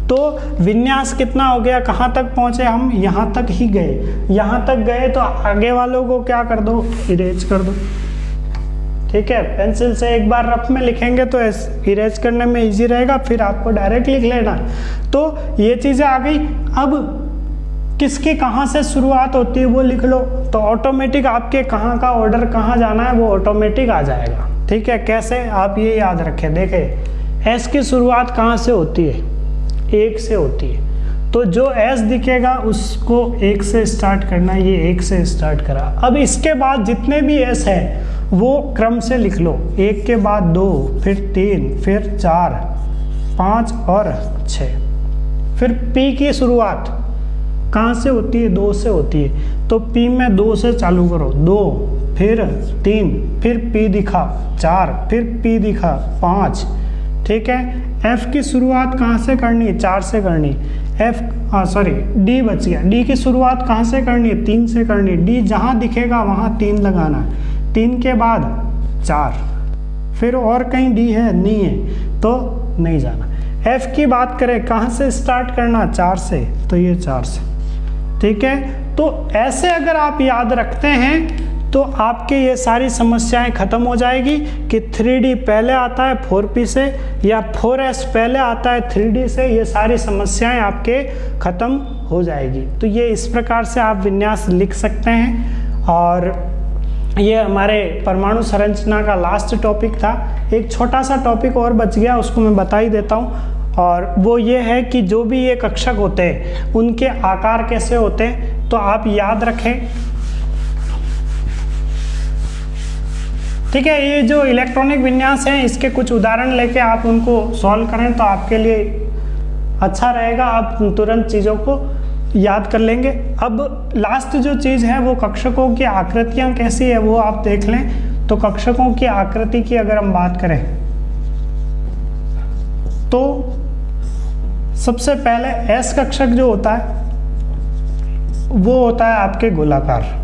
तो विन्यास कितना हो गया, कहाँ तक पहुँचे हम, यहाँ तक ही गए। यहाँ तक गए तो आगे वालों को क्या कर दो, इरेज कर दो। ठीक है, पेंसिल से एक बार रफ में लिखेंगे तो इरेज करने में इजी रहेगा, फिर आपको डायरेक्ट लिख लेना। तो ये चीज़ें आ गई। अब किसकी कहाँ से शुरुआत होती है वो लिख लो, तो ऑटोमेटिक आपके कहाँ का ऑर्डर कहाँ जाना है वो ऑटोमेटिक आ जाएगा। ठीक है, कैसे आप ये याद रखें, देखें एस की शुरुआत कहाँ से होती है, 1 से होती है, तो जो एस दिखेगा उसको 1 से स्टार्ट करना, ये 1 से स्टार्ट करा। अब इसके बाद जितने भी एस है वो क्रम से लिख लो, 1 के बाद 2, फिर 3, फिर 4, 5 और 6। फिर पी की शुरुआत कहाँ से होती है, 2 से होती है, तो पी में 2 से चालू करो, 2 फिर 3, फिर पी दिखा 4, फिर पी दिखा 5। ठीक है, एफ की शुरुआत कहाँ से करनी है, 4 से करनी। डी बच गया, डी की शुरुआत कहाँ से करनी है, 3 से करनी। डी जहाँ दिखेगा वहाँ 3 लगाना, 3 के बाद 4, फिर और कहीं डी है नहीं है तो नहीं जाना। एफ की बात करें कहाँ से स्टार्ट करना, 4 से, तो ये 4 से। ठीक है, तो ऐसे अगर आप याद रखते हैं तो आपके ये सारी समस्याएं खत्म हो जाएगी कि 3D पहले आता है 4P से या 4S पहले आता है 3D से, ये सारी समस्याएं आपके खत्म हो जाएगी। तो ये इस प्रकार से आप विन्यास लिख सकते हैं। और ये हमारे परमाणु संरचना का लास्ट टॉपिक था। एक छोटा सा टॉपिक और बच गया, उसको मैं बता ही देता हूँ, और वो ये है कि जो भी ये कक्षक होते हैं उनके आकार कैसे होते हैं, तो आप याद रखें। ठीक है, ये जो इलेक्ट्रॉनिक विन्यास हैं इसके कुछ उदाहरण लेके आप उनको सॉल्व करें तो आपके लिए अच्छा रहेगा, आप तुरंत चीज़ों को याद कर लेंगे। अब लास्ट जो चीज़ है वो कक्षकों की आकृतियाँ कैसी है वो आप देख लें। तो कक्षकों की आकृति की अगर हम बात करें तो सबसे पहले एस कक्षक जो होता है वो होता है आपके गोलाकार।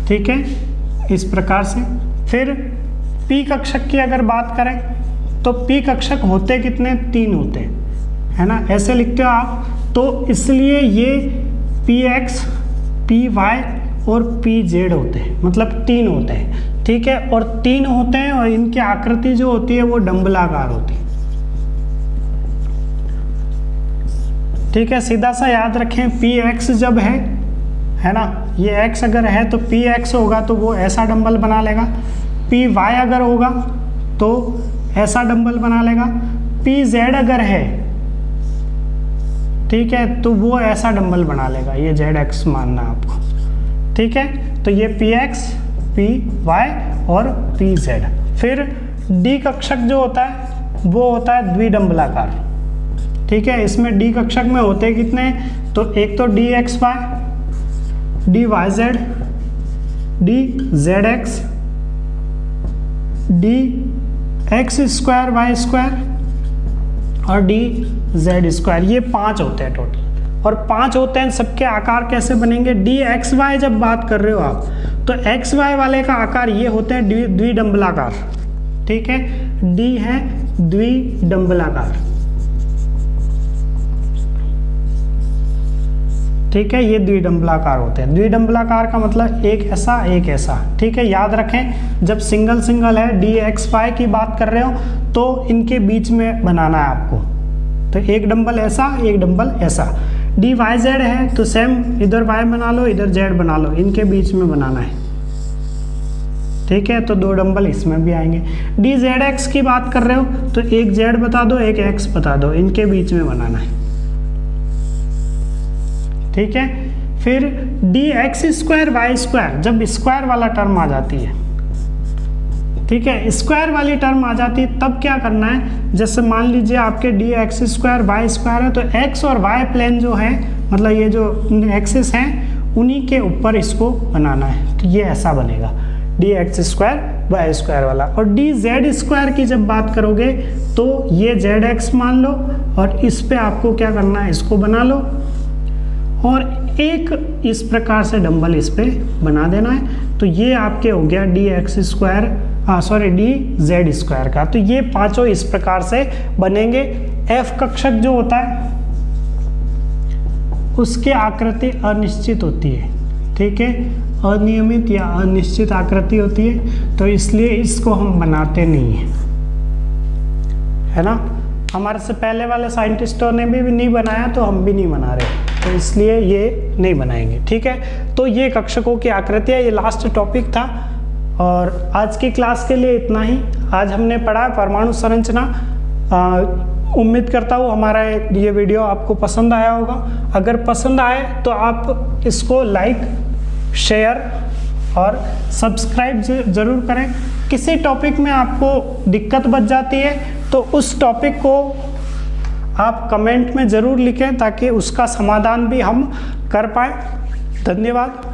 ठीक है, इस प्रकार से। फिर पी कक्षक की अगर बात करें तो पी कक्षक होते कितने, 3 होते हैं, है ना, ऐसे लिखते हो आप। तो इसलिए ये पी एक्स, पी वाई और पी जेड होते हैं, मतलब 3 होते हैं। ठीक है, और 3 होते हैं और इनकी आकृति जो होती है वो डंबलाकार होती है। ठीक है, सीधा सा याद रखें, पी एक्स जब है ना, ये x अगर है तो पी एक्स होगा तो वो ऐसा डंबल बना लेगा। पी वाई अगर होगा तो ऐसा डंबल बना लेगा। पी जेड अगर है, ठीक है, तो वो ऐसा डंबल बना लेगा। ये जेड एक्स मानना आपको। ठीक है, तो ये पी एक्स, पी वाई और पी जेड। फिर डी कक्षक जो होता है वो होता है द्विडंबलाकार। ठीक है, इसमें डी कक्षक में होते कितने, तो एक तो D X Y, D Y Z, D Z X, D X square Y square और डी जेड स्क्वायर। ये 5 होते हैं टोटल, और 5 होते हैं। सबके आकार कैसे बनेंगे, डी एक्स वाई जब बात कर रहे हो आप तो एक्स वाई वाले का आकार ये होते हैं द्विडंबलाकार। ठीक है, डी है द्विडंबलाकार। ठीक है, ये द्विडंबलाकार होते हैं। द्विडंबलाकार का मतलब एक ऐसा एक ऐसा। ठीक है, याद रखें जब सिंगल सिंगल है डी एक्स वाई की बात कर रहे हो तो इनके बीच में बनाना है आपको। तो एक डंबल ऐसा, एक डंबल ऐसा। डी वाई जेड है तो सेम, इधर वाई बना लो इधर जेड बना लो, इनके बीच में बनाना है। ठीक है, तो 2 डंबल इसमें भी आएंगे। डी जेड एक्स की बात कर रहे हो तो एक जेड बता दो एक एक्स बता दो, इनके बीच में बनाना है। ठीक है, फिर D X square Y square, जब स्क्वायर वाला टर्म आ जाती है, ठीक है, स्क्वायर वाली टर्म आ जाती है तब क्या करना है, जैसे मान लीजिए आपके D X square Y square है तो एक्स और वाई प्लेन जो है, मतलब ये जो एक्सिस हैं उन्हीं के ऊपर इसको बनाना है। तो ये ऐसा बनेगा D X square Y square वाला। और डी जेड स्क्वायर की जब बात करोगे तो ये जेड एक्स मान लो और इस पे आपको क्या करना है, इसको बना लो और एक इस प्रकार से डंबल इस पे बना देना है। तो ये आपके हो गया D X square D Z square का। तो ये 5 इस प्रकार से बनेंगे। एफ कक्षक जो होता है उसकी आकृति अनिश्चित होती है। ठीक है, अनियमित या अनिश्चित आकृति होती है, तो इसलिए इसको हम बनाते नहीं हैं, है ना। हमारे से पहले वाले साइंटिस्टों ने भी नहीं बनाया तो हम भी नहीं बना रहे, तो इसलिए ये नहीं बनाएंगे। ठीक है, तो ये कक्षकों की आकृतियाँ, ये लास्ट टॉपिक था और आज की क्लास के लिए इतना ही। आज हमने पढ़ा परमाणु संरचना। उम्मीद करता हूँ हमारा ये वीडियो आपको पसंद आया होगा। अगर पसंद आए तो आप इसको लाइक, शेयर और सब्सक्राइब ज़रूर करें। किसी टॉपिक में आपको दिक्कत बच जाती है तो उस टॉपिक को आप कमेंट में ज़रूर लिखें ताकि उसका समाधान भी हम कर पाएँ। धन्यवाद।